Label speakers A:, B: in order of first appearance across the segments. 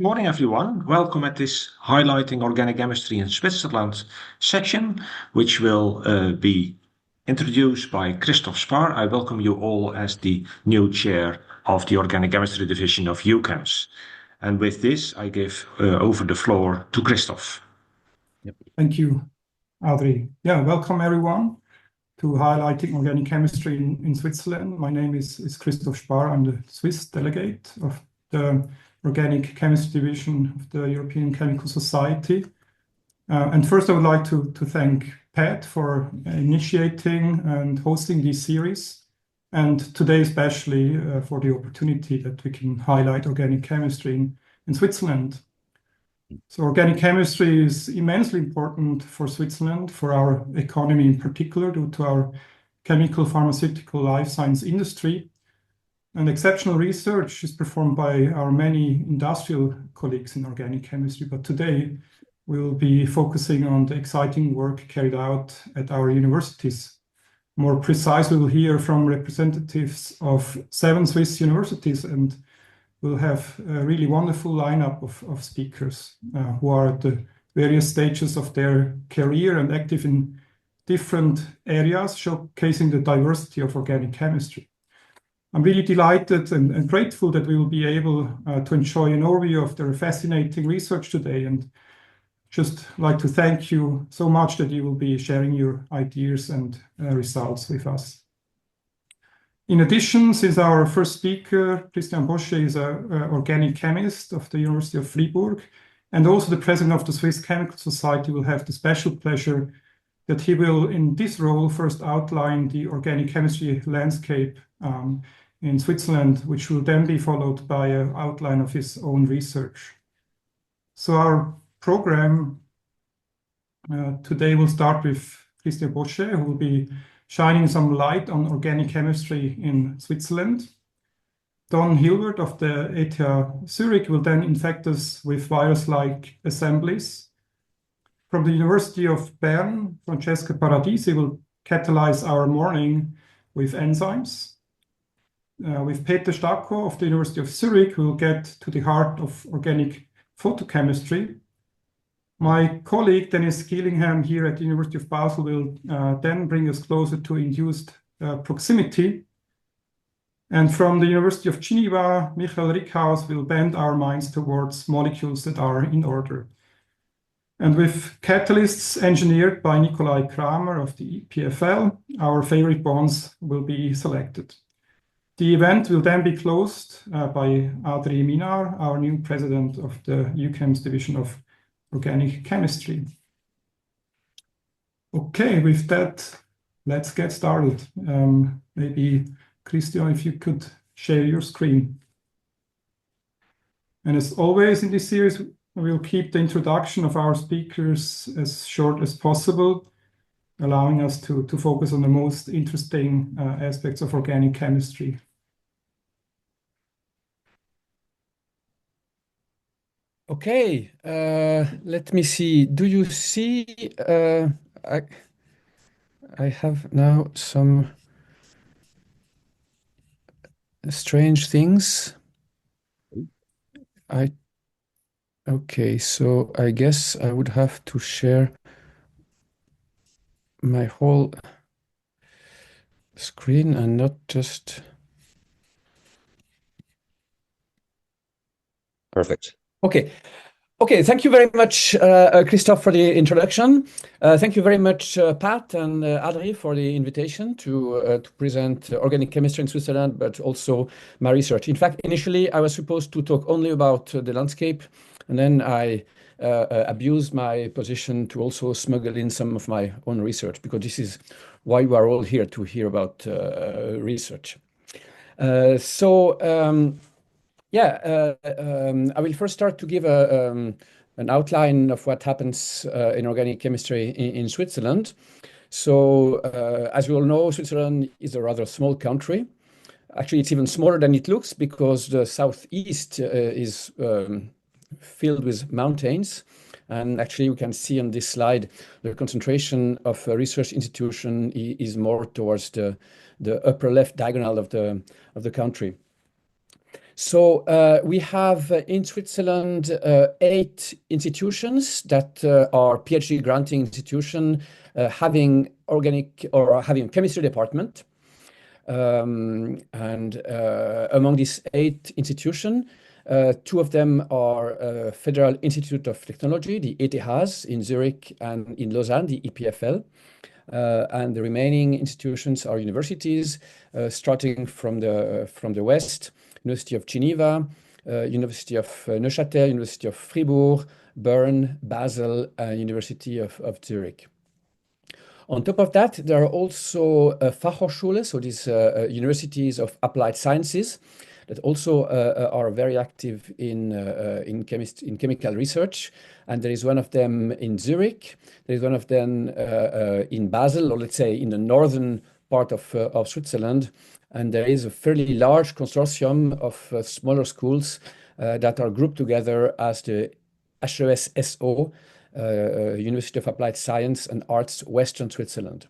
A: Morning, everyone. Welcome at this Highlighting Organic Chemistry in Switzerland section, which will be introduced by Christoph Spar. I welcome you all as the new chair of the Organic Chemistry Division of EuChemS. And with this, I give over the floor to Christoph.
B: Yep. Thank you, Adri. Yeah, welcome everyone to Highlighting Organic Chemistry in Switzerland. My name is Christoph Spar. I'm the Swiss delegate of the Organic Chemistry Division of the European Chemical Society. And first, I would like to thank Pat for initiating and hosting this series, and today especially for the opportunity that we can highlight organic chemistry in Switzerland. So organic chemistry is immensely important for Switzerland, for our economy in particular, due to our chemical, pharmaceutical, life science industry. And exceptional research is performed by our many industrial colleagues in organic chemistry. But today, we will be focusing on the exciting work carried out at our universities. More precise, we will hear from representatives of 7 Swiss universities, and we'll have a really wonderful lineup of speakers who are at the various stages of their career and active in different areas, showcasing the diversity of organic chemistry. I'm really delighted and grateful that we will be able to enjoy an overview of their fascinating research today, and just like to thank you so much that you will be sharing your ideas and results with us. In addition, since our first speaker, Christian Bosche, is an organic chemist of the University of Fribourg, and also the president of the Swiss Chemical Society, will have the special pleasure that he will, in this role, first outline the organic chemistry landscape in Switzerland, which will then be followed by an outline of his own research. So our program today will start with Christian Bosche, who will be shining some light on organic chemistry in Switzerland. Don Hilbert of the ETH Zurich will then infect us with virus-like assemblies. From the University of Bern, Francesca Paradisi will catalyze our morning with enzymes. With Peter Stacko of the University of Zurich, we'll get to the heart of organic photochemistry. My colleague Dennis Gillingham here at the University of Basel will then bring us closer to induced proximity. And from the University of Geneva, Michael Rickhaus will bend our minds towards molecules that are in order. And with catalysts engineered by Nikolai Kramer of the EPFL, our favorite bonds will be selected. The event will then be closed by Adri Minar, our new president of the EuChemS division of organic chemistry. Okay, with that, let's get started. Maybe, Christian, if you could share your screen. And as always in this series, we'll keep the introduction of our speakers as short as possible, allowing us to focus on the most interesting aspects of organic chemistry.
C: Okay, let me see. Do you see? I have now some strange things. Okay, so I guess I would have to share my whole screen and not just.
D: Perfect.
C: Okay. Okay, thank you very much, Christoph, for the introduction. Thank you very much, Pat and Adri, for the invitation to present organic chemistry in Switzerland, but also my research. In fact, initially, I was supposed to talk only about the landscape, and then I abused my position to also smuggle in some of my own research, because this is why we are all here, to hear about research. I will first start to give an outline of what happens in organic chemistry in Switzerland. So, as you all know, Switzerland is a rather small country. Actually, it's even smaller than it looks, because the southeast is filled with mountains. And actually, you can see on this slide, the concentration of a research institution is more towards the upper left diagonal of the country. So we have in Switzerland 8 institutions that are PhD granting institution having organic or having chemistry department. And among these 8 institutions, 2 of them are Federal Institute of Technology, the ETHs in Zurich, and in Lausanne, the EPFL. And the remaining institutions are universities, starting from the west, University of Geneva, University of Neuchâtel, University of Fribourg, Bern, Basel, and University of Zurich. On top of that, there are also Fachhochschulen, so these universities of applied sciences that also are very active in chemical research. And there is one of them in Zurich. There is one of them in Basel, or let's say in the northern part of Switzerland. And there is a fairly large consortium of smaller schools that are grouped together as the HESSO, University of Applied Science and Arts, Western Switzerland.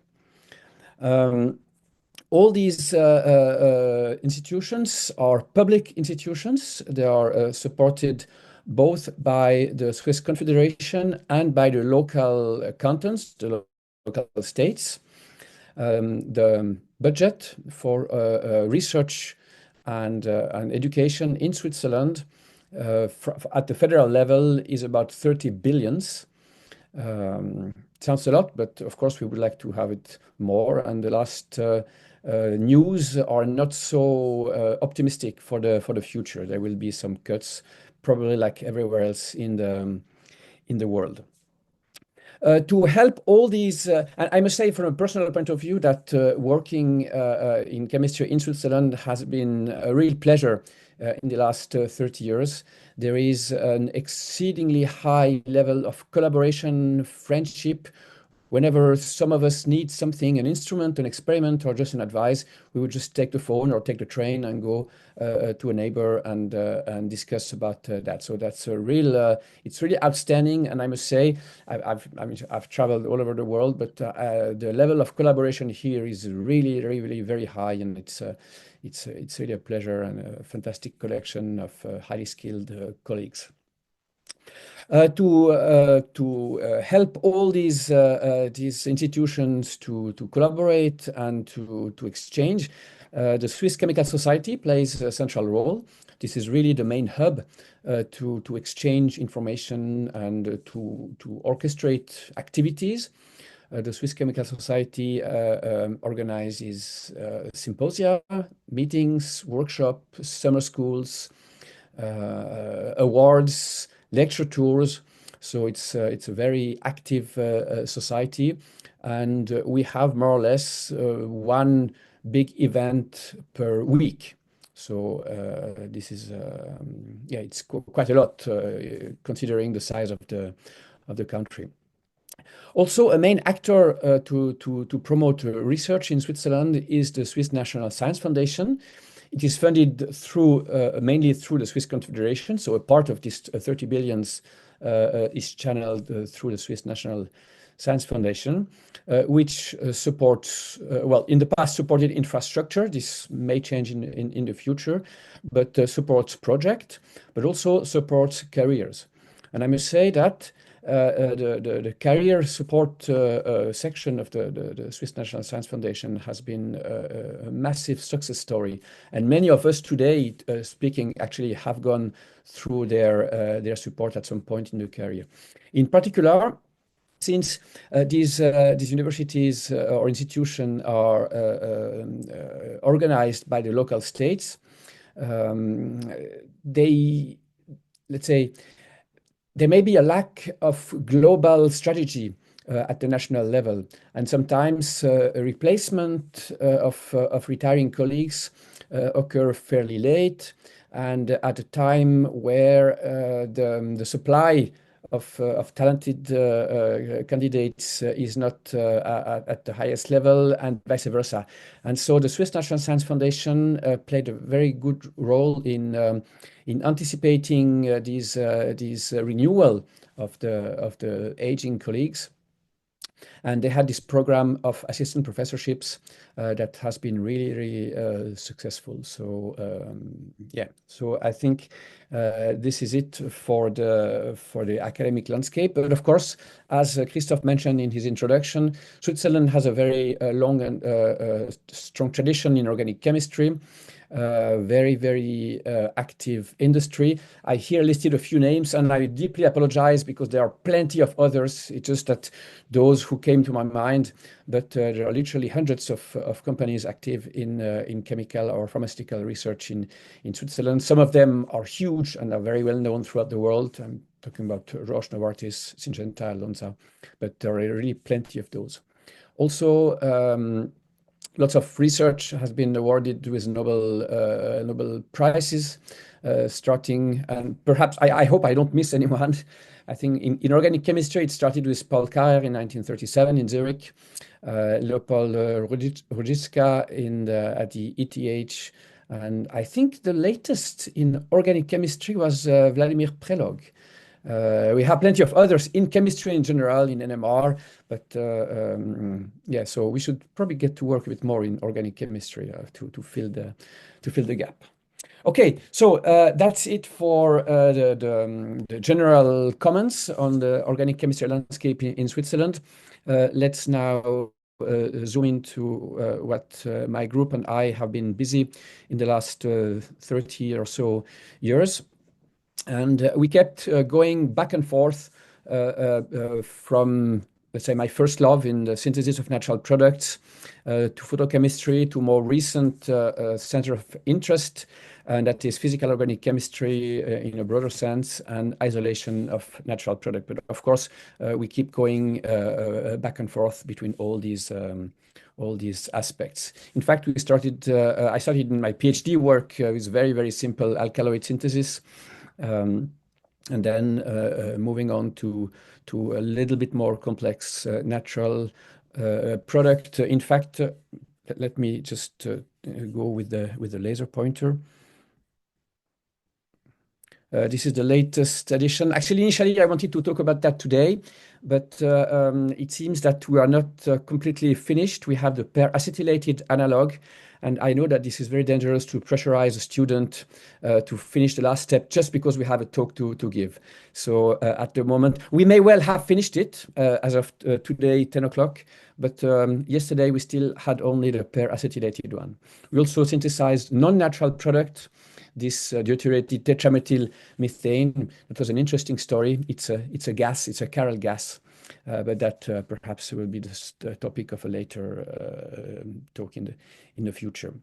C: All these institutions are public institutions. They are supported both by the Swiss Confederation and by the local cantons, the local states. The budget for research and education in Switzerland at the federal level is about 30 billions. Sounds a lot, but of course we would like to have it more. And the last news are not so optimistic for the future. There will be some cuts, probably like everywhere else in the world. To help all these, and I must say from a personal point of view that working in chemistry in Switzerland has been a real pleasure in the last 30 years. There is an exceedingly high level of collaboration, friendship. Whenever some of us need something, an instrument, an experiment, or just an advice, we would just take the phone or take the train and go to a neighbor and discuss about that. So that's a real, it's really outstanding. And I must say, I've traveled all over the world, but the level of collaboration here is really, really very high, and it's really a pleasure and a fantastic collection of highly skilled colleagues. To help all these institutions to collaborate and to exchange, the Swiss Chemical Society plays a central role. This is really the main hub to exchange information and to orchestrate activities. The Swiss Chemical Society organizes symposia, meetings, workshops, summer schools, awards, lecture tours. So it's a very active society, and we have more or less one big event per week. So this is it's quite a lot considering the size of the country. Also, a main actor to promote research in Switzerland is the Swiss National Science Foundation. It is funded through mainly through the Swiss Confederation. So a part of this 30 billions is channeled through the Swiss National Science Foundation, which supports, well, in the past supported infrastructure. This may change in the future, but supports project, but also supports careers. And I must say that the career support section of the Swiss National Science Foundation has been a massive success story. And many of us today speaking actually have gone through their support at some point in the career. In particular, since these universities or institutions are organized by the local states, let's say, there may be a lack of global strategy at the national level, and sometimes a replacement of retiring colleagues occur fairly late, and at a time where the supply of talented candidates is not at the highest level, and vice versa. And so the Swiss National Science Foundation played a very good role in anticipating these renewal of the aging colleagues. And they had this program of assistant professorships that has been really, really successful. So yeah, so I think this is it for the academic landscape. But of course, as Christophe mentioned in his introduction, Switzerland has a very long and strong tradition in organic chemistry. Very, very active industry. I here listed a few names, and I deeply apologize because there are plenty of others. It's just that those who came to my mind, but there are literally hundreds of companies active in chemical or pharmaceutical research in Switzerland. Some of them are huge and are very well known throughout the world. I'm talking about Roche, Novartis, Syngenta, Lonza, but there are really plenty of those. Also, lots of research has been awarded with Nobel Prizes, starting, and perhaps I hope I don't miss anyone. I think in organic chemistry, it started with Paul Carrer in 1937 in Zurich, Leopold Ruzicka at the ETH, and I think the latest in organic chemistry was Vladimir Prelog. We have plenty of others in chemistry in general, in NMR, but yeah, so we should probably get to work a bit more in organic chemistry to fill the gap. Okay, so that's it for the general comments on the organic chemistry landscape in Switzerland. Let's now zoom into what my group and I have been busy in the last 30 or so years. And we kept going back and forth from, let's say, my first love in the synthesis of natural products to photochemistry, to more recent center of interest, and that is physical organic chemistry in a broader sense, and isolation of natural product. But of course, we keep going back and forth between all these aspects. In fact, I started in my PhD work with very, very simple alkaloid synthesis. And then moving on to a little bit more complex natural product. In fact, let me just go with the laser pointer. This is the latest edition. Actually, initially, I wanted to talk about that today, but it seems that we are not completely finished. We have the per-acetylated analog, and I know that this is very dangerous to pressurize a student to finish the last step just because we have a talk to give. So at the moment, we may well have finished it as of today, 10 o'clock, but yesterday we still had only the per-acetylated one. We also synthesized non-natural product, this deuterated tetramethyl methane. It was an interesting story. It's a gas, it's a chiral gas, but that perhaps will be the topic of a later talk in the future.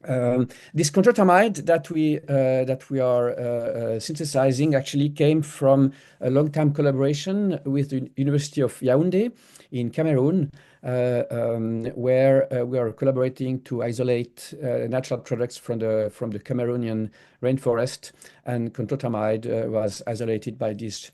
C: This chondrotamide that we are synthesizing actually came from a long-time collaboration with the University of Yaoundé in Cameroon, where we are collaborating to isolate natural products from the Cameroonian rainforest, and chondrotamide was isolated by these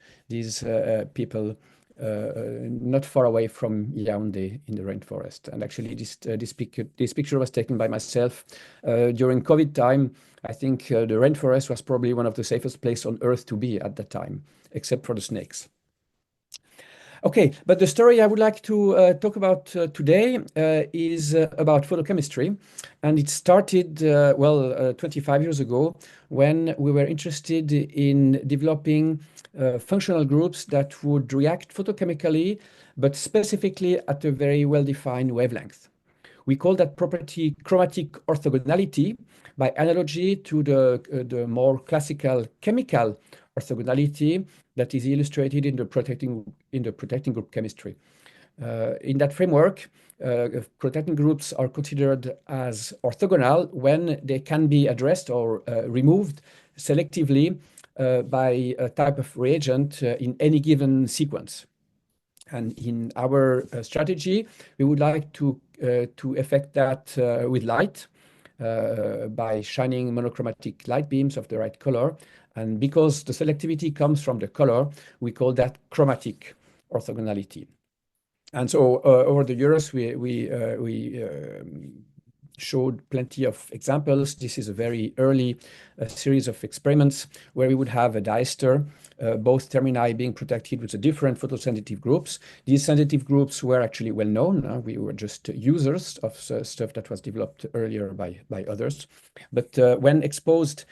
C: people not far away from Yaoundé in the rainforest. And actually, this picture was taken by myself during COVID time. I think the rainforest was probably one of the safest places on earth to be at that time, except for the snakes. Okay, but the story I would like to talk about today is about photochemistry. And it started, 25 years ago, when we were interested in developing functional groups that would react photochemically, but specifically at a very well-defined wavelength. We call that property chromatic orthogonality, by analogy to the more classical chemical orthogonality that is illustrated in the protecting group chemistry. In that framework, protecting groups are considered as orthogonal when they can be addressed or removed selectively by a type of reagent in any given sequence. And in our strategy, we would like to effect that with light by shining monochromatic light beams of the right color. And because the selectivity comes from the color, we call that chromatic orthogonality. And so over the years, we showed plenty of examples. This is a very early series of experiments where we would have a diester, both termini being protected with the different photosensitive groups. These sensitive groups were actually well known. We were just users of stuff that was developed earlier by others. But when exposed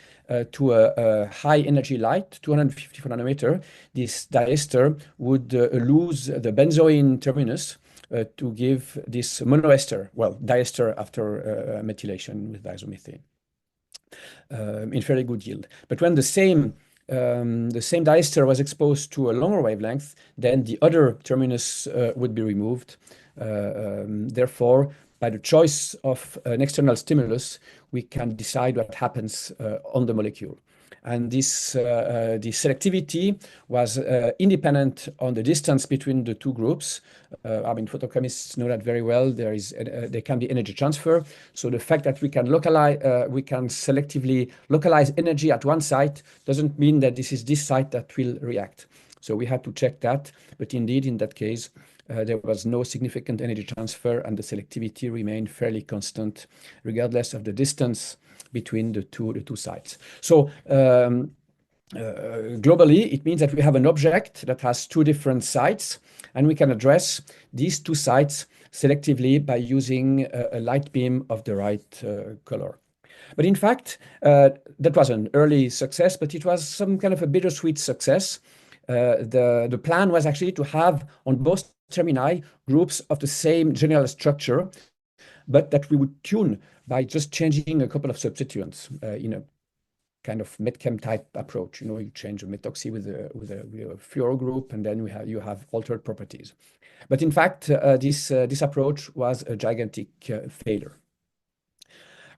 C: to a high energy light, 254 nanometer, this diester would lose the benzoin terminus to give this monoester, well, diester after methylation with diazomethane in fairly good yield. But when the same diester was exposed to a longer wavelength, then the other terminus would be removed. Therefore, by the choice of an external stimulus, we can decide what happens on the molecule. And this the selectivity was independent on the distance between the two groups. I mean, photochemists know that very well. There can be energy transfer. So the fact that we can selectively localize energy at one site doesn't mean that this is this site that will react. So we had to check that. But indeed, in that case, there was no significant energy transfer, and the selectivity remained fairly constant, regardless of the distance between the two sites. So globally, it means that we have an object that has two different sites, and we can address these two sites selectively by using a light beam of the right color. But in fact, that was an early success, but it was some kind of a bittersweet success. The plan was actually to have on both termini groups of the same general structure, but that we would tune by just changing a couple of substituents in a kind of metchem type approach. You know, you change a methoxy with a fluoro group, and then you have altered properties. But in fact, this approach was a gigantic failure.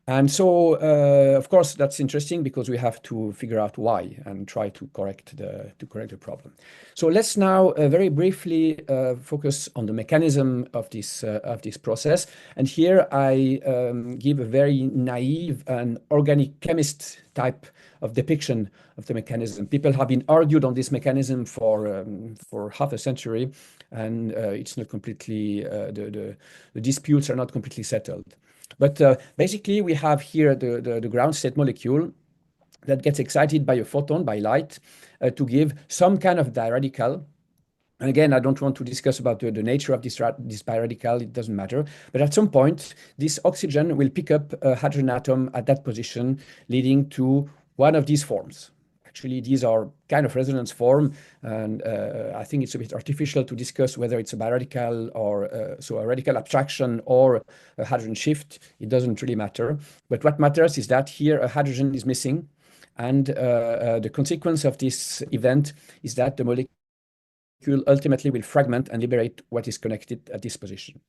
C: And so, of course, that's interesting because we have to figure out why and try to correct the problem. So let's now very briefly focus on the mechanism of this process. And here I give a very naive and organic chemist type of depiction of the mechanism. People have been argued on this mechanism for half a century, and it's not completely the disputes are not completely settled. But basically, we have here the ground state molecule that gets excited by a photon, by light, to give some kind of diradical. And again, I don't want to discuss about the nature of this biradical, it doesn't matter. But at some point, this oxygen will pick up a hydrogen atom at that position, leading to one of these forms. Actually, these are kind of resonance form, and I think it's a bit artificial to discuss whether it's a biradical or so a radical abstraction or a hydrogen shift. It doesn't really matter. But what matters is that here a hydrogen is missing, and the consequence of this event is that the molecule ultimately will fragment and liberate what is connected at this position.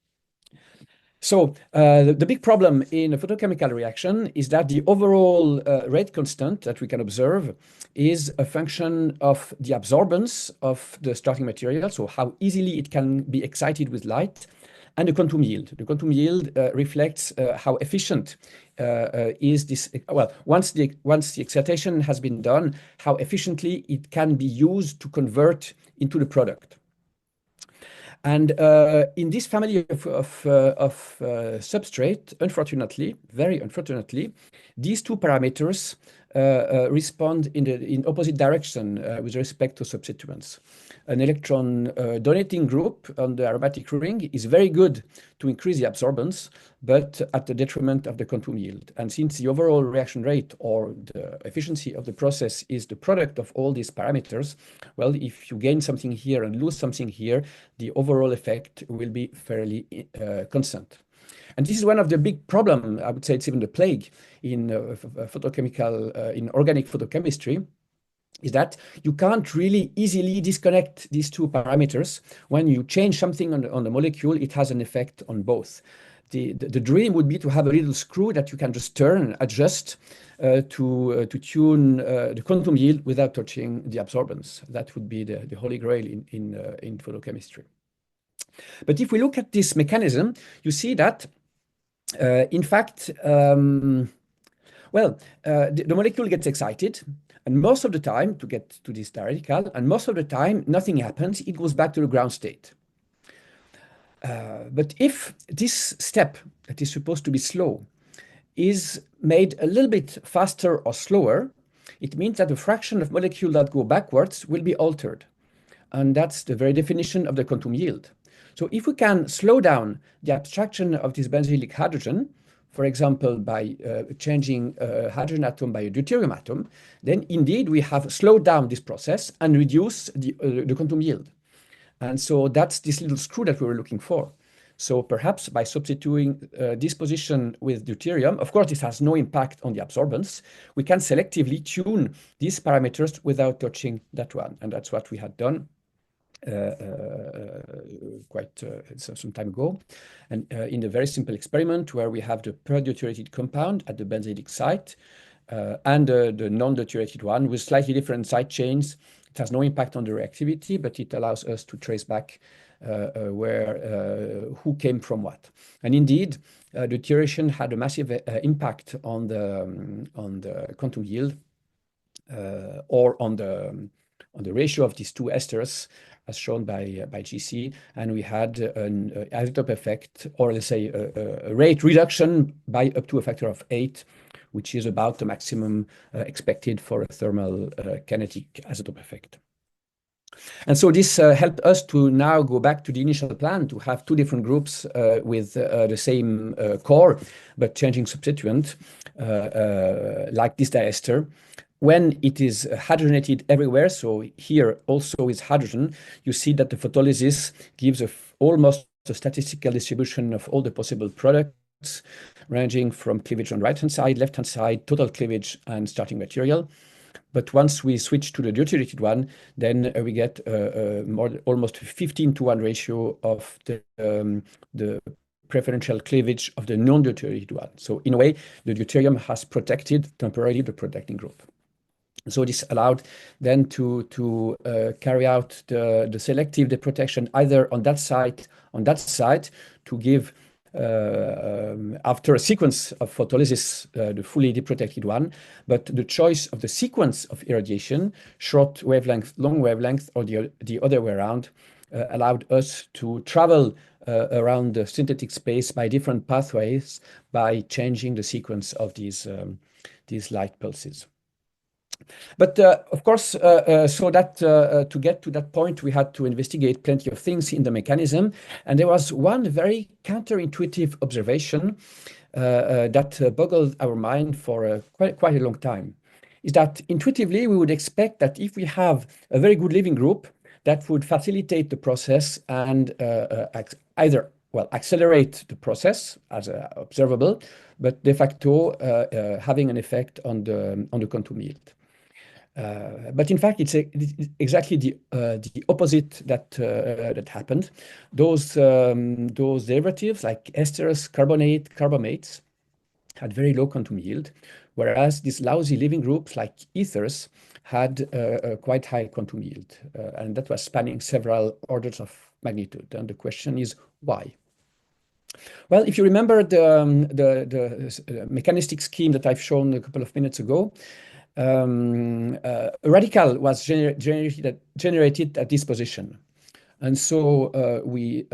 C: So the big problem in a photochemical reaction is that the overall rate constant that we can observe is a function of the absorbance of the starting material, so how easily it can be excited with light, and the quantum yield. The quantum yield reflects how efficient is this, well, once the excitation has been done, how efficiently it can be used to convert into the product. And in this family of substrate, unfortunately, very unfortunately, these two parameters respond in opposite direction with respect to substituents. An electron donating group on the aromatic ring is very good to increase the absorbance, but at the detriment of the quantum yield. And since the overall reaction rate or the efficiency of the process is the product of all these parameters, well, if you gain something here and lose something here, the overall effect will be fairly constant. And this is one of the big problems, I would say it's even the plague in photochemical, in organic photochemistry, is that you can't really easily disconnect these two parameters. When you change something on the molecule, it has an effect on both. The dream would be to have a little screw that you can just turn, adjust to tune the quantum yield without touching the absorbance. That would be the holy grail in photochemistry. But if we look at this mechanism, you see that, in fact, the molecule gets excited, and most of the time to get to this diradical, and most of the time nothing happens, it goes back to the ground state. But if this step that is supposed to be slow is made a little bit faster or slower, it means that the fraction of molecules that go backwards will be altered. And that's the very definition of the quantum yield. So if we can slow down the abstraction of this benzylic hydrogen, for example, by changing a hydrogen atom by a deuterium atom, then indeed we have slowed down this process and reduced the quantum yield. And so that's this little screw that we were looking for. So perhaps by substituting this position with deuterium, of course, this has no impact on the absorbance. We can selectively tune these parameters without touching that one. And that's what we had done quite some time ago. And in a very simple experiment where we have the per-deuterated compound at the benzylic site and the non-deuterated one with slightly different side chains. It has no impact on the reactivity, but it allows us to trace back who came from what. And indeed, deuteration had a massive impact on the quantum yield or on the ratio of these two esters, as shown by GC, and we had an isotope effect, or let's say a rate reduction by up to a factor of 8, which is about the maximum expected for a thermal kinetic isotope effect. And so this helped us to now go back to the initial plan to have two different groups with the same core, but changing substituent, like this diester. When it is hydrogenated everywhere, so here also is hydrogen, you see that the photolysis gives almost a statistical distribution of all the possible products, ranging from cleavage on right-hand side, left-hand side, total cleavage, and starting material. But once we switch to the deuterated one, then we get almost 15-to-1 ratio of the preferential cleavage of the non-deuterated one. So in a way, the deuterium has protected temporarily the protecting group. So this allowed then to carry out the selective deprotection either on that site to give after a sequence of photolysis the fully deprotected one, but the choice of the sequence of irradiation, short wavelength, long wavelength, or the other way around, allowed us to travel around the synthetic space by different pathways by changing the sequence of these light pulses. But of course, so that to get to that point, we had to investigate plenty of things in the mechanism. And there was one very counterintuitive observation that boggled our mind for quite a long time. Is that intuitively, we would expect that if we have a very good living group, that would facilitate the process and either accelerate the process as observable, but de facto having an effect on the quantum yield. But in fact, it's exactly the opposite that happened. Those derivatives like esters, carbamates had very low quantum yield, whereas these lousy leaving groups like ethers had a quite high quantum yield, and that was spanning several orders of magnitude. And the question is why? Well, if you remember the mechanistic scheme that I've shown a couple of minutes ago, a radical was generated at this position. And so we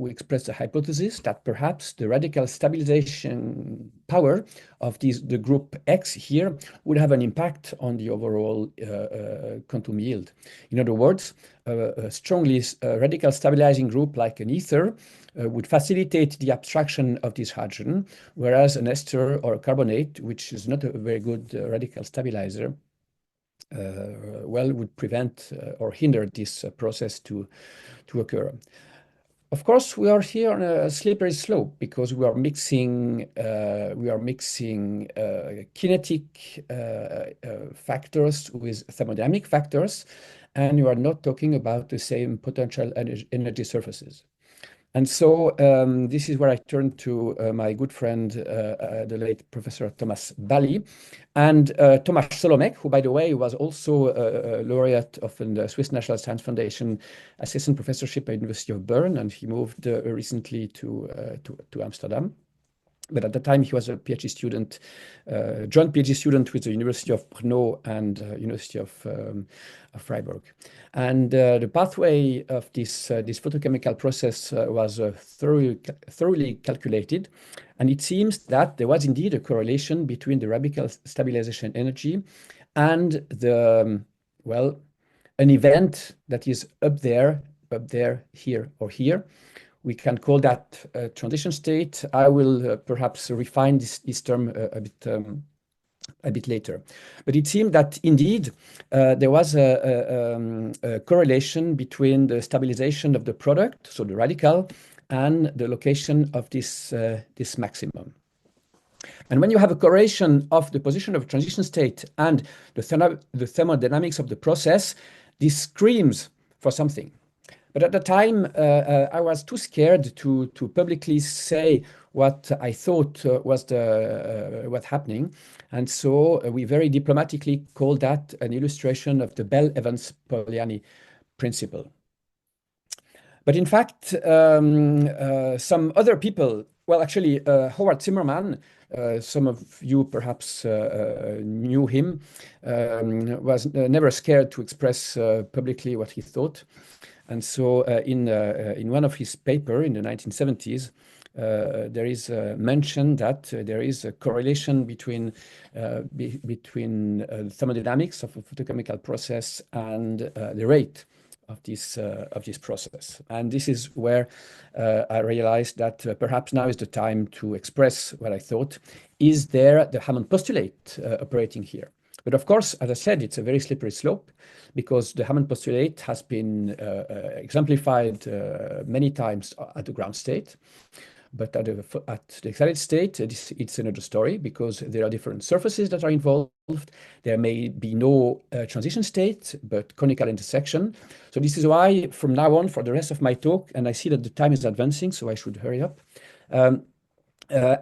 C: expressed the hypothesis that perhaps the radical stabilization power of the group X here would have an impact on the overall quantum yield. In other words, a strongly radical stabilizing group like an ether would facilitate the abstraction of this hydrogen, whereas an ester or a carbonate, which is not a very good radical stabilizer, would prevent or hinder this process to occur. Of course, we are here on a slippery slope because we are mixing kinetic factors with thermodynamic factors, and you are not talking about the same potential energy surfaces. And so this is where I turn to my good friend, the late Professor Thomas Bally, and Thomas Solomek, who, by the way, was also a laureate of the Swiss National Science Foundation Assistant Professorship at the University of Bern, and he moved recently to Amsterdam. But at the time, he was a PhD student, joint PhD student with the University of Brno and University of Freiburg. And the pathway of this photochemical process was thoroughly calculated. And it seems that there was indeed a correlation between the radical stabilization energy and the, well, an event that is up there, here, or here. We can call that transition state. I will perhaps refine this term a bit later. But it seemed that indeed there was a correlation between the stabilization of the product, so the radical, and the location of this maximum. And when you have a correlation of the position of transition state and the thermodynamics of the process, this screams for something. But at the time, I was too scared to publicly say what I thought was what's happening. And so we very diplomatically called that an illustration of the Bell-Evans-Poliani principle. But in fact, some other people, well, actually, Howard Zimmerman, some of you perhaps knew him, was never scared to express publicly what he thought. And so in one of his papers in the 1970s, there is mention that there is a correlation between thermodynamics of a photochemical process and the rate of this process. And this is where I realized that perhaps now is the time to express what I thought. Is there the Hammond postulate operating here? But of course, as I said, it's a very slippery slope because the Hammond postulate has been exemplified many times at the ground state. But at the excited state, it's another story because there are different surfaces that are involved. There may be no transition state, but conical intersection. So this is why from now on, for the rest of my talk, and I see that the time is advancing, so I should hurry up. I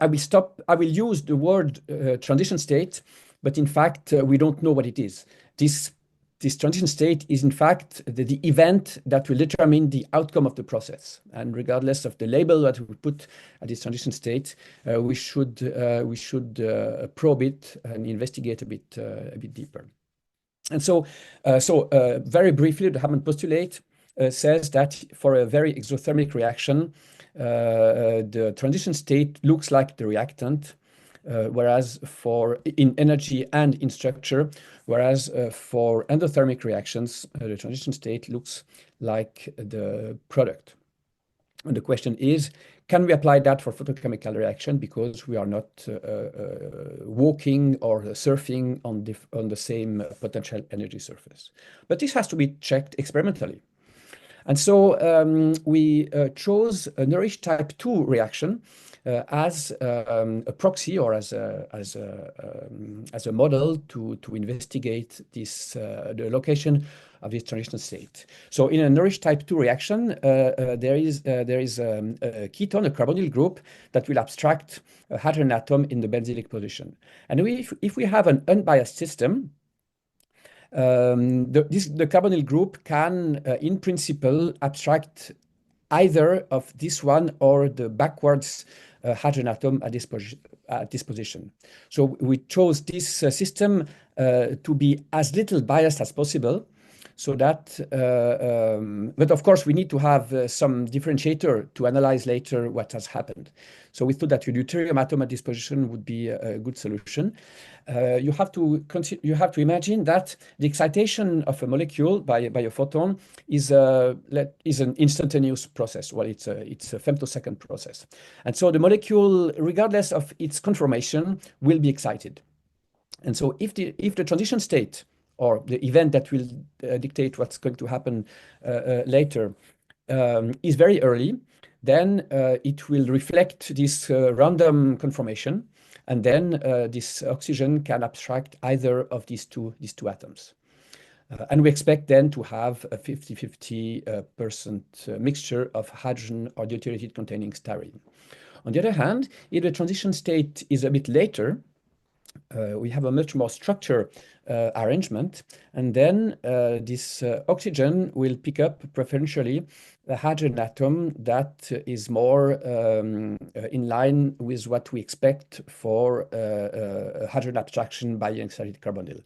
C: will use the word transition state, but in fact, we don't know what it is. This transition state is in fact the event that will determine the outcome of the process. And regardless of the label that we put at this transition state, we should probe it and investigate a bit deeper. And so very briefly, the Hammond postulate says that for a very exothermic reaction, the transition state looks like the reactant, whereas in energy and in structure, whereas for endothermic reactions, the transition state looks like the product. And the question is, can we apply that for photochemical reaction because we are not walking or surfing on the same potential energy surface? But this has to be checked experimentally. And so we chose a Nourish type 2 reaction as a proxy or as a model to investigate the location of this transition state. So in a Nourish type 2 reaction, there is a ketone, a carbonyl group that will abstract a hydrogen atom in the benzylic position. And if we have an unbiased system, the carbonyl group can, in principle, abstract either of this one or the backwards hydrogen atom at this position. So we chose this system to be as little biased as possible, so that, but of course we need to have some differentiator to analyze later what has happened. So we thought that a deuterium atom at this position would be a good solution. You have to imagine that the excitation of a molecule by a photon is an instantaneous process. Well, it's a femtosecond process, and so the molecule, regardless of its conformation, will be excited. And so if the transition state or the event that will dictate what's going to happen later is very early, then it will reflect this random conformation. And then this oxygen can abstract either of these two atoms. And we expect then to have a 50-50% mixture of hydrogen or deuterated containing styrene. On the other hand, if the transition state is a bit later, we have a much more structured arrangement, and then this oxygen will pick up preferentially a hydrogen atom that is more in line with what we expect for hydrogen abstraction by unexcited carbonyl.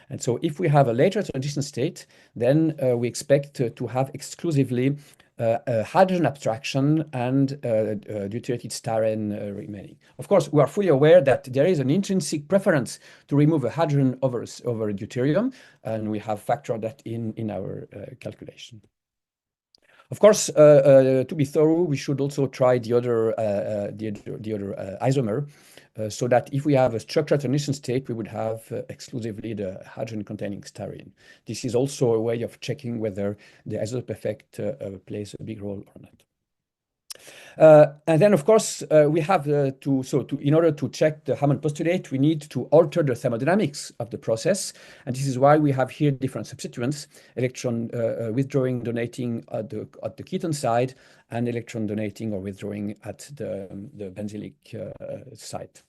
C: And so if we have a later transition state, then we expect to have exclusively hydrogen abstraction and deuterated styrene remaining. Of course, we are fully aware that there is an intrinsic preference to remove a hydrogen over deuterium, and we have factored that in our calculation. Of course, to be thorough, we should also try the other isomer, so that if we have a structured transition state, we would have exclusively the hydrogen-containing styrene. This is also a way of checking whether the isotope effect plays a big role or not. And then, of course, we have in order to check the Hammond postulate, we need to alter the thermodynamics of the process. And this is why we have here different substituents: electron withdrawing, donating at the ketone side, and electron donating or withdrawing at the benzylic side.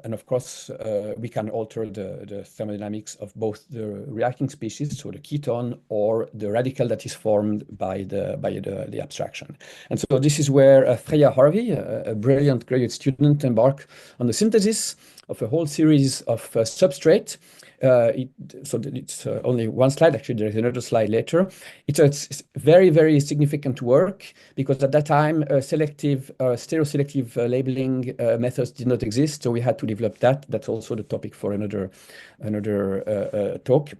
C: And of course, we can alter the thermodynamics of both the reacting species, so the ketone, or the radical that is formed by the abstraction. And so this is where Freya Harvey, a brilliant graduate student, embarked on the synthesis of a whole series of substrate. So it's only one slide. Actually, there is another slide later. It's very, very significant work, because at that time, stereoselective labeling methods did not exist. So we had to develop that. That's also the topic for another talk.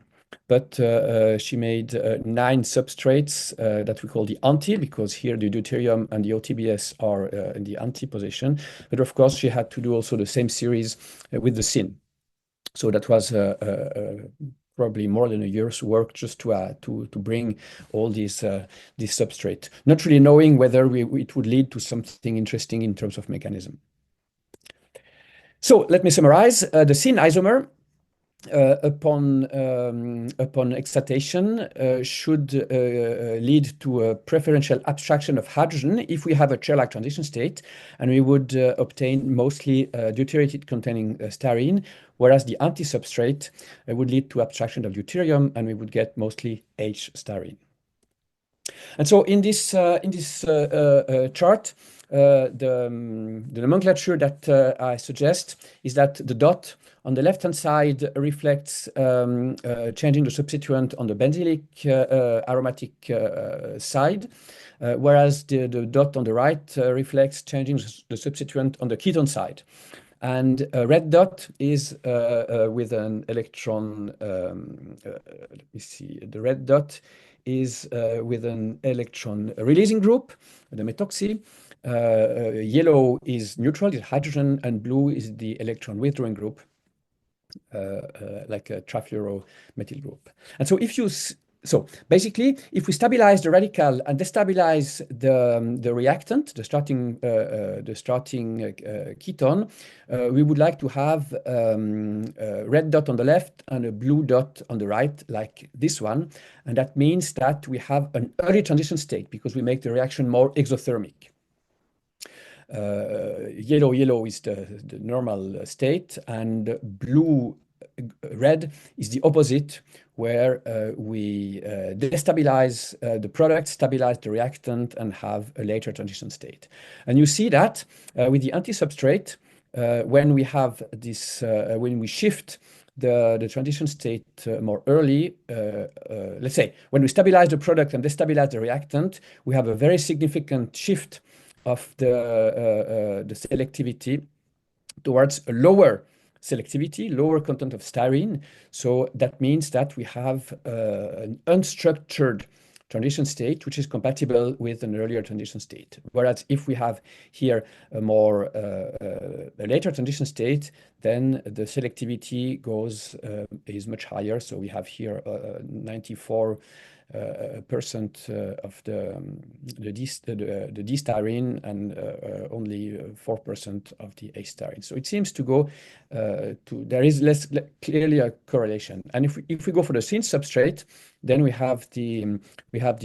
C: But she made 9 substrates that we call the anti, because here the deuterium and the OTBS are in the anti position. But of course, she had to do also the same series with the syn. So that was probably more than a year's work just to bring all these substrate, not really knowing whether it would lead to something interesting in terms of mechanism. So let me summarize. The syn isomer upon excitation should lead to a preferential abstraction of hydrogen if we have a chair-like transition state, and we would obtain mostly deuterated containing styrene, whereas the anti-substrate would lead to abstraction of deuterium, and we would get mostly H-styrene. And so in this chart, the nomenclature that I suggest is that the dot on the left-hand side reflects changing the substituent on the benzylic aromatic side, whereas the dot on the right reflects changing the substituent on the ketone side. And a red dot is with an electron, let me see, the red dot is with an electron releasing group, the methoxy. Yellow is neutral, is hydrogen, and blue is the electron withdrawing group, like a trifluoromethyl group. And so so basically, if we stabilize the radical and destabilize the reactant, the starting ketone, we would like to have a red dot on the left and a blue dot on the right, like this one. And that means that we have an early transition state, because we make the reaction more exothermic. Yellow is the normal state, and red is the opposite, where we destabilize the product, stabilize the reactant, and have a later transition state. And you see that with the anti-substrate, when we have this, when we shift the transition state more early, let's say when we stabilize the product and destabilize the reactant, we have a very significant shift of the selectivity towards a lower selectivity, lower content of styrene. So that means that we have an unstructured transition state, which is compatible with an earlier transition state. Whereas if we have here a later transition state, then the selectivity is much higher. So we have here 94% of the D-styrene and only 4% of the A-styrene. So it seems to go there is clearly a correlation. And if we go for the syn substrate, then we have the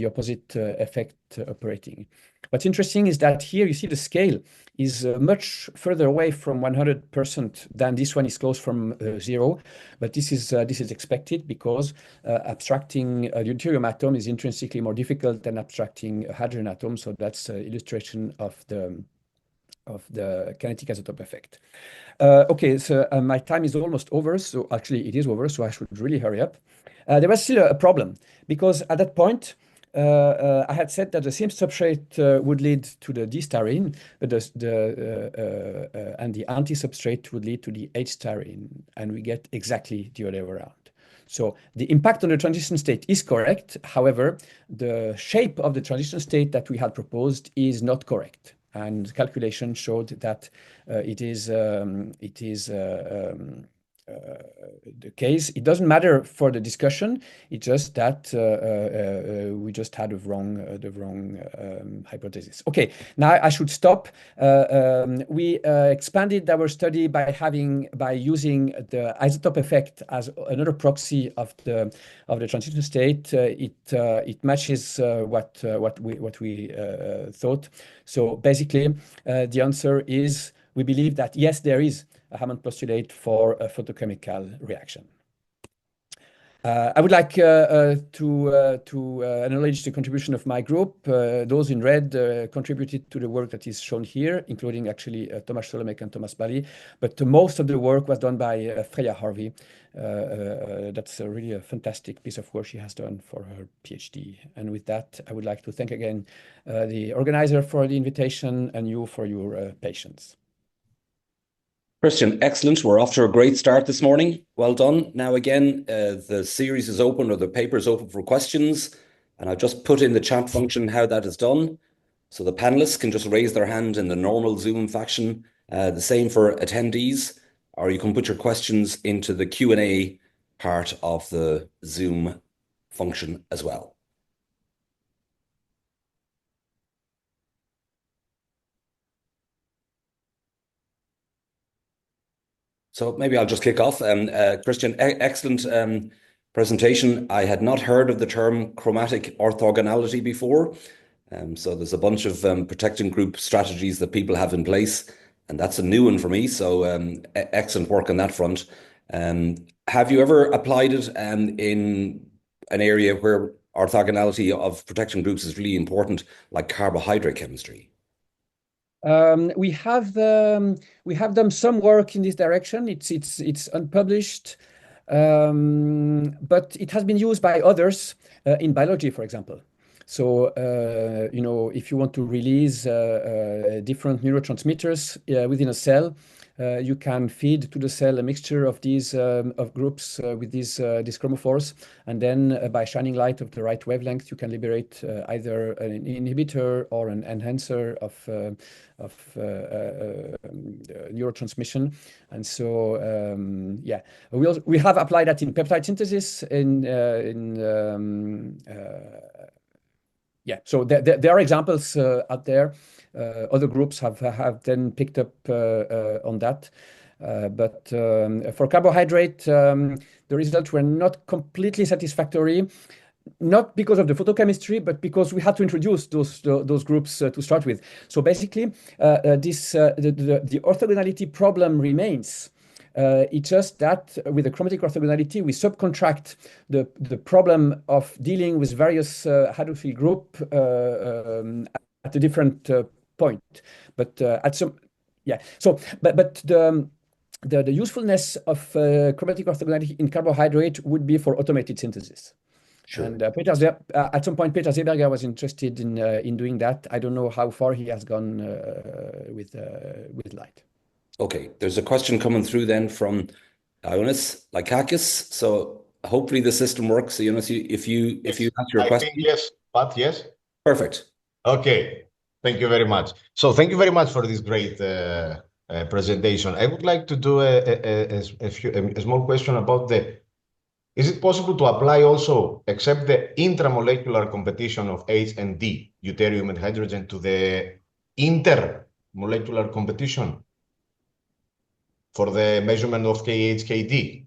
C: opposite effect operating. What's interesting is that here you see the scale is much further away from 100% than this one is close from 0. But this is expected because abstracting a deuterium atom is intrinsically more difficult than abstracting a hydrogen atom. So that's an illustration of the kinetic isotope effect. Okay, so my time is almost over. So actually it is over, so I should really hurry up. There was still a problem because at that point, I had said that the same substrate would lead to the D-styrene, but and the anti-substrate would lead to the H-styrene, and we get exactly the other way around. So the impact on the transition state is correct. However, the shape of the transition state that we had proposed is not correct. And calculation showed that it is the case. It doesn't matter for the discussion. It's just that we just had the wrong hypothesis. Okay, now I should stop. We expanded our study by using the isotope effect as another proxy of the transition state. It matches what we thought. So basically, the answer is we believe that yes, there is a Hammond postulate for a photochemical reaction. I would like to acknowledge the contribution of my group. Those in red contributed to the work that is shown here, including actually Thomas Solomek and Thomas Bally. But most of the work was done by Freya Harvey. That's really a fantastic piece of work she has done for her PhD. And with that, I would like to thank again the organizer for the invitation and you for your patience.
D: Christian, excellent. We're off to a great start this morning. Well done. Now again, the series is open, or the paper is open for questions. And I've just put in the chat function how that is done. So the panelists can just raise their hand in the normal Zoom fashion. The same for attendees, or you can put your questions into the Q&A part of the Zoom function as well. So maybe I'll just kick off. Christian, excellent presentation. I had not heard of the term chromatic orthogonality before. So there's a bunch of protection group strategies that people have in place, and that's a new one for me. So excellent work on that front. Have you ever applied it in an area where orthogonality of protection groups is really important, like carbohydrate chemistry?
C: We have done some work in this direction. It's unpublished, but it has been used by others in biology, for example. So if you want to release different neurotransmitters within a cell, you can feed to the cell a mixture of these of groups with these chromophores, and then by shining light of the right wavelength, you can liberate either an inhibitor or an enhancer of neurotransmission. And so we have applied that in peptide synthesis so there are examples out there. Other groups have then picked up on that. But for carbohydrate, the results were not completely satisfactory, not because of the photochemistry, but because we had to introduce those groups to start with. So basically, the orthogonality problem remains. It's just that with the chromatic orthogonality, we subcontract the problem of dealing with various hydrophile group at a different point. But the usefulness of chromatic orthogonality in carbohydrate would be for automated synthesis.
D: Sure.
C: And at some point, Peter Seeberger was interested in doing that. I don't know how far he has gone with light.
D: Okay, there's a question coming through then from Ionis Lykakis. So hopefully the system works. So, Ionis, if you ask your question.
E: I think yes, but yes.
D: Perfect.
E: Okay, thank you very much. So thank you very much for this great presentation. I would like to do a small question about is it possible to apply also, except the intramolecular competition of H and D, deuterium and hydrogen, to the intermolecular competition for the measurement of KH, KD?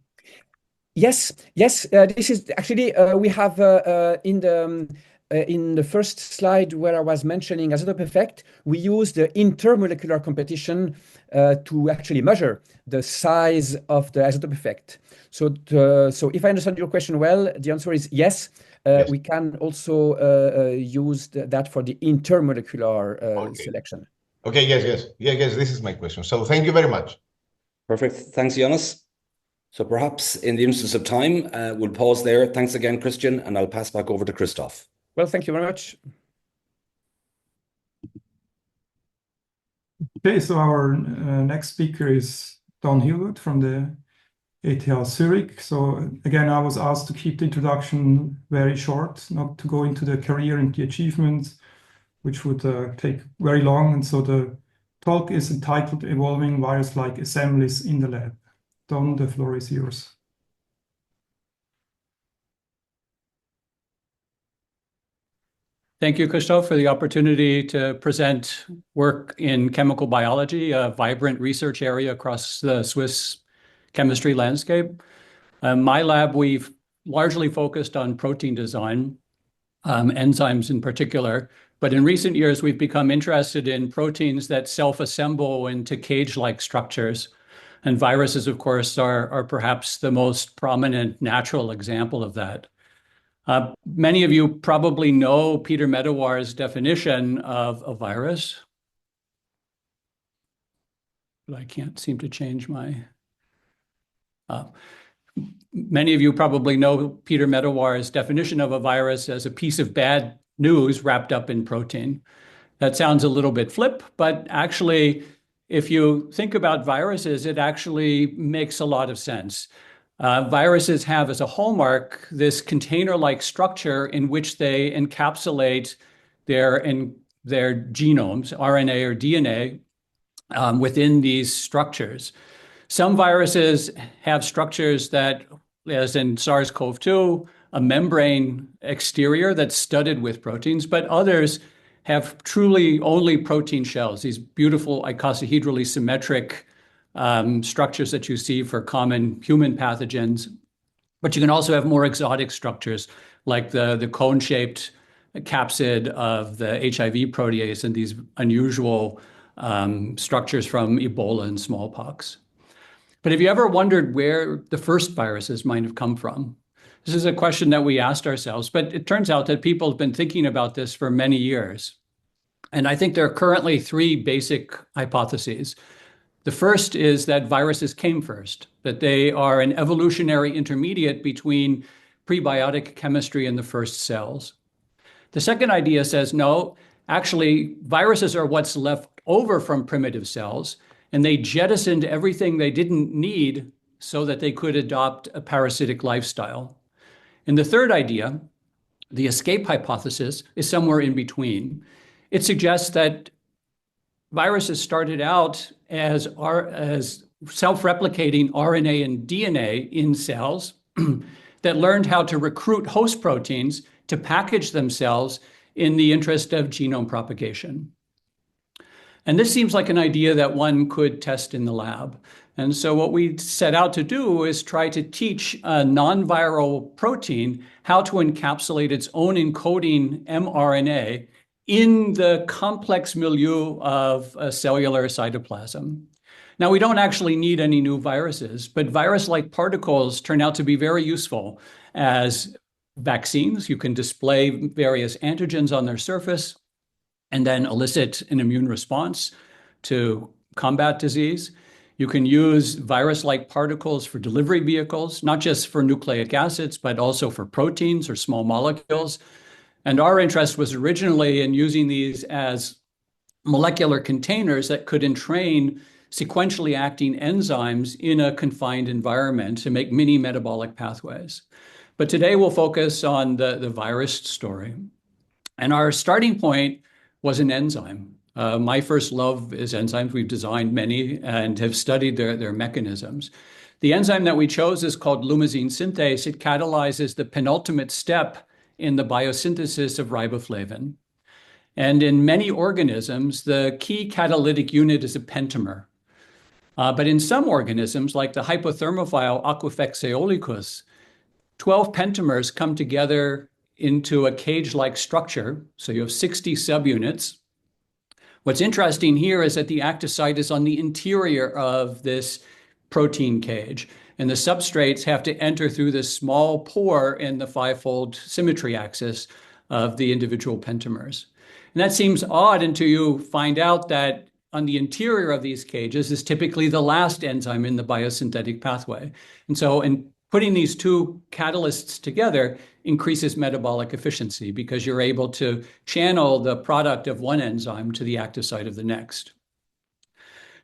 C: Yes. This is actually we have in the in the first slide where I was mentioning isotope effect, we use the intermolecular competition to actually measure the size of the isotope effect. So if I understand your question well, the answer is yes.
E: Yes.
C: We can also use that for the intermolecular selection.
E: Okay, yes, this is my question. So thank you very much.
D: Perfect. Thanks, Jonas. So perhaps in the interest of time, we'll pause there. Thanks again, Christian, and I'll pass back over to Christoph.
C: Well, thank you very much.
B: Okay, so our next speaker is Don Hillwood from the ETH Zurich. So again, I was asked to keep the introduction very short, not to go into the career and the achievements, which would take very long. And so the talk is entitled Evolving Virus-like Assemblies in the Lab. Don, the floor is yours.
F: Thank you, Christoph, for the opportunity to present work in chemical biology, a vibrant research area across the Swiss chemistry landscape. My lab, we've largely focused on protein design, enzymes in particular, but in recent years, we've become interested in proteins that self-assemble into cage-like structures. And viruses, of course, are perhaps the most prominent natural example of that. Many of you probably know Peter Medawar's definition of a virus. But I can't seem to change my... Many of you probably know Peter Medawar's definition of a virus as a piece of bad news wrapped up in protein. That sounds a little bit flip, but actually, if you think about viruses, it actually makes a lot of sense. Viruses have as a hallmark this container-like structure in which they encapsulate their genomes, RNA or DNA, within these structures. Some viruses have structures that, as in SARS-CoV-2, a membrane exterior that's studded with proteins, but others have truly only protein shells, these beautiful icosahedrally symmetric structures that you see for common human pathogens. But you can also have more exotic structures like the cone-shaped capsid of the HIV protease and these unusual structures from Ebola and smallpox. But have you ever wondered where the first viruses might have come from? This is a question that we asked ourselves, but it turns out that people have been thinking about this for many years. And I think there are currently three basic hypotheses. The first is that viruses came first, that they are an evolutionary intermediate between prebiotic chemistry and the first cells. The second idea says, no, actually, viruses are what's left over from primitive cells, and they jettisoned everything they didn't need so that they could adopt a parasitic lifestyle. And the third idea, the escape hypothesis, is somewhere in between. It suggests that viruses started out as self-replicating RNA and DNA in cells that learned how to recruit host proteins to package themselves in the interest of genome propagation. And this seems like an idea that one could test in the lab. And so what we set out to do is try to teach a non-viral protein how to encapsulate its own encoding mRNA in the complex milieu of a cellular cytoplasm. Now, we don't actually need any new viruses, but virus-like particles turn out to be very useful as vaccines. You can display various antigens on their surface and then elicit an immune response to combat disease. You can use virus-like particles for delivery vehicles, not just for nucleic acids, but also for proteins or small molecules. And our interest was originally in using these as molecular containers that could entrain sequentially acting enzymes in a confined environment to make mini metabolic pathways. But today we'll focus on the virus story. And our starting point was an enzyme. My first love is enzymes. We've designed many and have studied their mechanisms. The enzyme that we chose is called lumazine synthase. It catalyzes the penultimate step in the biosynthesis of riboflavin. And in many organisms, the key catalytic unit is a pentamer. But in some organisms, like the hypothermophile Aquifex eolicus, 12 pentamers come together into a cage-like structure. So you have 60 subunits. What's interesting here is that the active site is on the interior of this protein cage, and the substrates have to enter through this small pore in the five-fold symmetry axis of the individual pentamers. And that seems odd until you find out that on the interior of these cages is typically the last enzyme in the biosynthetic pathway. And so in putting these two catalysts together increases metabolic efficiency because you're able to channel the product of one enzyme to the active site of the next.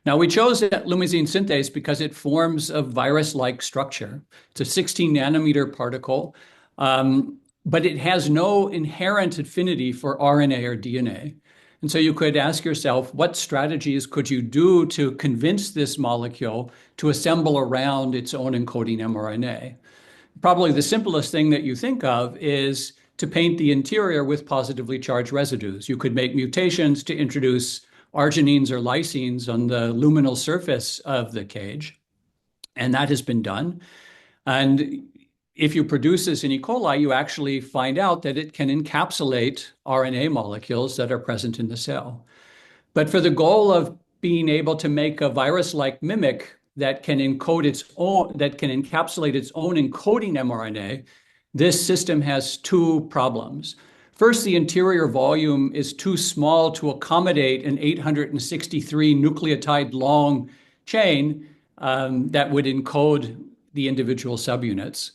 F: Now, we chose lumazine synthase because it forms a virus-like structure. It's a 16 nanometer particle, but it has no inherent affinity for RNA or DNA. And so you could ask yourself, what strategies could you do to convince this molecule to assemble around its own encoding mRNA? Probably the simplest thing that you think of is to paint the interior with positively charged residues. You could make mutations to introduce arginines or lysines on the luminal surface of the cage, and that has been done. And if you produce this in E. coli, you actually find out that it can encapsulate RNA molecules that are present in the cell. But for the goal of being able to make a virus-like mimic that can encode its own, that can encapsulate its own encoding mRNA, this system has two problems. First, the interior volume is too small to accommodate an 863 nucleotide long chain that would encode the individual subunits.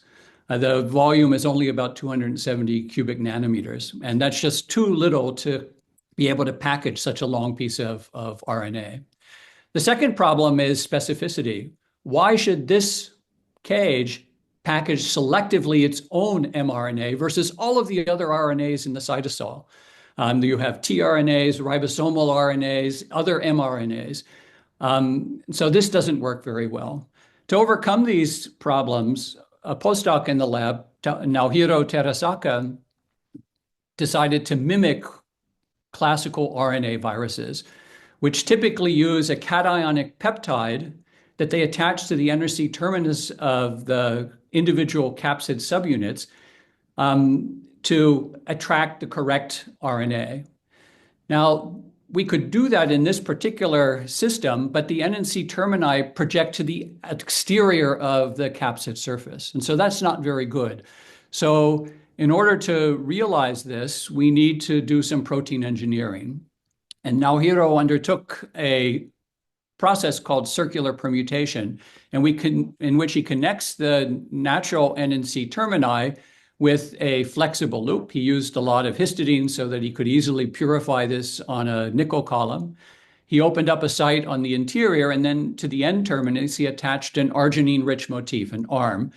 F: The volume is only about 270 cubic nanometers, and that's just too little to be able to package such a long piece of RNA. The second problem is specificity. Why should this cage package selectively its own mRNA versus all of the other RNAs in the cytosol? You have tRNAs, ribosomal RNAs, other mRNAs. So this doesn't work very well. To overcome these problems, a postdoc in the lab, Naohiro Terasaka, decided to mimic classical RNA viruses, which typically use a cationic peptide that they attach to the NRC terminus of the individual capsid subunits to attract the correct RNA. Now, we could do that in this particular system, but the NNC termini project to the exterior of the capsid surface. And so that's not very good. So in order to realize this, we need to do some protein engineering. And Naohiro undertook a process called circular permutation, in which he connects the natural NNC termini with a flexible loop. He used a lot of histidine so that he could easily purify this on a nickel column. He opened up a site on the interior, and then to the end terminus, he attached an arginine-rich motif, an ARM,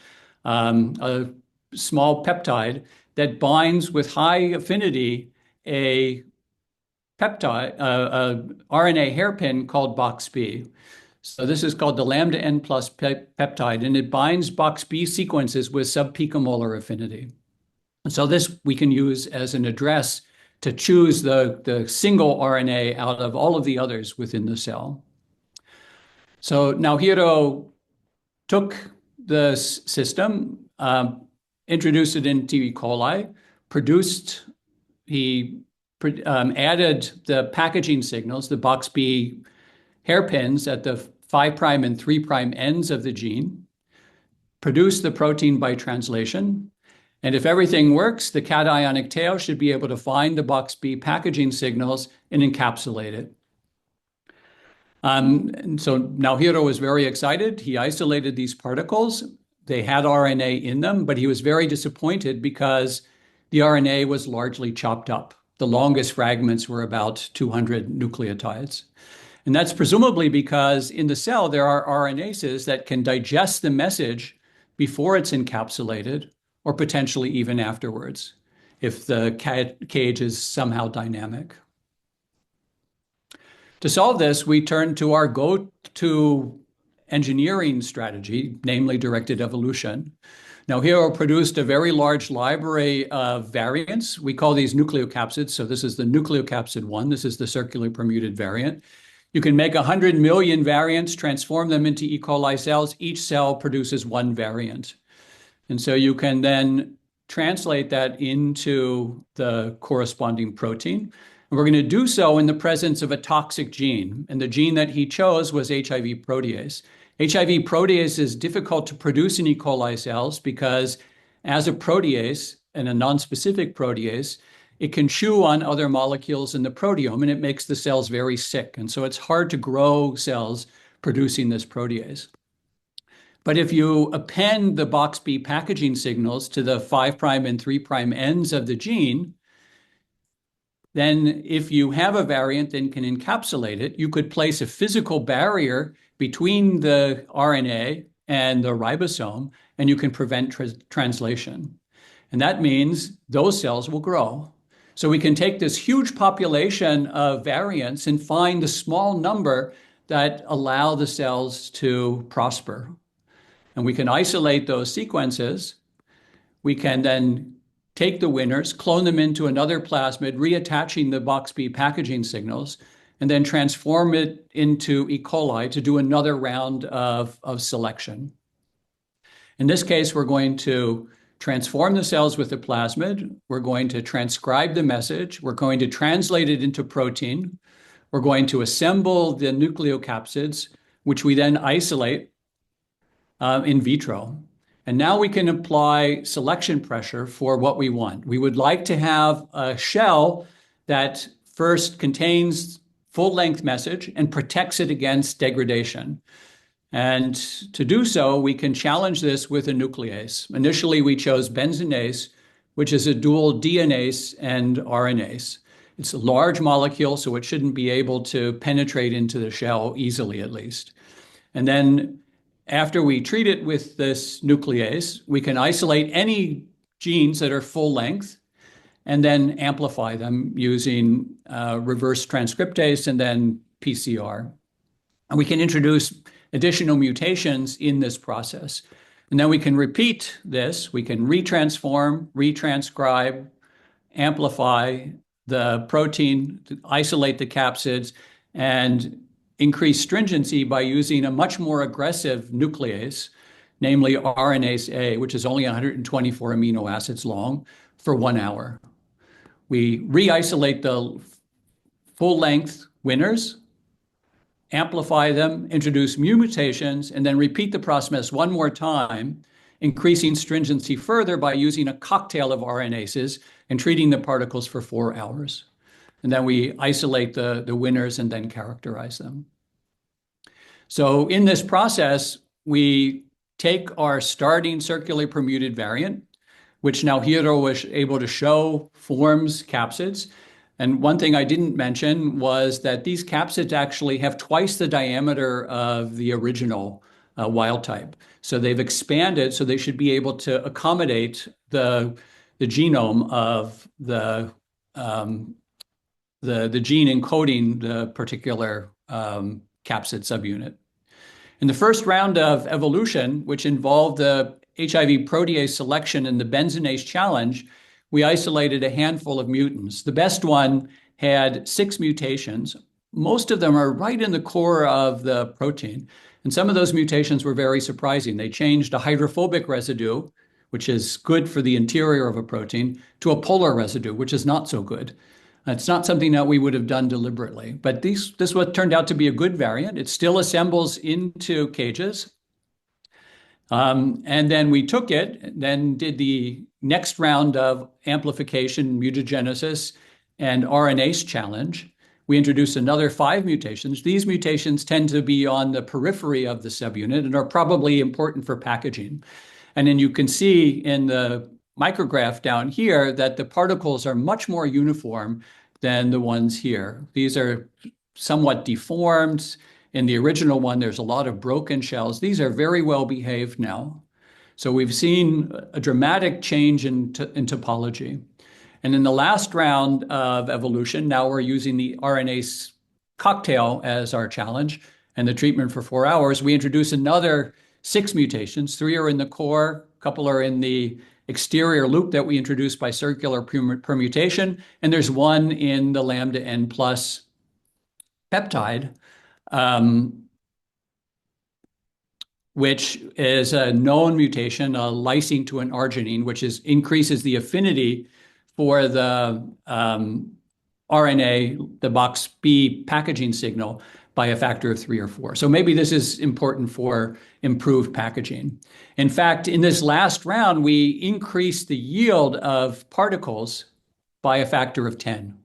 F: a small peptide that binds with high affinity a peptide, RNA hairpin called BoxB. So this is called the lambda N plus peptide, and it binds BoxB sequences with subpicomolar affinity. And so this we can use as an address to choose the single RNA out of all of the others within the cell. So Naohiro took the system, introduced it into E. coli, he added the packaging signals, the BoxB hairpins at the 5' and 3' ends of the gene, produce the protein by translation, and if everything works, the cationic tail should be able to find the BoxB packaging signals and encapsulate it. And so Naohiro was very excited. He isolated these particles. They had RNA in them, but he was very disappointed because the RNA was largely chopped up. The longest fragments were about 200 nucleotides. And that's presumably because in the cell, there are RNases that can digest the message before it's encapsulated, or potentially even afterwards, if the cage is somehow dynamic. To solve this, we turn to our go-to engineering strategy, namely directed evolution. Naohiro produced a very large library of variants. We call these nucleocapsids. So this is the nucleocapsid 1. This is the circularly permuted variant. You can make 100 million variants, transform them into E. coli cells. Each cell produces one variant. And so you can then translate that into the corresponding protein. And we're going to do so in the presence of a toxic gene. And the gene that he chose was HIV protease. HIV protease is difficult to produce in E. coli cells because as a protease and a nonspecific protease, it can chew on other molecules in the proteome and it makes the cells very sick. And so it's hard to grow cells producing this protease. But if you append the BoxB packaging signals to the 5' and 3' ends of the gene, then if you have a variant that can encapsulate it, you could place a physical barrier between the RNA and the ribosome, and you can prevent translation. And that means those cells will grow. So we can take this huge population of variants and find the small number that allow the cells to prosper. And we can isolate those sequences. We can then take the winners, clone them into another plasmid, reattaching the BoxB packaging signals, and then transform it into E. coli to do another round of selection. In this case, we're going to transform the cells with the plasmid. We're going to transcribe the message. We're going to translate it into protein. We're going to assemble the nucleocapsids, which we then isolate in vitro. And now we can apply selection pressure for what we want. We would like to have a shell that first contains full-length message and protects it against degradation. And to do so, we can challenge this with a nuclease. Initially, we chose benzonase, which is a dual DNase and RNase. It's a large molecule, so it shouldn't be able to penetrate into the shell easily, at least. And then after we treat it with this nuclease, we can isolate any genes that are full length and then amplify them using reverse transcriptase and then PCR. And we can introduce additional mutations in this process. And then we can repeat this. We can retransform, retranscribe, amplify the protein, isolate the capsids, and increase stringency by using a much more aggressive nuclease, namely RNase A, which is only 124 amino acids long, for 1 hour. We re-isolate the full-length winners, amplify them, introduce new mutations, and then repeat the process one more time, increasing stringency further by using a cocktail of RNases and treating the particles for 4 hours. And then we isolate the winners and then characterize them. So in this process, we take our starting circularly permuted variant, which now Hiro was able to show forms capsids. And one thing I didn't mention was that these capsids actually have twice the diameter of the original wild type. So they've expanded, so they should be able to accommodate the genome of the gene encoding the particular capsid subunit. In the first round of evolution, which involved the HIV protease selection and the benzonase challenge, we isolated a handful of mutants. The best one had 6 mutations. Most of them are right in the core of the protein. And some of those mutations were very surprising. They changed a hydrophobic residue, which is good for the interior of a protein, to a polar residue, which is not so good. It's not something that we would have done deliberately, but this what turned out to be a good variant. It still assembles into cages. And then we took it, then did the next round of amplification, mutagenesis, and RNase challenge. We introduced another 5 mutations. These mutations tend to be on the periphery of the subunit and are probably important for packaging. And then you can see in the micrograph down here that the particles are much more uniform than the ones here. These are somewhat deformed. In the original one, there's a lot of broken shells. These are very well behaved now. So we've seen a dramatic change in topology. And in the last round of evolution, now we're using the RNase cocktail as our challenge and the treatment for 4 hours. We introduce another 6 mutations. 3 are in the core, a couple are in the exterior loop that we introduced by circular permutation, and there's 1 in the lambda N plus peptide. which is a known mutation, a lysine to an arginine, which increases the affinity for the RNA, the box B packaging signal, by a factor of 3 or 4. So maybe this is important for improved packaging. In fact, in this last round, we increased the yield of particles by a factor of 10.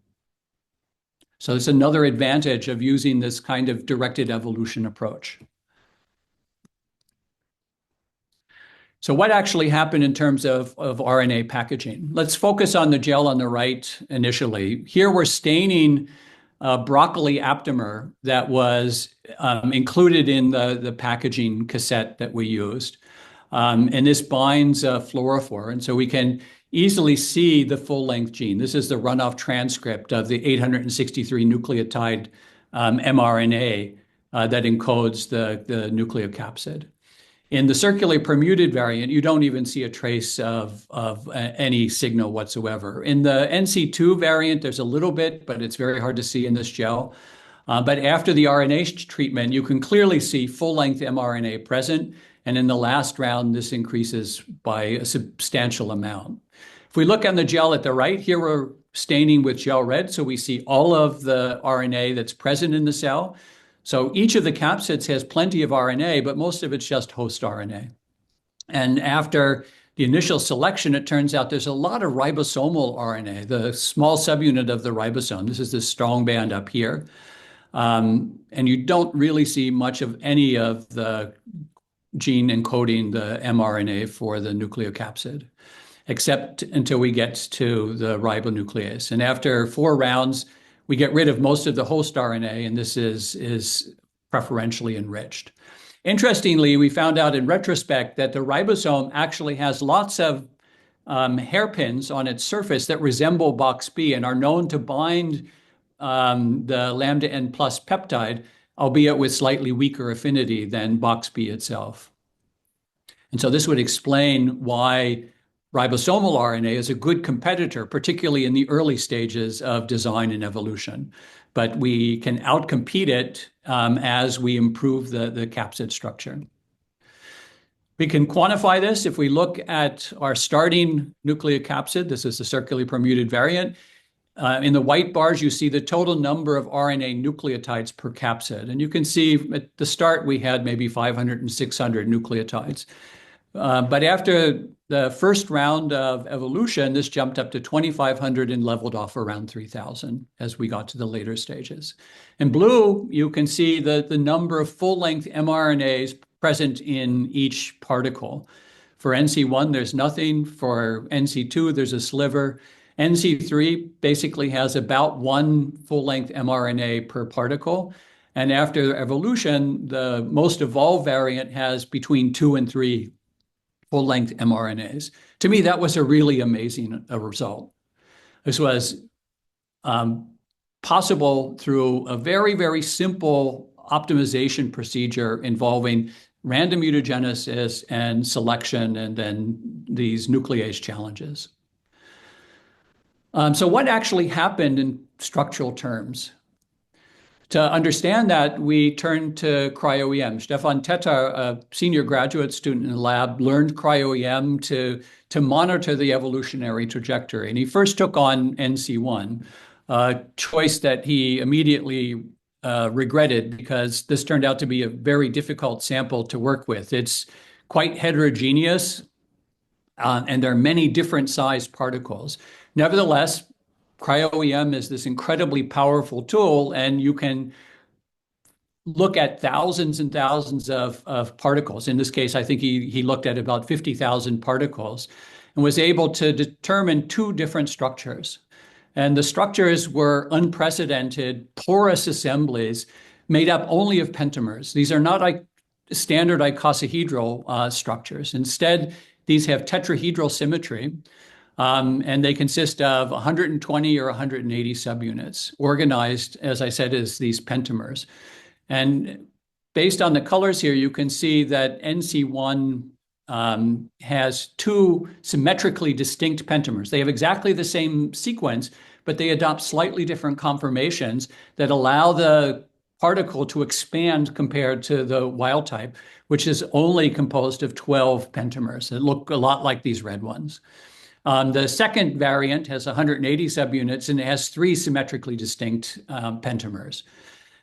F: So it's another advantage of using this kind of directed evolution approach. So what actually happened in terms of RNA packaging? Let's focus on the gel on the right initially. Here we're staining broccoli aptamer that was included in the packaging cassette that we used. And this binds fluorophore. And so we can easily see the full-length gene. This is the runoff transcript of the 863 nucleotide mRNA that encodes the nucleocapsid. In the circularly permuted variant, you don't even see a trace of any signal whatsoever. In the NC2 variant, there's a little bit, but it's very hard to see in this gel. But after the RNA treatment, you can clearly see full-length mRNA present. And in the last round, this increases by a substantial amount. If we look on the gel at the right, here we're staining with gel red, so we see all of the RNA that's present in the cell. So each of the capsids has plenty of RNA, but most of it's just host RNA. And after the initial selection, it turns out there's a lot of ribosomal RNA, the small subunit of the ribosome. This is this strong band up here. And you don't really see much of any of the gene encoding the mRNA for the nucleocapsid, except until we get to the ribonuclease. And after 4 rounds, we get rid of most of the host RNA, and this is preferentially enriched. Interestingly, we found out in retrospect that the ribosome actually has lots of hairpins on its surface that resemble box B and are known to bind the lambda N plus peptide, albeit with slightly weaker affinity than box B itself. And so this would explain why ribosomal RNA is a good competitor, particularly in the early stages of design and evolution. But we can outcompete it as we improve the capsid structure. We can quantify this if we look at our starting nucleocapsid. This is the circularly permuted variant. In the white bars, you see the total number of RNA nucleotides per capsid. And you can see at the start, we had maybe 500 and 600 nucleotides. But after the first round of evolution, this jumped up to 2,500 and leveled off around 3,000 as we got to the later stages. In blue, you can see the number of full-length mRNAs present in each particle. For NC1, there's nothing. For NC2, there's a sliver. NC3 basically has about 1 full-length mRNA per particle. And after evolution, the most evolved variant has between 2 and 3 full-length mRNAs. To me, that was a really amazing result. This was possible through a very, very simple optimization procedure involving random mutagenesis and selection and then these nuclease challenges. So what actually happened in structural terms? To understand that, we turned to cryo-EM. Stefan Tetar, a senior graduate student in the lab, learned cryo-EM to monitor the evolutionary trajectory. And he first took on NC1, a choice that he immediately regretted because this turned out to be a very difficult sample to work with. It's quite heterogeneous, and there are many different sized particles. Nevertheless, cryo-EM is this incredibly powerful tool, and you can look at thousands and thousands of particles. In this case, I think he looked at about 50,000 particles and was able to determine 2 different structures. And the structures were unprecedented, porous assemblies made up only of pentamers. These are not like standard icosahedral structures. Instead, these have tetrahedral symmetry. And they consist of 120 or 180 subunits, organized, as I said, as these pentamers. And based on the colors here, you can see that NC1 has 2 symmetrically distinct pentamers. They have exactly the same sequence, but they adopt slightly different conformations that allow the particle to expand compared to the wild type, which is only composed of 12 pentamers that look a lot like these red ones. The second variant has 180 subunits, and it has 3 symmetrically distinct pentamers.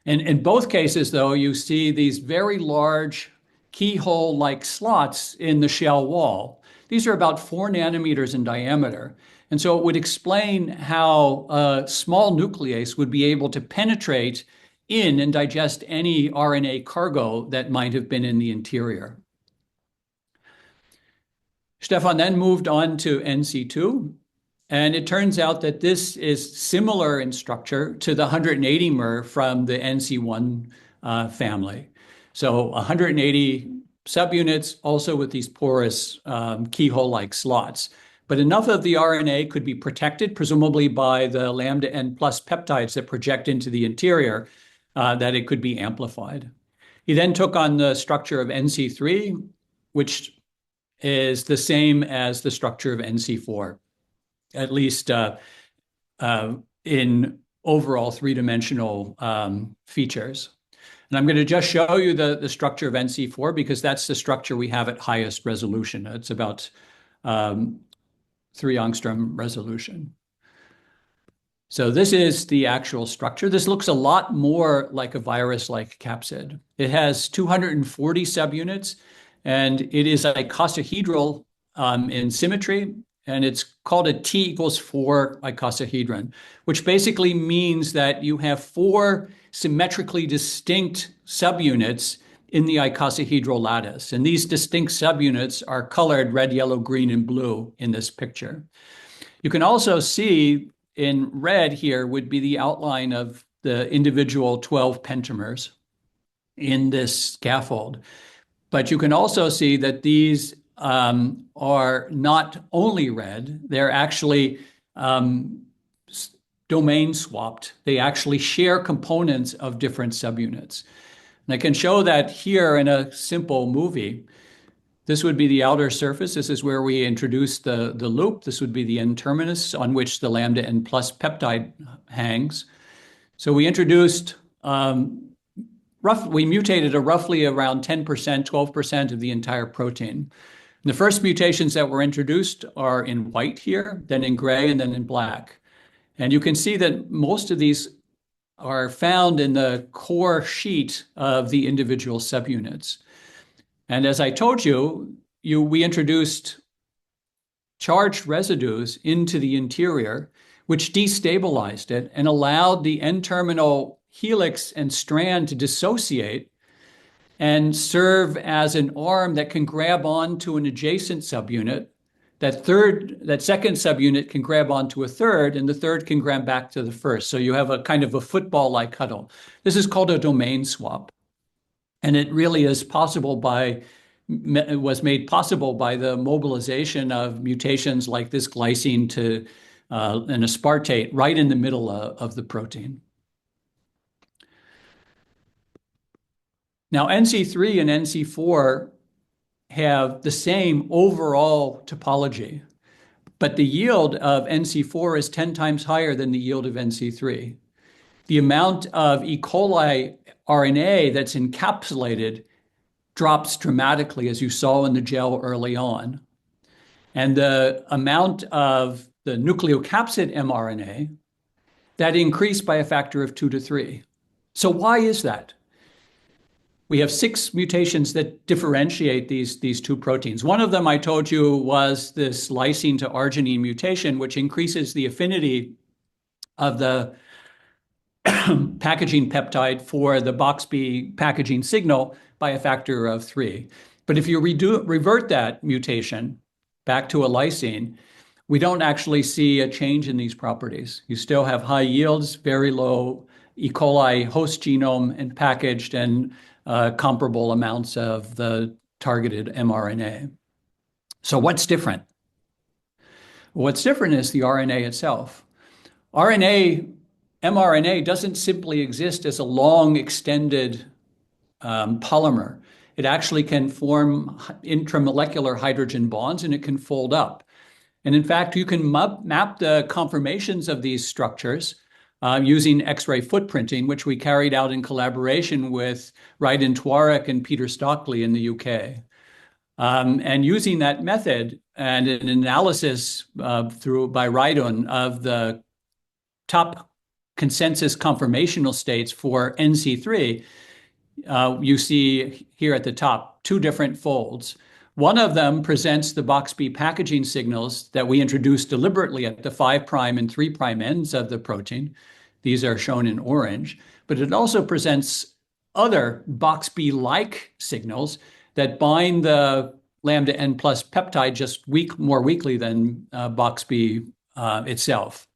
F: And in both cases, though, you see these very large keyhole-like slots in the shell wall. These are about 4 nanometers in diameter. And so it would explain how a small nuclease would be able to penetrate in and digest any RNA cargo that might have been in the interior. Stefan then moved on to NC2, and it turns out that this is similar in structure to the 180 mer from the NC1 family. So 180 subunits, also with these porous keyhole-like slots. But enough of the RNA could be protected, presumably by the lambda N plus peptides that project into the interior, that it could be amplified. He then took on the structure of NC3, which is the same as the structure of NC4, at least in overall 3-dimensional features. And I'm going to just show you the structure of NC4 because that's the structure we have at highest resolution. It's about 3 angstrom resolution. So this is the actual structure. This looks a lot more like a virus-like capsid. It has 240 subunits, and it is icosahedral in symmetry, and it's called a T=4 icosahedron, which basically means that you have 4 symmetrically distinct subunits in the icosahedral lattice. And these distinct subunits are colored red, yellow, green, and blue in this picture. You can also see in red here would be the outline of the individual 12 pentamers in this scaffold. But you can also see that these are not only red, they're actually domain swapped. They actually share components of different subunits. And I can show that here in a simple movie. This would be the outer surface. This is where we introduce the loop. This would be the N-terminus on which the lambda N plus peptide hangs. So we introduced, we mutated roughly around 10%, 12% of the entire protein. And the first mutations that were introduced are in white here, then in gray, and then in black. And you can see that most of these are found in the core sheet of the individual subunits. And as I told you, we introduced charged residues into the interior, which destabilized it and allowed the N-terminal helix and strand to dissociate and serve as an arm that can grab onto an adjacent subunit. That second subunit can grab onto a third, and the third can grab back to the first. So you have a kind of a football-like huddle. This is called a domain swap. And it really is possible was made possible by the mobilization of mutations like this glycine to an aspartate right in the middle of the protein. Now, NC3 and NC4 have the same overall topology, but the yield of NC4 is 10 times higher than the yield of NC3. The amount of E. coli RNA that's encapsulated drops dramatically, as you saw in the gel early on. And the amount of the nucleocapsid mRNA, that increased by a factor of 2 to 3. So why is that? We have 6 mutations that differentiate these 2 proteins. One of them I told you was this lysine to arginine mutation, which increases the affinity of the packaging peptide for the BoxB packaging signal by a factor of 3. But if you revert that mutation back to a lysine, we don't actually see a change in these properties. You still have high yields, very low E. coli host genome and packaged, and comparable amounts of the targeted mRNA. So what's different? What's different is the RNA itself. mRNA doesn't simply exist as a long extended polymer. It actually can form intramolecular hydrogen bonds, and it can fold up. And in fact, you can map the conformations of these structures using X-ray footprinting, which we carried out in collaboration with Rydon Twarek and Peter Stockley in the UK. And using that method and an analysis by Rydon of the top consensus conformational states for NC3, you see here at the top 2 different folds. One of them presents the Boxb packaging signals that we introduced deliberately at the 5' and 3' ends of the protein. These are shown in orange, but it also presents other Boxb-like signals that bind the lambda N plus peptide just more weakly than Boxb itself.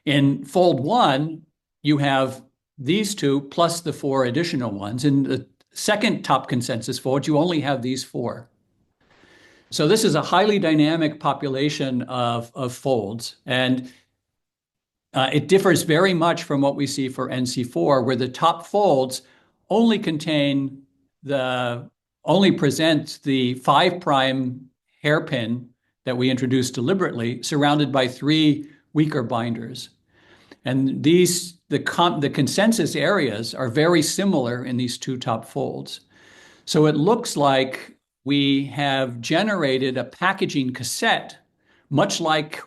F: In fold 1, you have these 2 plus the 4 additional ones. In the second top consensus fold, you only have these 4. So this is a highly dynamic population of folds, and it differs very much from what we see for NC4, where the top folds only present the 5' hairpin that we introduced deliberately, surrounded by 3 weaker binders. And the consensus areas are very similar in these 2 top folds. So it looks like we have generated a packaging cassette, much like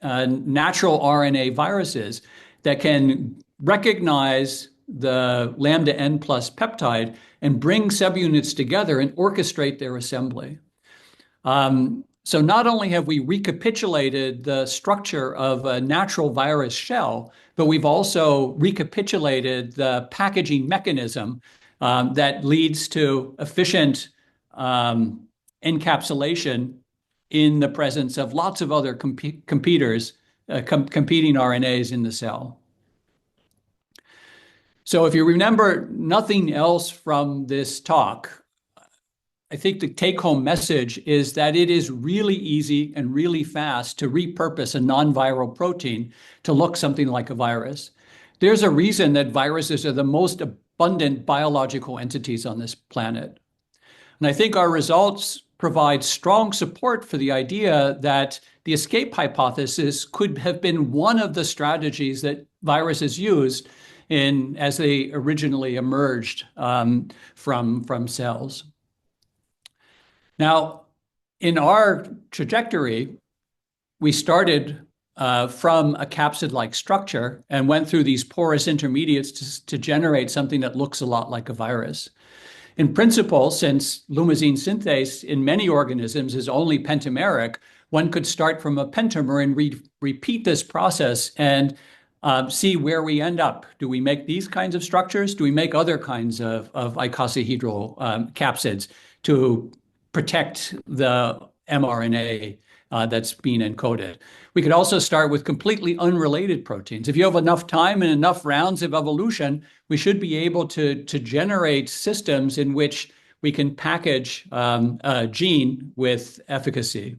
F: natural RNA viruses, that can recognize the lambda N plus peptide and bring subunits together and orchestrate their assembly. So not only have we recapitulated the structure of a natural virus shell, but we've also recapitulated the packaging mechanism that leads to efficient encapsulation in the presence of lots of other competing RNAs in the cell. So if you remember nothing else from this talk, I think the take-home message is that it is really easy and really fast to repurpose a non-viral protein to look something like a virus. There's a reason that viruses are the most abundant biological entities on this planet. And I think our results provide strong support for the idea that the escape hypothesis could have been one of the strategies that viruses used as they originally emerged from cells. Now, in our trajectory, we started from a capsid-like structure and went through these porous intermediates to generate something that looks a lot like a virus. In principle, since lumazine synthase in many organisms is only pentameric, one could start from a pentamer and repeat this process and see where we end up. Do we make these kinds of structures? Do we make other kinds of icosahedral capsids to protect the mRNA that's being encoded? We could also start with completely unrelated proteins. If you have enough time and enough rounds of evolution, we should be able to generate systems in which we can package a gene with efficacy.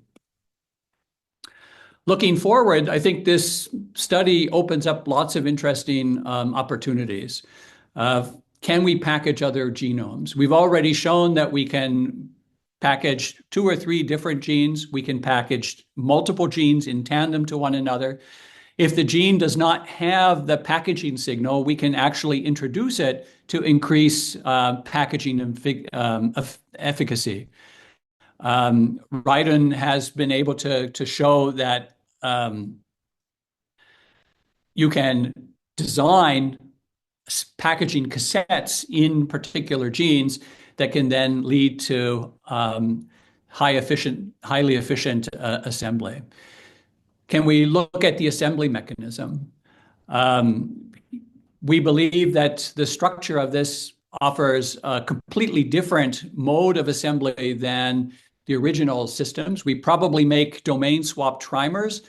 F: Looking forward, I think this study opens up lots of interesting opportunities. Can we package other genomes? We've already shown that we can package 2 or 3 different genes. We can package multiple genes in tandem to one another. If the gene does not have the packaging signal, we can actually introduce it to increase packaging efficacy. Rydon has been able to show that you can design packaging cassettes in particular genes that can then lead to highly efficient assembly. Can we look at the assembly mechanism? We believe that the structure of this offers a completely different mode of assembly than the original systems. We probably make domain swap trimers,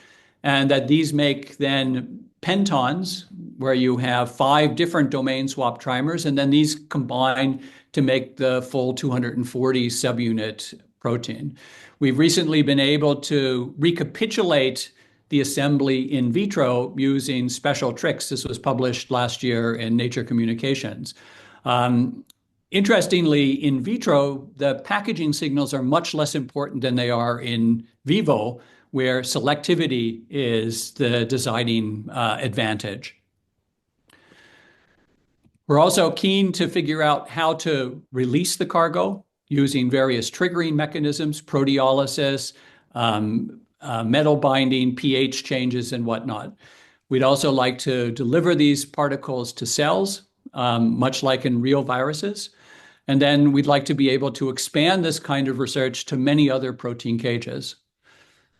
F: and that these make then pentons, where you have 5 different domain swap trimers, and then these combine to make the full 240 subunit protein. We've recently been able to recapitulate the assembly in vitro using special tricks. This was published last year in Nature Communications. Interestingly, in vitro, the packaging signals are much less important than they are in vivo, where selectivity is the designing advantage. We're also keen to figure out how to release the cargo using various triggering mechanisms, proteolysis, metal binding, pH changes, and whatnot. We'd also like to deliver these particles to cells, much like in real viruses. And then we'd like to be able to expand this kind of research to many other protein cages.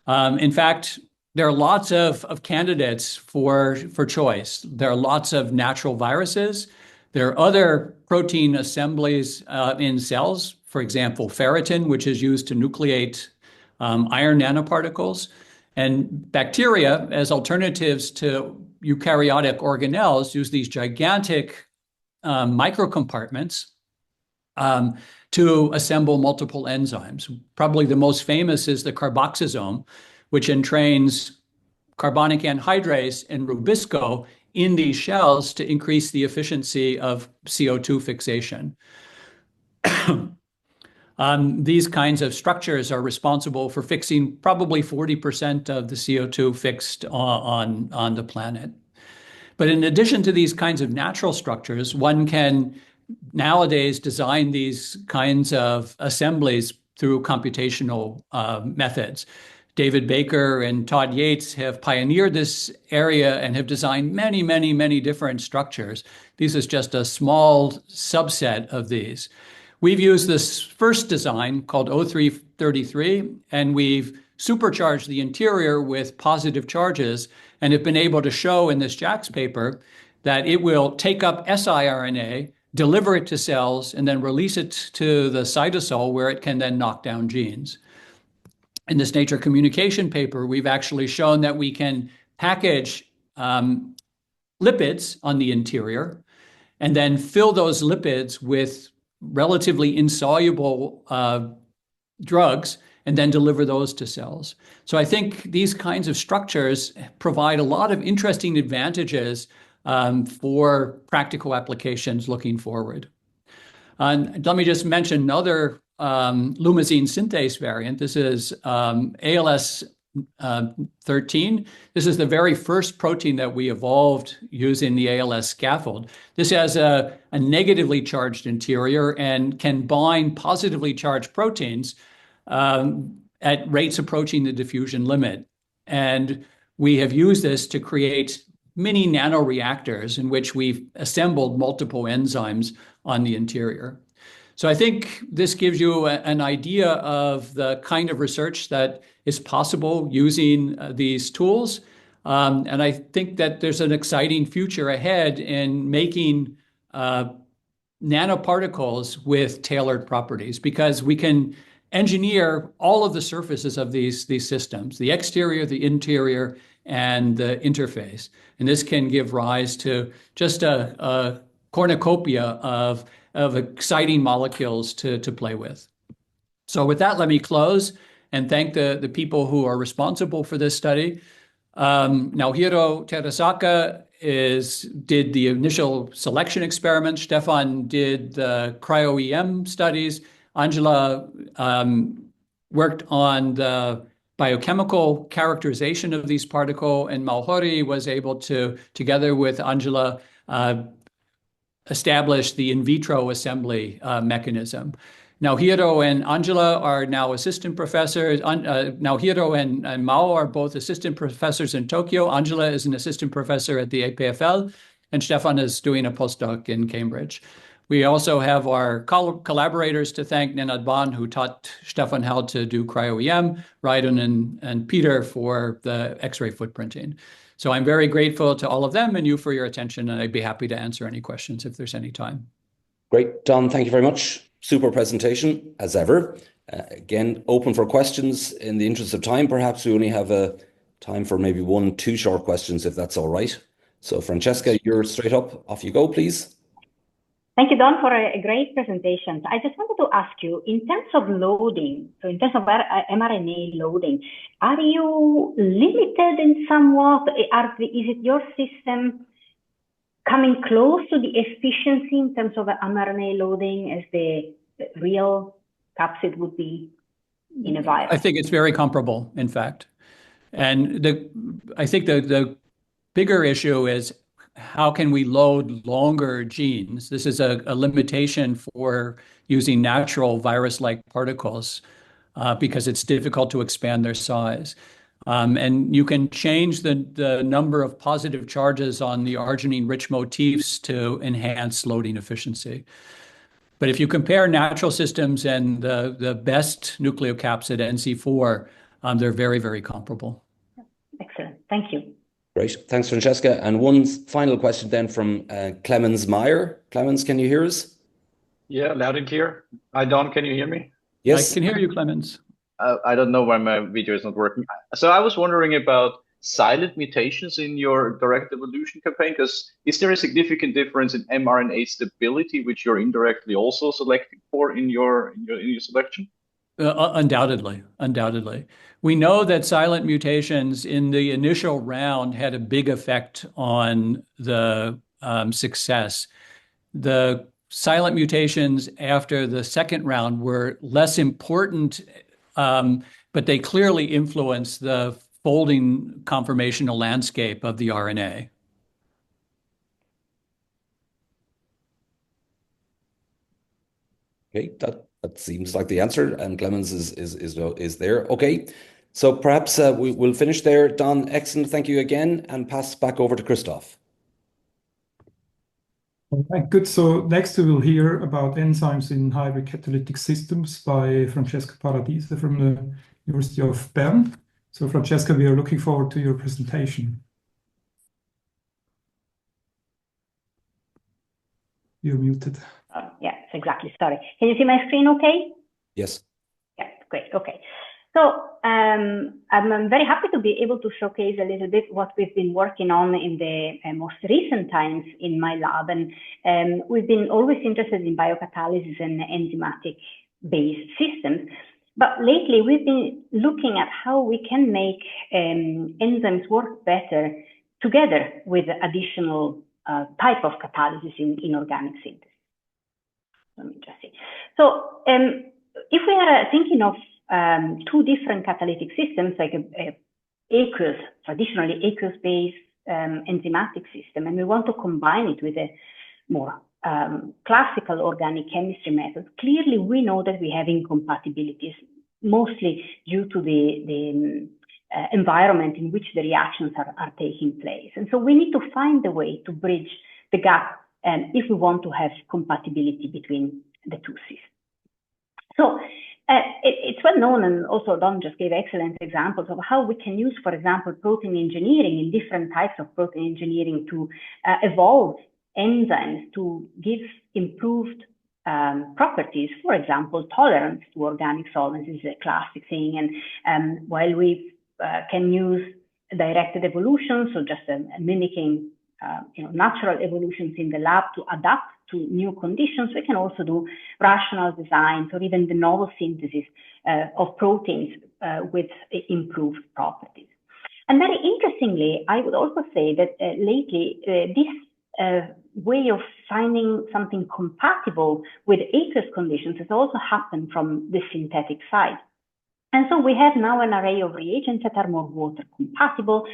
F: In fact, there are lots of candidates for choice. There are lots of natural viruses. There are other protein assemblies in cells, for example, ferritin, which is used to nucleate iron nanoparticles. And bacteria, as alternatives to eukaryotic organelles, use these gigantic microcompartments to assemble multiple enzymes. Probably the most famous is the carboxysome, which entrains carbonic anhydrase and rubisco in these shells to increase the efficiency of CO2 fixation. These kinds of structures are responsible for fixing probably 40% of the CO2 fixed on the planet. But in addition to these kinds of natural structures, one can nowadays design these kinds of assemblies through computational methods. David Baker and Todd Yates have pioneered this area and have designed many, many, many different structures. This is just a small subset of these. We've used this first design called O333, and we've supercharged the interior with positive charges and have been able to show in this JACS paper that it will take up siRNA, deliver it to cells, and then release it to the cytosol where it can then knock down genes. In this Nature Communication paper, we've actually shown that we can package lipids on the interior and then fill those lipids with relatively insoluble drugs and then deliver those to cells. So I think these kinds of structures provide a lot of interesting advantages for practical applications looking forward. And let me just mention another lumazine synthase variant. This is ALS 13. This is the very first protein that we evolved using the ALS scaffold. This has a negatively charged interior and can bind positively charged proteins at rates approaching the diffusion limit. And we have used this to create mini nanoreactors in which we've assembled multiple enzymes on the interior. So I think this gives you an idea of the kind of research that is possible using these tools. And I think that there's an exciting future ahead in making nanoparticles with tailored properties, because we can engineer all of the surfaces of these systems, the exterior, the interior, and the interface. And this can give rise to just a cornucopia of exciting molecules to play with. So with that, let me close and thank the people who are responsible for this study. Naohiro Terasaka did the initial selection experiment. Stefan did the cryo-EM studies. Angela worked on the biochemical characterization of these particles, and Malhori was able to, together with Angela, establish the in vitro assembly mechanism. Naohiro and Angela are now assistant professors. Naohiro and Mao are both assistant professors in Tokyo. Angela is an assistant professor at the APFL, and Stefan is doing a postdoc in Cambridge. We also have our collaborators to thank, Nenad Ban, who taught Stefan how to do cryo-EM, Raidun and Peter for the X-ray footprinting. So I'm very grateful to all of them and you for your attention, and I'd be happy to answer any questions if there's any time.
D: Great, Don, thank you very much. Super presentation, as ever. Again, open for questions. In the interest of time, perhaps we only have time for maybe 1-2 short questions, if that's all right. So Francesca, you're straight up. Off you go, please.
G: Thank you, Don, for a great presentation. I just wanted to ask you, in terms of loading, so in terms of mRNA loading, are you limited in somewhat? Is it your system coming close to the efficiency in terms of mRNA loading as the real capsid would be in a virus?
F: I think it's very comparable, in fact. And I think the bigger issue is how can we load longer genes? This is a limitation for using natural virus-like particles because it's difficult to expand their size. And you can change the number of positive charges on the arginine-rich motifs to enhance loading efficiency. But if you compare natural systems and the best nucleocapsid, NC4, they're very, very comparable.
G: Excellent. Thank you.
D: Great. Thanks, Francesca. And one final question then from Clemens Meyer. Clemens, can you hear us?
H: Yeah, loud and clear. Hi, Don, can you hear me?
F: Yes. I can hear you, Clemens.
H: I don't know why my video is not working. So I was wondering about silent mutations in your direct evolution campaign, because is there a significant difference in mRNA stability, which you're indirectly also selecting for in your selection?
F: Undoubtedly. We know that silent mutations in the initial round had a big effect on the success. The silent mutations after the second round were less important, but they clearly influence the folding conformational landscape of the RNA.
D: Okay, that seems like the answer, and Clemens is there. Okay, so perhaps we'll finish there. Don, excellent, thank you again, and pass back over to Christoph.
B: All right, good. So next we will hear about enzymes in hybrid catalytic systems by Francesca Paradise from the University of Bern. So Francesca, we are looking forward to your presentation. You're muted.
G: Yes, exactly. Sorry. Can you see my screen okay?
D: Yes.
G: Yeah, great. Okay. So I'm very happy to be able to showcase a little bit what we've been working on in the most recent times in my lab. And we've been always interested in biocatalysis and enzymatic-based systems. But lately, we've been looking at how we can make enzymes work better together with additional type of catalysis in organic synthesis. Let me just see. So if we are thinking of two different catalytic systems, like aqueous, traditionally aqueous-based enzymatic system, and we want to combine it with a more classical organic chemistry method, clearly we know that we have incompatibilities, mostly due to the environment in which the reactions are taking place. And so we need to find a way to bridge the gap if we want to have compatibility between the two systems. So it's well known, and also Don just gave excellent examples of how we can use, for example, protein engineering in different types of protein engineering to evolve enzymes to give improved properties. For example, tolerance to organic solvents is a classic thing. And while we can use directed evolution, so just mimicking natural evolutions in the lab to adapt to new conditions, we can also do rational designs or even de novo synthesis of proteins with improved properties. And very interestingly, I would also say that lately this way of finding something compatible with aqueous conditions has also happened from the synthetic side. And so we have now an array of reagents that are more water compatible.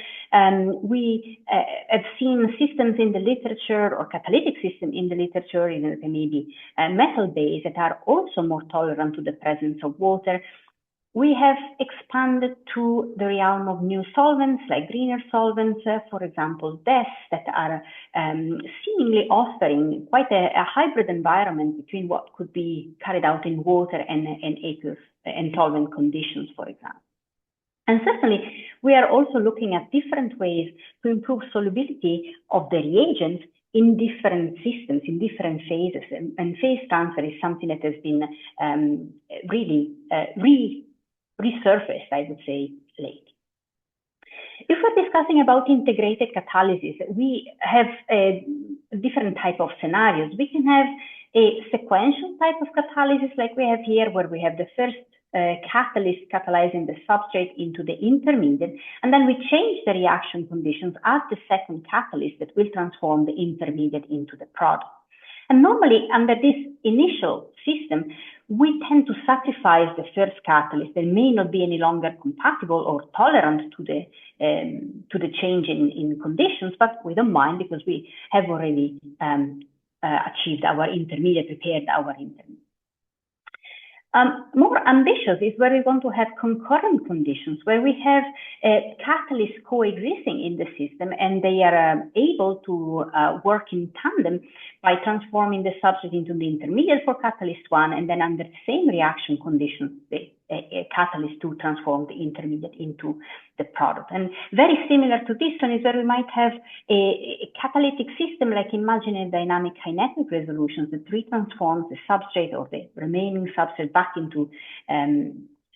G: We have seen systems in the literature or catalytic system in the literature, even maybe metal-based, that are also more tolerant to the presence of water. We have expanded to the realm of new solvents, like greener solvents, for example, DES, that are seemingly offering quite a hybrid environment between what could be carried out in water and aqueous and solvent conditions, for example. And certainly, we are also looking at different ways to improve solubility of the reagents in different systems, in different phases. And phase transfer is something that has been really resurfaced, I would say, lately. If we're discussing about integrated catalysis, we have a different type of scenarios. We can have a sequential type of catalysis like we have here, where we have the first catalyst catalyzing the substrate into the intermediate, and then we change the reaction conditions as the second catalyst that will transform the intermediate into the product. And normally, under this initial system, we tend to sacrifice the first catalyst that may not be any longer compatible or tolerant to the change in conditions, but we don't mind because we have already achieved our intermediate, prepared our intermediate. More ambitious is where we want to have concurrent conditions, where we have catalysts coexisting in the system and they are able to work in tandem by transforming the substrate into the intermediate for catalyst 1, and then under the same reaction conditions, the catalyst 2 transform the intermediate into the product. And very similar to this one is where we might have a catalytic system, like imagine a dynamic kinetic resolution that retransforms the substrate or the remaining substrate back into,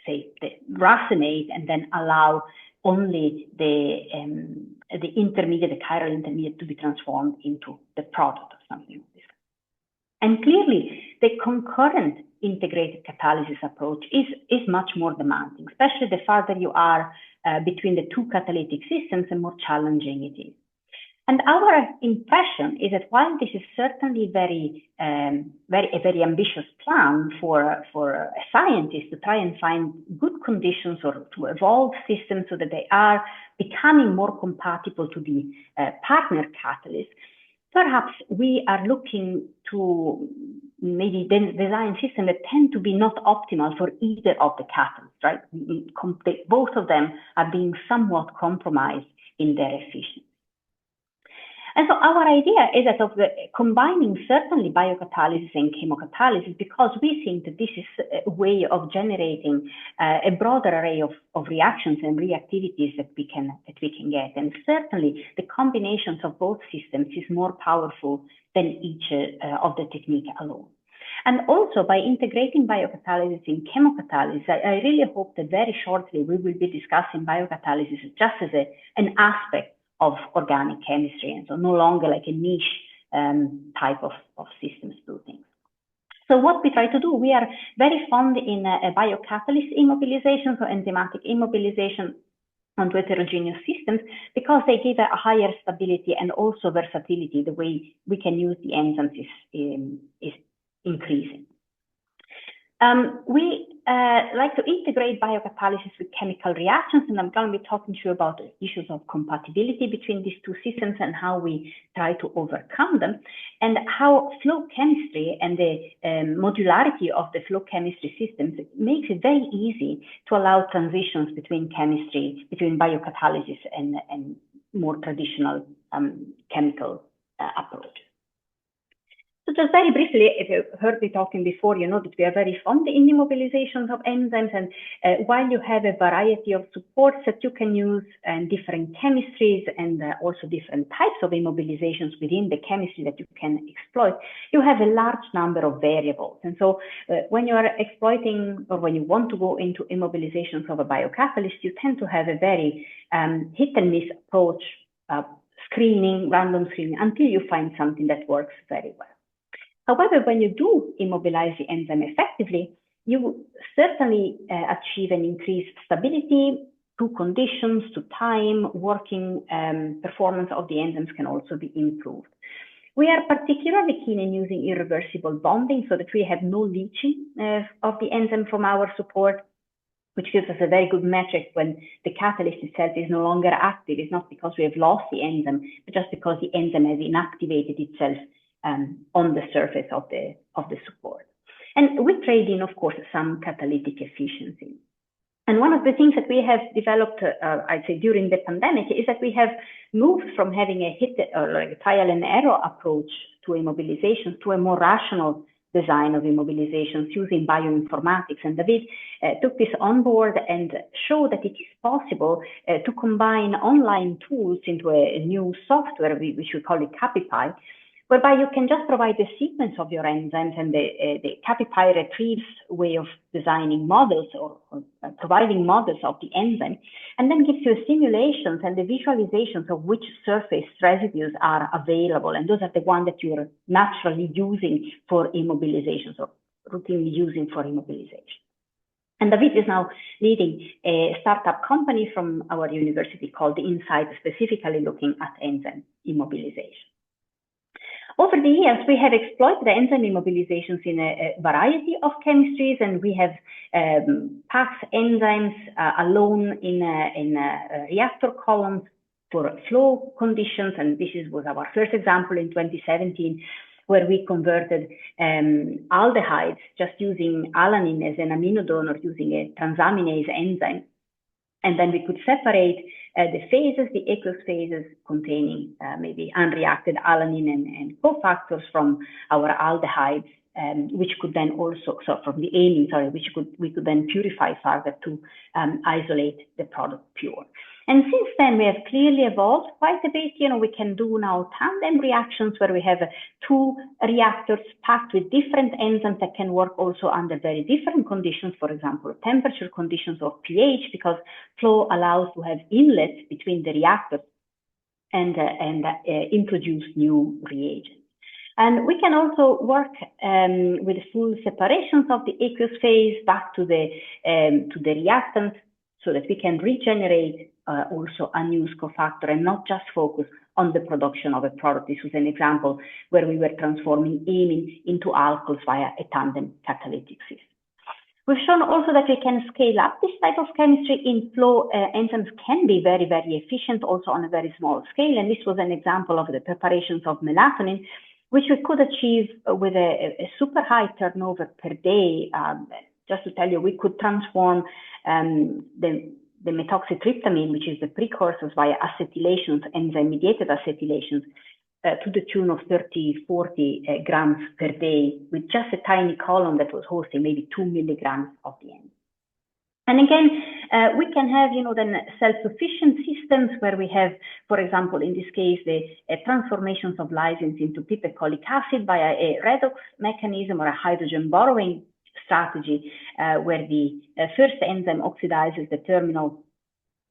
G: say, the racemate, and then allow only the intermediate, the chiral intermediate, to be transformed into the product or something like this. And clearly, the concurrent integrated catalysis approach is much more demanding, especially the farther you are between the two catalytic systems, the more challenging it is. And our impression is that while this is certainly a very ambitious plan for a scientist to try and find good conditions or to evolve systems so that they are becoming more compatible to the partner catalyst, perhaps we are looking to maybe then design systems that tend to be not optimal for either of the catalysts, right? Both of them are being somewhat compromised in their efficiency. And so our idea is that of combining certainly biocatalysis and chemocatalysis, because we think that this is a way of generating a broader array of reactions and reactivities that we can get. And certainly the combinations of both systems is more powerful than each of the technique alone. And also by integrating biocatalysis in chemocatalysis, I really hope that very shortly we will be discussing biocatalysis just as an aspect of organic chemistry, and so no longer like a niche type of systems do things. So what we try to do, we are very fond in a biocatalyst immobilization, so enzymatic immobilization onto heterogeneous systems, because they give a higher stability and also versatility. The way we can use the enzymes is increasing. We like to integrate biocatalysis with chemical reactions, and I'm going to be talking to you about the issues of compatibility between these two systems and how we try to overcome them, and how flow chemistry and the modularity of the flow chemistry systems makes it very easy to allow transitions between chemistry, between biocatalysis and more traditional chemical approaches. So just very briefly, if you heard me talking before, you know that we are very fond in the mobilizations of enzymes, and while you have a variety of supports that you can use and different chemistries and also different types of immobilizations within the chemistry that you can exploit, you have a large number of variables. And so when you are exploiting, or when you want to go into immobilizations of a biocatalyst, you tend to have a very hit and miss approach, screening, random screening, until you find something that works very well. However, when you do immobilize the enzyme effectively, you certainly achieve an increased stability to conditions, to time, working performance of the enzymes can also be improved. We are particularly keen in using irreversible bonding so that we have no leaching of the enzyme from our support, which gives us a very good metric when the catalyst itself is no longer active. It's not because we have lost the enzyme, but just because the enzyme has inactivated itself on the surface of the support. And we trade in, of course, some catalytic efficiency. And one of the things that we have developed, I'd say, during the pandemic is that we have moved from having a hit or like a trial and error approach to immobilizations to a more rational design of immobilizations using bioinformatics. And David took this on board and showed that it is possible to combine online tools into a new software, which we call it CapyPy, whereby you can just provide the sequence of your enzymes, and the CapyPy retrieves way of designing models or providing models of the enzyme, and then gives you simulations and the visualizations of which surface residues are available. And those are the ones that you're naturally using for immobilizations or routinely using for immobilization. And David is now leading a startup company from our university called EnSite, specifically looking at enzyme immobilization. Over the years, we have exploited the enzyme immobilizations in a variety of chemistries, and we have packed enzymes alone in reactor columns for flow conditions. And this was our first example in 2017, where we converted aldehydes just using alanine as an amino donor using a transaminase enzyme. And then we could separate the phases, the aqueous phases containing maybe unreacted alanine and cofactors from our aldehydes, which could then also, so from the amine, sorry, which we could then purify further to isolate the product pure. And since then, we have clearly evolved quite a bit. You know, we can do now tandem reactions where we have two reactors packed with different enzymes that can work also under very different conditions, for example, temperature conditions or pH, because flow allows to have inlets between the reactors and introduce new reagents. And we can also work with full separations of the aqueous phase back to the reactant, so that we can regenerate also unused cofactor and not just focus on the production of a product. This was an example where we were transforming amine into alcohols via a tandem catalytic system. We've shown also that we can scale up this type of chemistry in flow. Enzymes can be very, very efficient also on a very small scale. And this was an example of the preparations of melatonin, which we could achieve with a super high turnover per day. Just to tell you, we could transform the methoxytryptamine, which is the precursors via acetylations, enzyme-mediated acetylations, to the tune of 30, 40 grams per day with just a tiny column that was hosting maybe 2 milligrams of the enzyme. And again, we can have, you know, then self-sufficient systems where we have, for example, in this case, the transformations of lysines into pipecolic acid via a redox mechanism or a hydrogen borrowing strategy, where the first enzyme oxidizes the terminal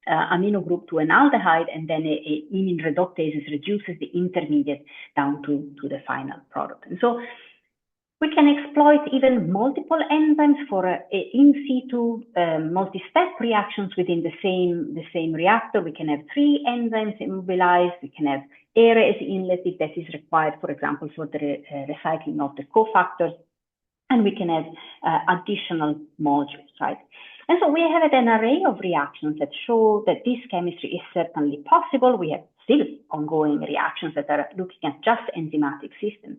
G: amino group to an aldehyde, and then a imine reductase reduces the intermediate down to the final product. And so we can exploit even multiple enzymes for in situ multi-step reactions within the same reactor. We can have 3 enzymes immobilized. We can have air as inlet if that is required, for example, for the recycling of the cofactors. And we can have additional modules, right? And so we have an array of reactions that show that this chemistry is certainly possible. We have still ongoing reactions that are looking at just enzymatic systems.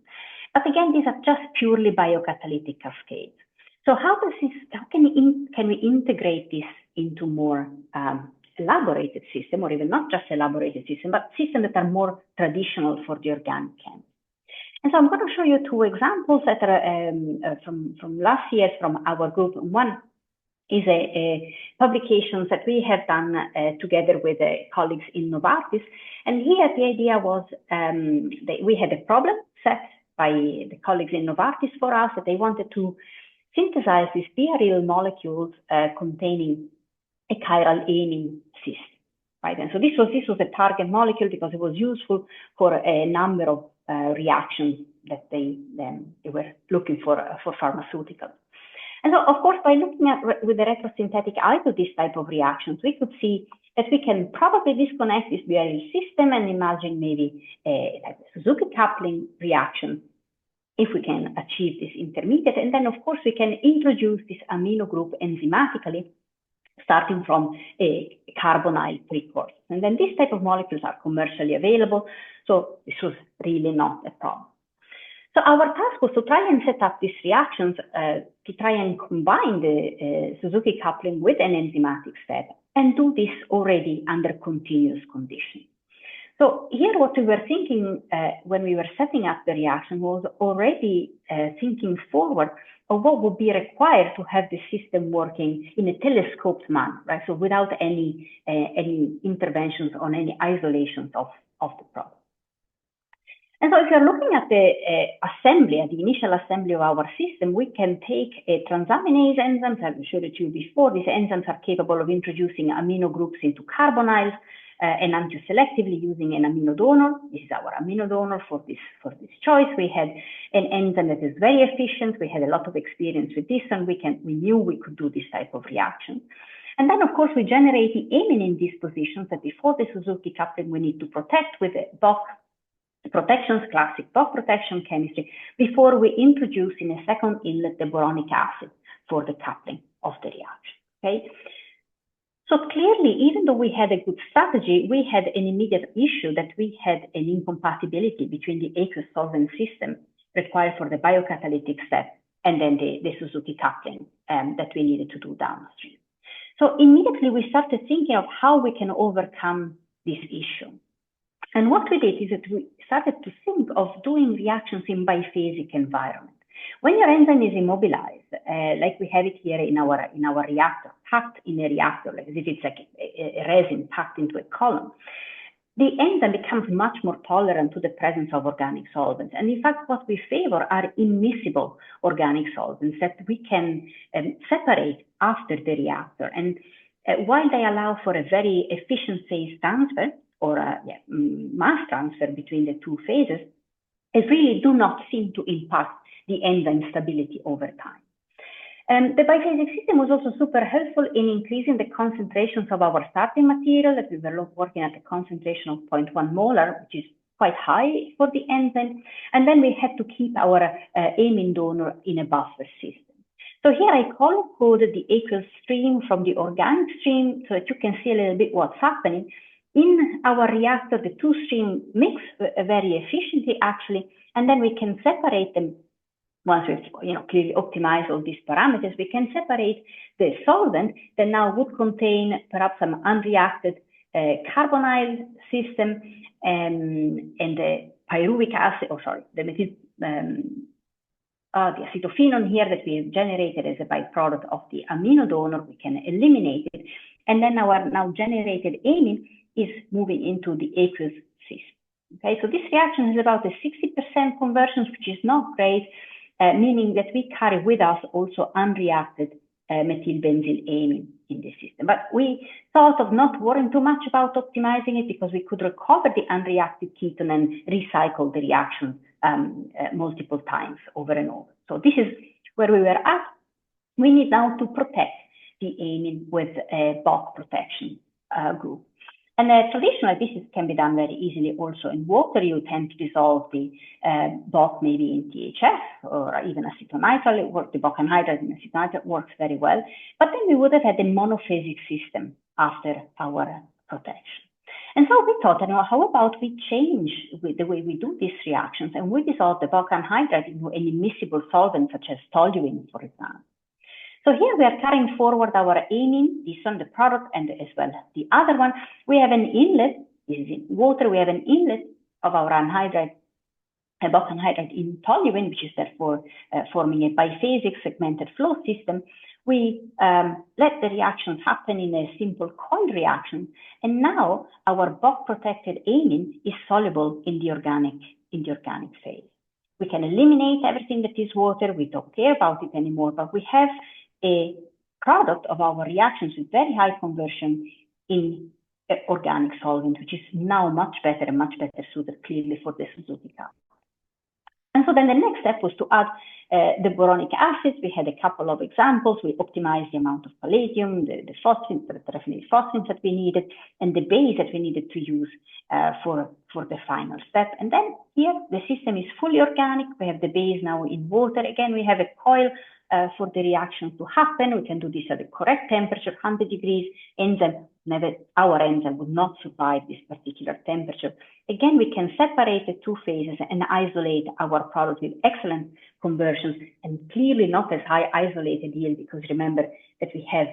G: But again, these are just purely biocatalytic cascades. So how can we integrate this into more elaborated system, or even not just elaborated system, but systems that are more traditional for the organic chem? And so I'm going to show you 2 examples that are from last year from our group. One is a publication that we have done together with colleagues in Novartis. And here the idea was that we had a problem set by the colleagues in Novartis for us, that they wanted to synthesize these diaryl molecules containing a chiral amine system, right? And so this was a target molecule because it was useful for a number of reactions that they were looking for pharmaceuticals. And so, of course, by looking at with the retrosynthetic eye to this type of reactions, we could see that we can probably disconnect this diaryl system and imagine maybe a type of Suzuki coupling reaction if we can achieve this intermediate. And then, of course, we can introduce this amino group enzymatically, starting from a carbonyl precursor. And then this type of molecules are commercially available. So this was really not a problem. So our task was to try and set up these reactions to try and combine the Suzuki coupling with an enzymatic step and do this already under continuous conditions. So here what we were thinking when we were setting up the reaction was already thinking forward of what would be required to have the system working in a telescoped manner, right? So without any interventions on any isolations of the product. And so if you're looking at the assembly, at the initial assembly of our system, we can take a transaminase enzymes. I've showed it to you before. These enzymes are capable of introducing amino groups into carbonyls enantioselectively using an amino donor. This is our amino donor for this choice. We had an enzyme that is very efficient. We had a lot of experience with this, and we knew we could do this type of reaction. And then, of course, we generate the amine in these positions that before the Suzuki coupling we need to protect with the Bock protections, classic Bock protection chemistry, before we introduce in a second inlet the boronic acid for the coupling of the reaction. Okay. So clearly, even though we had a good strategy, we had an immediate issue that we had an incompatibility between the aqueous solvent system required for the biocatalytic step and then the Suzuki coupling that we needed to do downstream. So immediately we started thinking of how we can overcome this issue. And what we did is that we started to think of doing reactions in biphasic environment. When your enzyme is immobilized, like we have it here in our reactor, packed in a reactor, like as if it's like a resin packed into a column, the enzyme becomes much more tolerant to the presence of organic solvents. And in fact, what we favor are immiscible organic solvents that we can separate after the reactor. And while they allow for a very efficient phase transfer or mass transfer between the two phases, they really do not seem to impact the enzyme stability over time. The biphasic system was also super helpful in increasing the concentrations of our starting material, that we were working at a concentration of 0.1 molar, which is quite high for the enzyme. And then we had to keep our amine donor in a buffer system. So here I color-coded the aqueous stream from the organic stream so that you can see a little bit what's happening. In our reactor, the two streams mix very efficiently, actually, and then we can separate them. Once we've clearly optimized all these parameters, we can separate the solvent that now would contain perhaps some unreacted carbonyl system and the pyruvic acid, the acetophenone here that we've generated as a byproduct of the amino donor, we can eliminate it. And then our now generated amine is moving into the aqueous system. Okay, so this reaction is about a 60% conversion, which is not great. Meaning that we carry with us also unreacted methylbenzyl amine in the system. But we thought of not worrying too much about optimizing it because we could recover the unreacted ketone and recycle the reaction multiple times over and over. So this is where we were at. We need now to protect the amine with a Bock protection group. And traditionally, this can be done very easily also in water. You tend to dissolve the Bock maybe in THF or even acetonitrile. The Bock anhydride in acetonitrile works very well. But then we would have had a monophasic system after our protection. And so we thought, how about we change the way we do these reactions and we dissolve the Bock anhydride into an immiscible solvent such as toluene, for example. So here we are carrying forward our amine, this one, the product, and as well the other one. We have an inlet, this is in water, we have an inlet of our anhydride, Bock anhydride in toluene, which is therefore forming a biphasic segmented flow system. We let the reactions happen in a simple coil reaction, and now our Bock protected amine is soluble in the organic phase. We can eliminate everything that is water, we don't care about it anymore, but we have a product of our reactions with very high conversion in organic solvent, which is now much better and much better suited clearly for the Suzuki cup. And so then the next step was to add the boronic acid. We had a couple of examples. We optimized the amount of palladium, the phosphine, the raffinate phosphines that we needed, and the base that we needed to use for the final step. And then here the system is fully organic. We have the base now in water. Again, we have a coil for the reaction to happen. We can do this at the correct temperature, 100 degrees. Our enzyme would not survive this particular temperature. Again, we can separate the two phases and isolate our product with excellent conversions and clearly not as high isolated yield, because remember that we have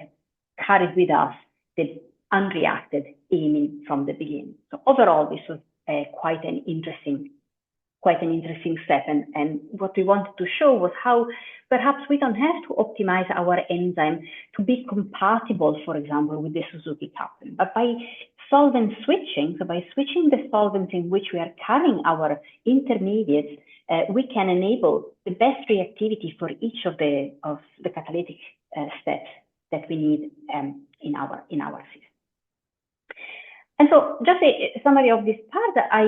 G: carried with us the unreacted amine from the beginning. So overall, this was quite an interesting step. And what we wanted to show was how perhaps we don't have to optimize our enzyme to be compatible, for example, with the Suzuki coupling, but by solvent switching, so by switching the solvents in which we are carrying our intermediates, we can enable the best reactivity for each of the catalytic steps that we need in our system. And so just a summary of this part, I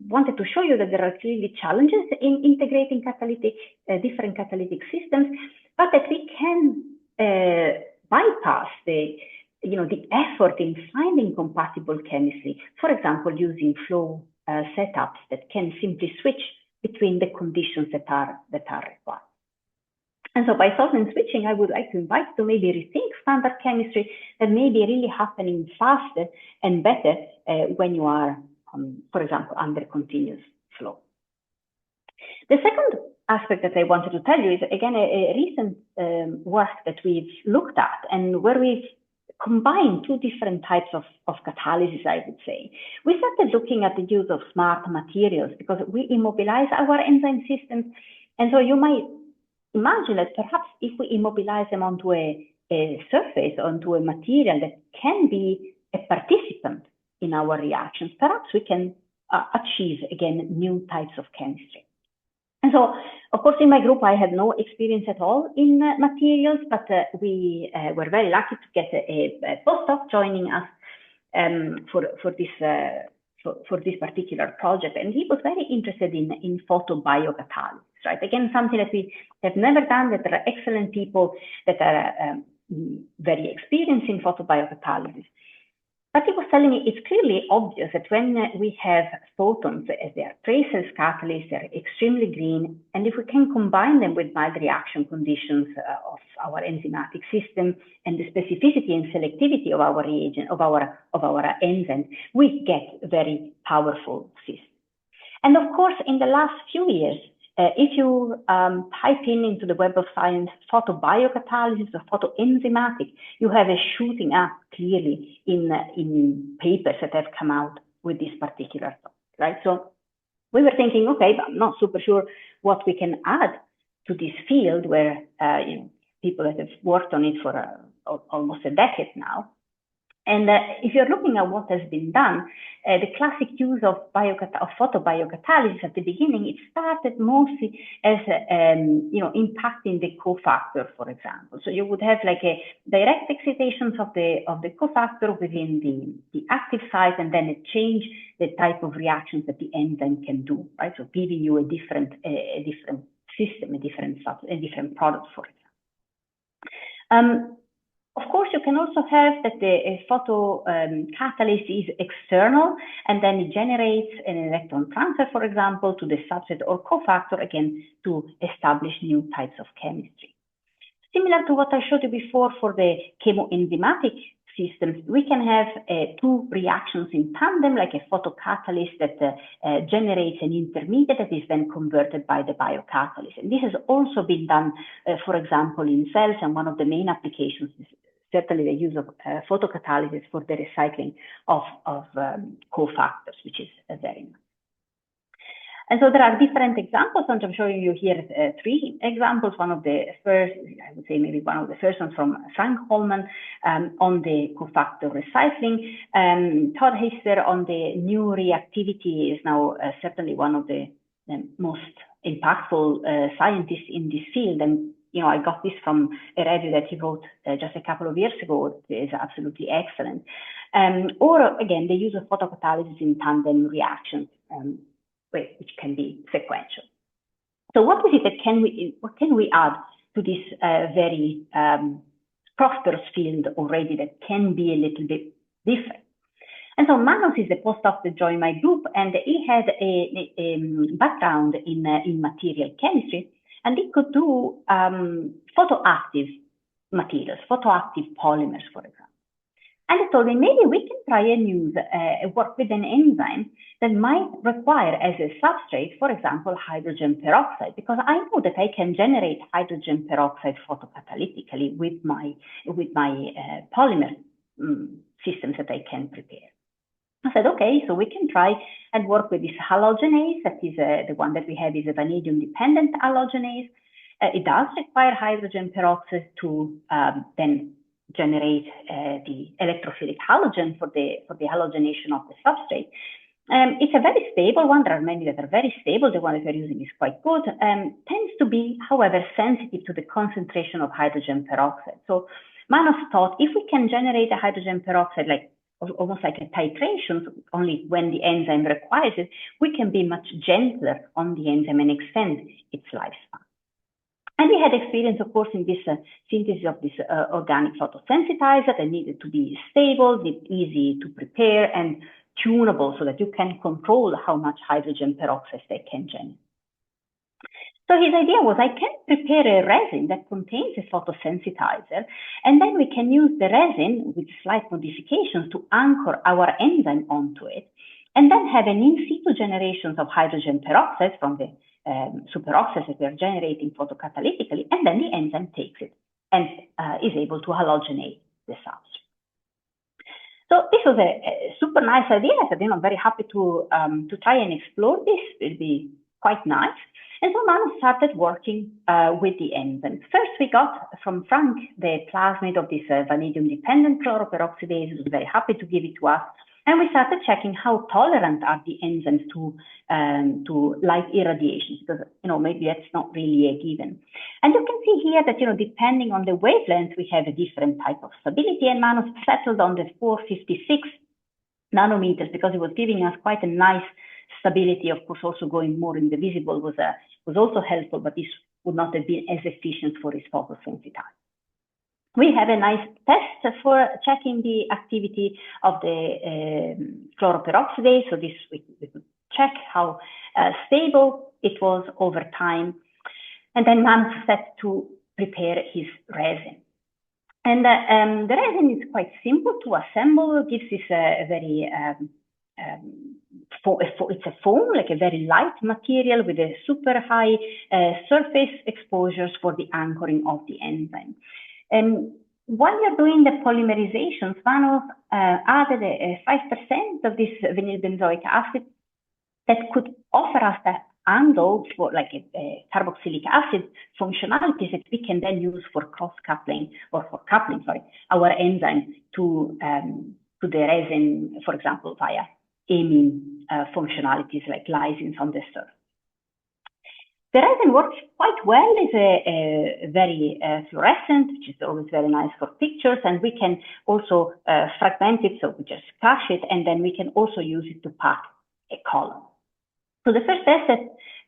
G: wanted to show you that there are clearly challenges in integrating different catalytic systems, but that we can bypass the effort in finding compatible chemistry, for example, using flow setups that can simply switch between the conditions that are required. And so by solvent switching, I would like to invite you to maybe rethink standard chemistry that may be really happening faster and better when you are, for example, under continuous flow. The second aspect that I wanted to tell you is, again, a recent work that we've looked at and where we've combined two different types of catalysis, I would say. We started looking at the use of smart materials because we immobilize our enzyme systems. And so you might imagine that perhaps if we immobilize them onto a surface, onto a material that can be a participant in our reactions, perhaps we can achieve, again, new types of chemistry. And so, of course, in my group, I had no experience at all in materials, but we were very lucky to get a postdoc joining us for this particular project. And he was very interested in photobiocatalysis, right? Again, something that we have never done, that there are excellent people that are very experienced in photobiocatalysis. But he was telling me it's clearly obvious that when we have photons, as they are traceless catalysts, they're extremely green, and if we can combine them with mild reaction conditions of our enzymatic system and the specificity and selectivity of our reagent, of our enzyme, we get very powerful systems. And of course, in the last few years, if you type into the Web of Science photobiocatalysis or photoenzymatic, you have a shooting up clearly in papers that have come out with this particular topic, right? So we were thinking, okay, but I'm not super sure what we can add to this field where people that have worked on it for almost a decade now. And if you're looking at what has been done, the classic use of photobiocatalysis at the beginning, it started mostly as impacting the cofactor, for example. So you would have like a direct excitations of the cofactor within the active site, and then it change the type of reactions that the enzyme can do, right? So giving you a different system, a different product, for example. Of course, you can also have that the photo catalyst is external, and then it generates an electron transfer, for example, to the substrate or cofactor, again, to establish new types of chemistry. Similar to what I showed you before for the chemoenzymatic systems, we can have two reactions in tandem, like a photocatalyst that generates an intermediate that is then converted by the biocatalyst. And this has also been done, for example, in cells, and one of the main applications is certainly the use of photocatalysis for the recycling of cofactors, which is very nice. And so there are different examples, and I'm showing you here three examples. One of the first, I would say maybe one of the first ones from Frank Holman on the cofactor recycling. Todd Heister on the new reactivity is now certainly one of the most impactful scientists in this field. And I got this from a review that he wrote just a couple of years ago. It is absolutely excellent. Or again, the use of photocatalysis in tandem reactions, which can be sequential. So what is it that what can we add to this very prosperous field already that can be a little bit different? And so Manos is the postdoc that joined my group, and he had a background in material chemistry, and he could do photoactive materials, photoactive polymers, for example. And he told me, maybe we can try and use work with an enzyme that might require as a substrate, for example, hydrogen peroxide, because I know that I can generate hydrogen peroxide photocatalytically with my polymer systems that I can prepare. I said, okay, so we can try and work with this halogenase. That is the one that we have is a vanadium-dependent halogenase. It does require hydrogen peroxide to then generate the electrophilic halogen for the halogenation of the substrate. It's a very stable one. There are many that are very stable. The one that we're using is quite good. Tends to be, however, sensitive to the concentration of hydrogen peroxide. So Manos thought if we can generate a hydrogen peroxide like almost like a titration, only when the enzyme requires it, we can be much gentler on the enzyme and extend its lifespan. And we had experience, of course, in this synthesis of this organic photosensitizer that needed to be stable, easy to prepare, and tunable so that you can control how much hydrogen peroxide they can generate. So his idea was, I can prepare a resin that contains a photosensitizer, and then we can use the resin with slight modifications to anchor our enzyme onto it, and then have an in situ generation of hydrogen peroxide from the superoxides that we are generating photocatalytically, and then the enzyme takes it and is able to halogenate the substrate. So this was a super nice idea. I said, I'm very happy to try and explore this. It'll be quite nice. And so Manu started working with the enzyme. First, we got from Frank the plasmid of this vanadium-dependent chloroperoxidase. He was very happy to give it to us. And we started checking how tolerant are the enzymes to light irradiation, because maybe that's not really a given. And you can see here that depending on the wavelength, we have a different type of stability. And Manu settled on the 456 nanometers because it was giving us quite a nice stability. Of course, also going more in the visible was also helpful, but this would not have been as efficient for his photosensitizer. We have a nice test for checking the activity of the chloroperoxidase. So this we could check how stable it was over time. And then Manu set to prepare his resin. And the resin is quite simple to assemble. It gives this a very it's a foam, like a very light material with a super high surface exposures for the anchoring of the enzyme. And while you're doing the polymerizations, Manu added 5% of this vinyl benzoic acid that could offer us that ando for like a carboxylic acid functionalities that we can then use for cross-coupling or for coupling, our enzyme to the resin, for example, via amine functionalities like lysines on the surface. The resin works quite well. It's a very fluorescent, which is always very nice for pictures, and we can also fragment it, so we just crush it, and then we can also use it to pack a column. So the first test that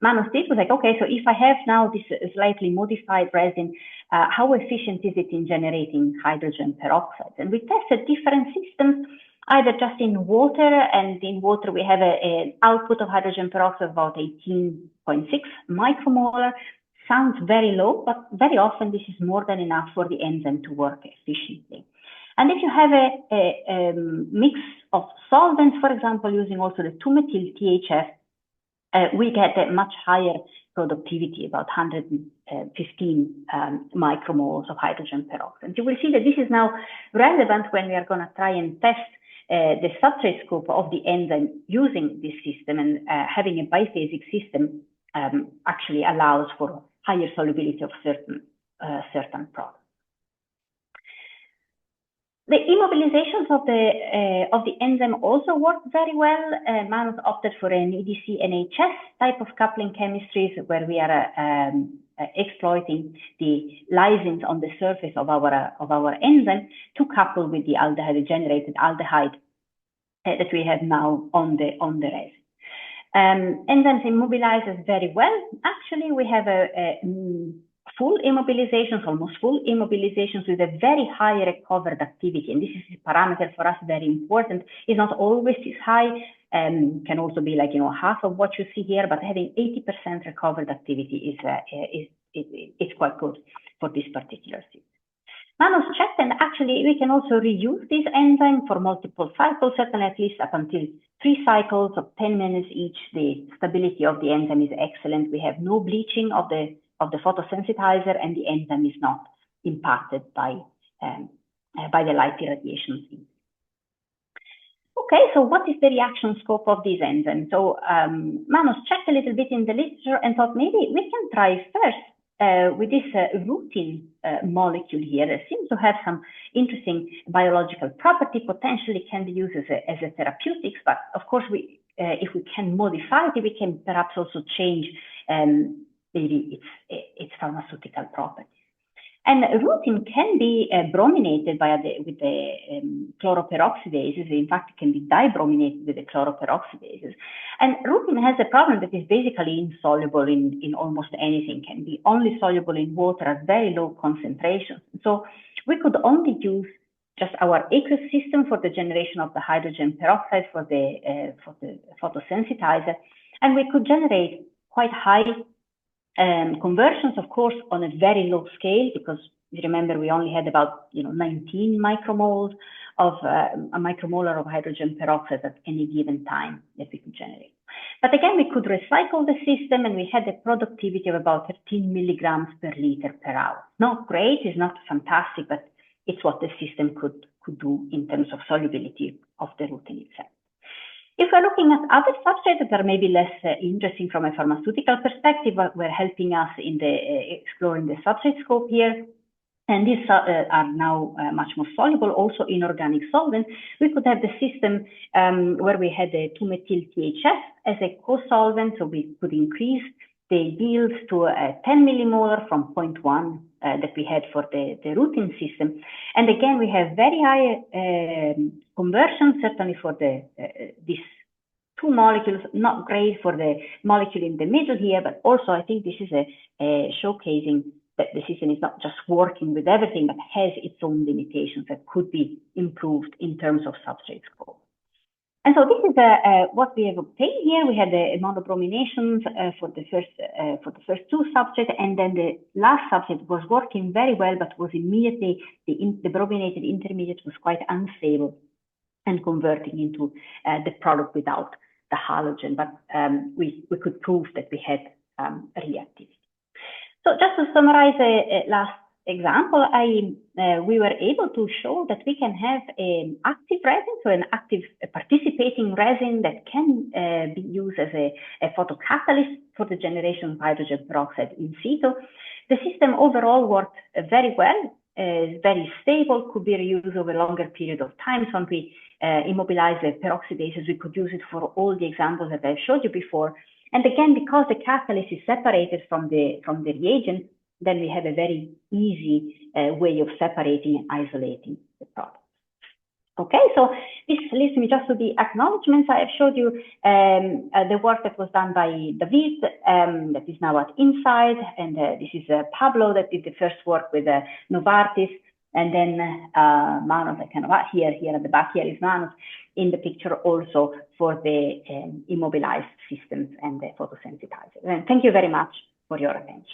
G: Manu did was like, okay, so if I have now this slightly modified resin, how efficient is it in generating hydrogen peroxide? And we tested different systems, either just in water, and in water we have an output of hydrogen peroxide of about 18.6 micromolar. Sounds very low, but very often this is more than enough for the enzyme to work efficiently. And if you have a mix of solvents, for example, using also the 2-methyl THF, we get a much higher productivity, about 115 micromoles of hydrogen peroxide. You will see that this is now relevant when we are going to try and test the substrate scope of the enzyme using this system, and having a biphasic system actually allows for higher solubility of certain products. The immobilizations of the enzyme also worked very well. Manu opted for an EDC NHS type of coupling chemistries, where we are exploiting the lysines on the surface of our enzyme to couple with the aldehyde, generated aldehyde that we have now on the resin. Enzymes immobilizes very well. Actually, we have a full immobilizations, almost full immobilizations with a very high recovered activity. And this is a parameter for us very important. It's not always this high, can also be like, half of what you see here, but having 80% recovered activity is quite good for this particular system. Manu checked, and actually we can also reuse this enzyme for multiple cycles, certainly at least up until 3 cycles of 10 minutes each. The stability of the enzyme is excellent. We have no bleaching of the photosensitizer, and the enzyme is not impacted by the light irradiation. Okay, so what is the reaction scope of these enzymes? So Manu checked a little bit in the literature and thought maybe we can try first with this rutin molecule here that seems to have some interesting biological property, potentially can be used as a therapeutics, but of course if we can modify it, we can perhaps also change maybe its pharmaceutical properties. And rutin can be brominated with the chloropperoxidases. In fact, it can be dibrominated with the chloropperoxidases. And rutin has a problem that is basically insoluble in almost anything, can be only soluble in water at very low concentrations. So we could only use just our aqueous system for the generation of the hydrogen peroxide for the photosensitizer, and we could generate quite high conversions, of course, on a very low scale, because you remember we only had about 19 micromoles of a micromolar of hydrogen peroxide at any given time that we could generate. But again, we could recycle the system, and we had a productivity of about 13 milligrams per liter per hour. Not great, it's not fantastic, but it's what the system could do in terms of solubility of the rutin itself. If we're looking at other substrates that are maybe less interesting from a pharmaceutical perspective, but were helping us in exploring the substrate scope here, and these are now much more soluble also in organic solvents, we could have the system where we had the 2-methyl-THF as a co-solvent, so we could increase the yields to 10 millimolar from 0.1 that we had for the rutin system. And again, we have very high conversion, certainly for these two molecules, not great for the molecule in the middle here, but also I think this is a showcasing that the system is not just working with everything, but has its own limitations that could be improved in terms of substrate scope. And so this is what we have obtained here. We had the monobrominations for the first two substrates, and then the last substrate was working very well, but was immediately the brominated intermediate was quite unstable and converting into the product without the halogen. But we could prove that we had reactivity. So just to summarize a last example, we were able to show that we can have an active resin, so an active participating resin that can be used as a photocatalyst for the generation of hydrogen peroxide in situ. The system overall worked very well, very stable, could be reused over a longer period of time. So when we immobilize the peroxidases, we could use it for all the examples that I showed you before. And again, because the catalyst is separated from the reagent, then we have a very easy way of separating and isolating the product. Okay, so this leads me just to the acknowledgements. I have showed you the work that was done by David, that is now at Inside, and this is Pablo that did the first work with Novartis, and then Manos, here at the back, here is Manos in the picture also for the immobilized systems and the photosensitizer. And thank you very much for your attention.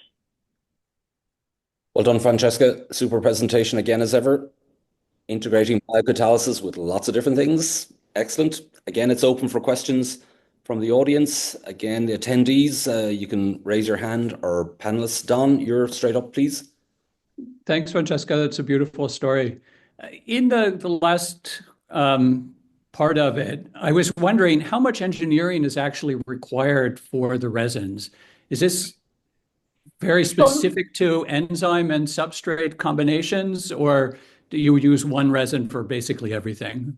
D: Well done, Francesca. Super presentation again as ever. Integrating biocatalysis with lots of different things. Excellent. Again, it's open for questions from the audience. Again, the attendees, you can raise your hand, or panelists. Don, you're straight up, please.
F: Thanks, Francesca. That's a beautiful story. In the last part of it, I was wondering how much engineering is actually required for the resins. Is this very specific to enzyme and substrate combinations, or do you use one resin for basically everything?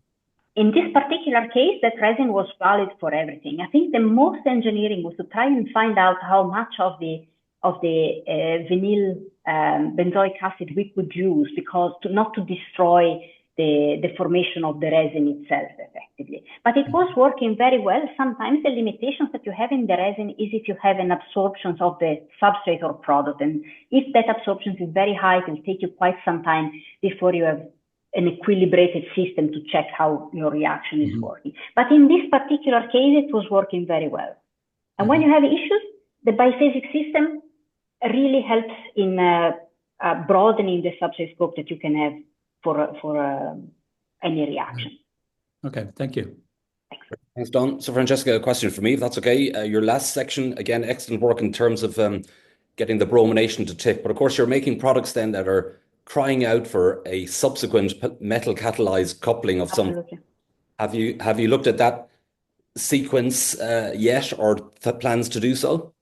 G: In this particular case, that resin was valid for everything. I think the most engineering was to try and find out how much of the vinyl benzoic acid we could use, because not to destroy the formation of the resin itself effectively. But it was working very well. Sometimes the limitations that you have in the resin is if you have an absorption of the substrate or product. And if that absorption is very high, it will take you quite some time before you have an equilibrated system to check how your reaction is working. But in this particular case, it was working very well. And when you have issues, the biphasic system really helps in broadening the substrate scope that you can have for any reaction.
F: Okay, thank you.
D: Thanks, Don. So Francesca, a question for me, if that's okay. Your last section, again, excellent work in terms of getting the bromination to tick. But of course, you're making products then that are crying out for a subsequent metal catalyzed coupling of some. Have you looked at that sequence yet, or plans to do so?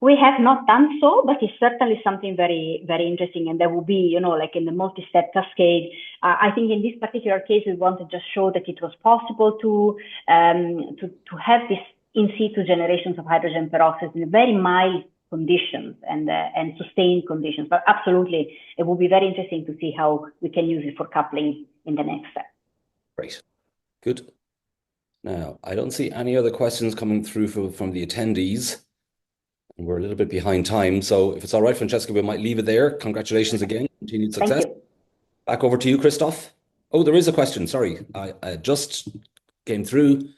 G: We have not done so, but it's certainly something very, very interesting. And there will be, like in the multi-step cascade. I think in this particular case, we want to just show that it was possible to have this in situ generations of hydrogen peroxide in a very mild conditions and sustained conditions. But absolutely, it will be very interesting to see how we can use it for coupling in the next step.
D: Great. Good. Now, I don't see any other questions coming through from the attendees. And we're a little bit behind time. So if it's all right, Francesca, we might leave it there. Congratulations again. Continued success.
G: Thank you.
D: Back over to you, Christoph. Oh, there is a question. Sorry, I just came through.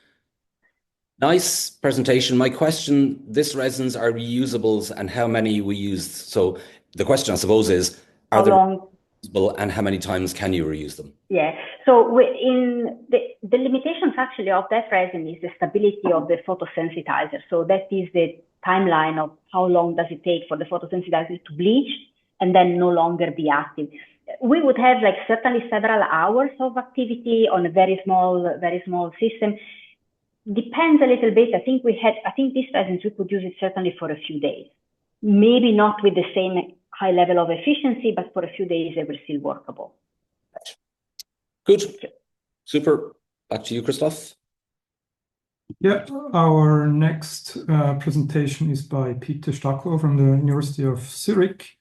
D: Nice presentation. My question, this resins are reusables and how many we used? So the question, I suppose, is, are they reusable and how many times can you reuse them?
G: Yeah, so in the limitations actually of that resin is the stability of the photosensitizer. So that is the timeline of how long does it take for the photosensitizer to bleach and then no longer be active. We would have like certainly several hours of activity on a very small system. Depends a little bit. I think these resins, we could use it certainly for a few days. Maybe not with the same high level of efficiency, but for a few days they were still workable.
D: Good. Super. Back to you, Christoph.
B: Yeah, our next presentation is by Peter Stacko from the University of Zurich,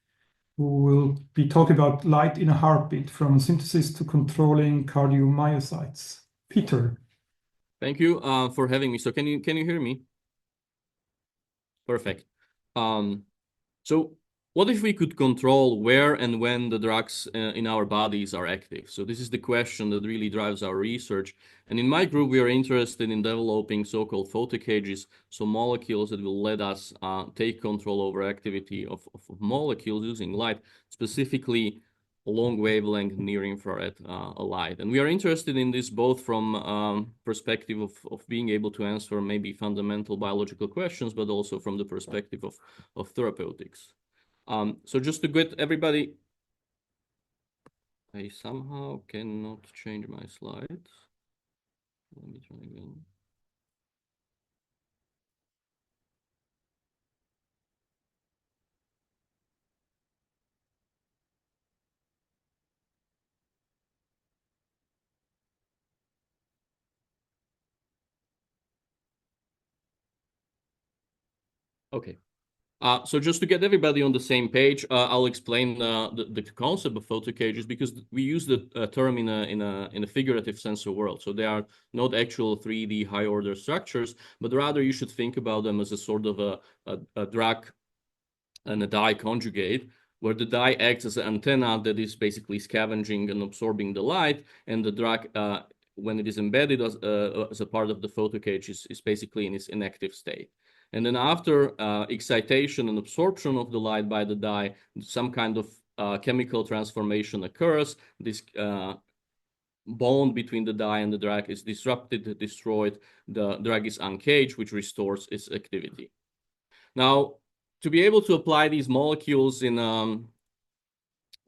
B: who will be talking about light in a heartbeat, from synthesis to controlling cardiomyocytes. Peter.
I: Thank you for having me. So can you hear me? Perfect. So what if we could control where and when the drugs in our bodies are active? So this is the question that really drives our research. And in my group, we are interested in developing so-called photocages, so molecules that will let us take control over activity of molecules using light, specifically long wavelength near infrared light. And we are interested in this both from perspective of being able to answer maybe fundamental biological questions, but also from the perspective of therapeutics. So just to get everybody, I somehow cannot change my slides. Let me try again. Okay. So just to get everybody on the same page, I'll explain the concept of photocages, because we use the term in a figurative sense of world. So they are not actual 3D high order structures, but rather you should think about them as a sort of a drug and a dye conjugate, where the dye acts as an antenna that is basically scavenging and absorbing the light, and the drug, when it is embedded as a part of the photocage, is basically in its inactive state. And then after excitation and absorption of the light by the dye, some kind of chemical transformation occurs. This bond between the dye and the drug is disrupted, destroyed. The drug is uncaged, which restores its activity. Now, to be able to apply these molecules in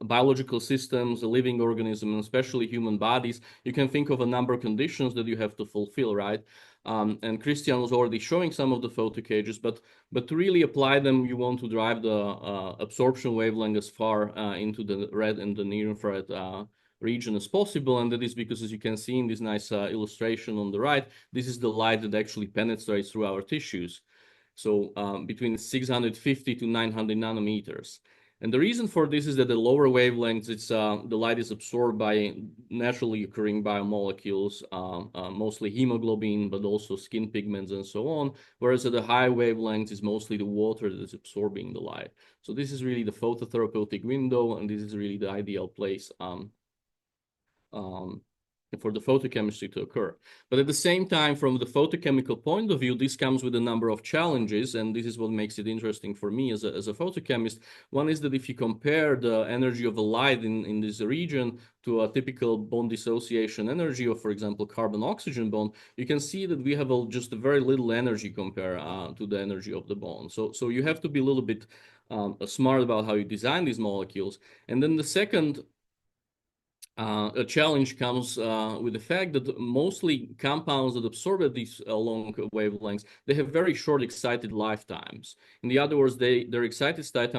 I: biological systems, a living organism, and especially human bodies, you can think of a number of conditions that you have to fulfill, right? And Christian was already showing some of the photocages, but to really apply them, you want to drive the absorption wavelength as far into the red and the near infrared region as possible. And that is because, as you can see in this nice illustration on the right, this is the light that actually penetrates through our tissues. So between 650 to 900 nanometers. And the reason for this is that the lower wavelengths, the light is absorbed by naturally occurring biomolecules, mostly hemoglobin, but also skin pigments and so on. Whereas at the high wavelengths is mostly the water that is absorbing the light. So this is really the phototherapeutic window, and this is really the ideal place for the photochemistry to occur. But at the same time, from the photochemical point of view, this comes with a number of challenges, and this is what makes it interesting for me as a photochemist. One is that if you compare the energy of a light in this region to a typical bond dissociation energy of, for example, carbon-oxygen bond, you can see that we have just a very little energy compared to the energy of the bond. So you have to be a little bit smart about how you design these molecules. And then the second a challenge comes with the fact that mostly compounds that absorb at these long wavelengths, they have very short excited lifetimes. In other words, their excited state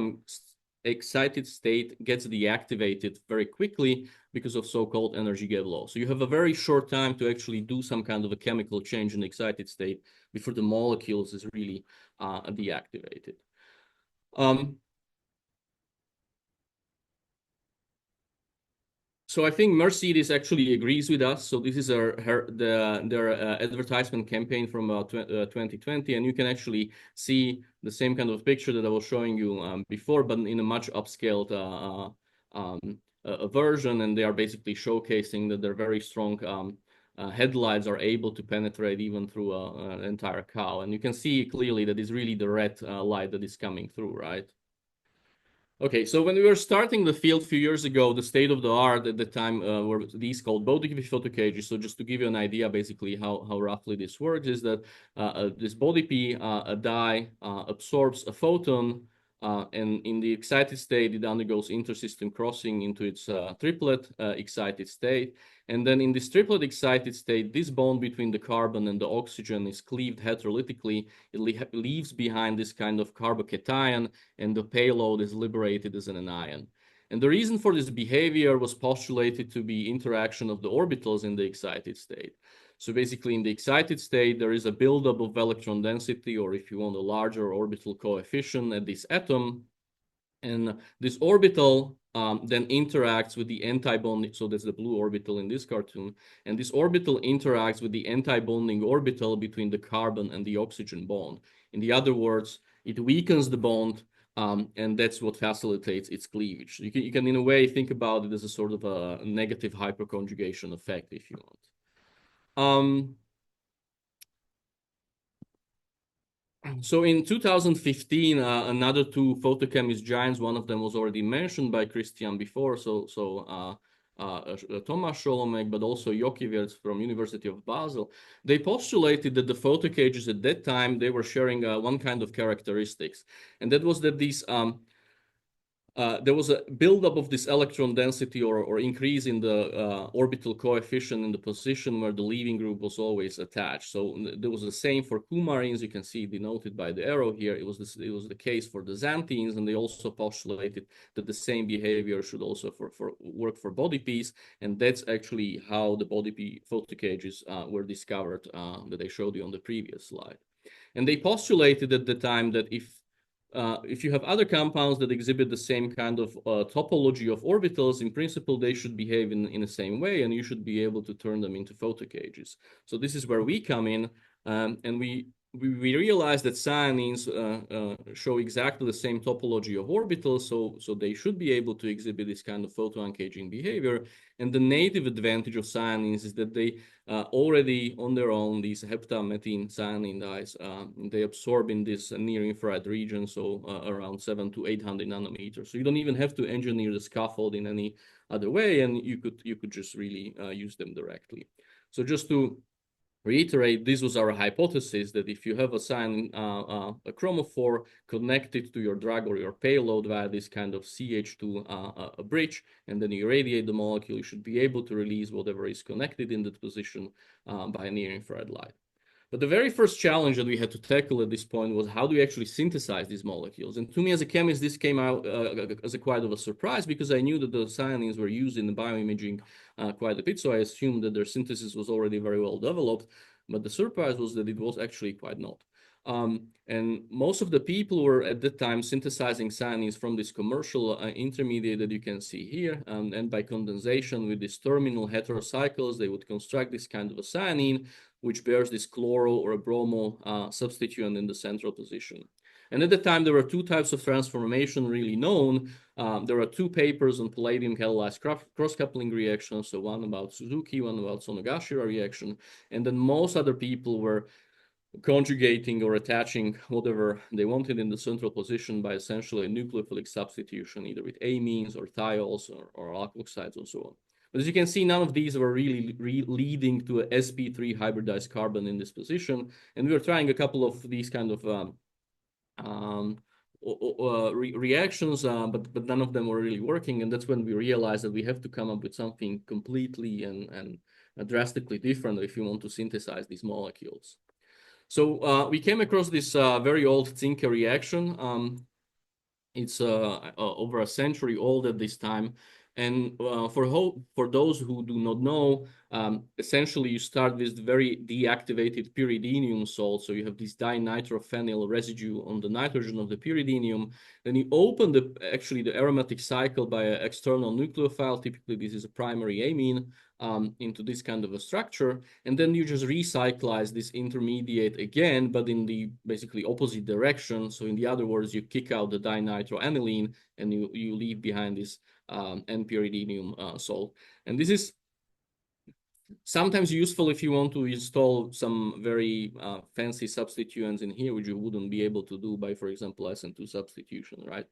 I: gets deactivated very quickly because of so-called energy gap loss. So you have a very short time to actually do some kind of a chemical change in the excited state before the molecules is really deactivated. So I think Mercedes actually agrees with us. So this is their advertisement campaign from 2020, and you can actually see the same kind of picture that I was showing you before, but in a much upscaled version. And they are basically showcasing that their very strong headlights are able to penetrate even through an entire cow. And you can see clearly that it's really the red light that is coming through, right? Okay, so when we were starting the field a few years ago, the state of the art at the time were these called body PV photo cages. So just to give you an idea, basically how roughly this works is that this body P dye absorbs a photon, and in the excited state, it undergoes intersystem crossing into its triplet excited state. And then in this triplet excited state, this bond between the carbon and the oxygen is cleaved heterolytically. It leaves behind this kind of carbocation, and the payload is liberated as an anion. And the reason for this behavior was postulated to be interaction of the orbitals in the excited state. So basically in the excited state, there is a buildup of electron density, or if you want a larger orbital coefficient at this atom. And this orbital then interacts with the anti-bonding, so that's the blue orbital in this cartoon, and this orbital interacts with the anti-bonding orbital between the carbon and the oxygen bond. In the other words, it weakens the bond, and that's what facilitates its cleavage. You can in a way think about it as a sort of a negative hyperconjugation effect, if you want. So in 2015, another two photochemist giants, one of them was already mentioned by Christian before, Thomas Scholomek, but also Jokiewicz from University of Basel. They postulated that the photocages at that time, they were sharing one kind of characteristics, and that was that these there was a buildup of this electron density or increase in the orbital coefficient in the position where the leaving group was always attached. So there was the same for coumarins. You can see denoted by the arrow here. It was the case for the xanthines, and they also postulated that the same behavior should also work for body Ps, and that's actually how the body P photocages were discovered that I showed you on the previous slide. And they postulated at the time that if you have other compounds that exhibit the same kind of topology of orbitals, in principle, they should behave in the same way, and you should be able to turn them into photocages. So this is where we come in, and we realize that cyanines show exactly the same topology of orbitals, so they should be able to exhibit this kind of photoencaging behavior. And the native advantage of cyanines is that they already on their own, these heptamethine cyanine dyes, they absorb in this near infrared region, so around 700 to 800 nanometers. So you don't even have to engineer the scaffold in any other way, and you could just really use them directly. So just to reiterate, this was our hypothesis that if you have a cyanine a chromophore connected to your drug or your payload via this kind of CH2 bridge, and then you irradiate the molecule, you should be able to release whatever is connected in that position by near infrared light. But the very first challenge that we had to tackle at this point was how do we actually synthesize these molecules? And to me as a chemist, this came out as a quite of a surprise, because I knew that the cyanines were used in the bioimaging quite a bit. So I assumed that their synthesis was already very well developed. But the surprise was that it was actually quite not. And most of the people were at that time synthesizing cyanines from this commercial intermediate that you can see here. And by condensation with these terminal heterocycles, they would construct this kind of a cyanine, which bears this chloro or a bromo substituent in the central position. And at the time, there were two types of transformation really known. There are two papers on palladium catalyzed cross-coupling reactions. So one about Suzuki, one about Sonogashira reaction. And then most other people were conjugating or attaching whatever they wanted in the central position by essentially a nucleophilic substitution, either with amines or thiols or alkoxides and so on. But as you can see, none of these were really leading to a sp3 hybridized carbon in this position. And we were trying a couple of these kind of reactions, but none of them were really working. And that's when we realized that we have to come up with something completely and drastically different if you want to synthesize these molecules. So we came across this very old Zinke reaction. It's over a century old at this time. And for those who do not know, essentially you start with very deactivated pyridinium salt. So you have this dinitrophenyl residue on the nitrogen of the pyridinium. Then you open actually the aromatic cycle by an external nucleophile. Typically, this is a primary amine into this kind of a structure. And then you just recyclize this intermediate again, but in the basically opposite direction. So in other words, you kick out the dinitroaniline and you leave behind this N-pyridinium salt. And this is sometimes useful if you want to install some very fancy substituents in here, which you wouldn't be able to do by, for example, SN2 substitution, right?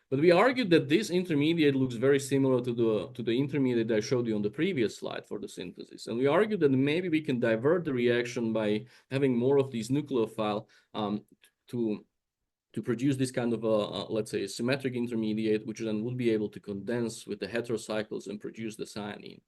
I: But we argued that this intermediate looks very similar to the intermediate I showed you on the previous slide for the synthesis. And we argued that maybe we can divert the reaction by having more of these nucleophile to produce this kind of let's say, a symmetric intermediate, which then would be able to condense with the heterocycles and produce the cyanine.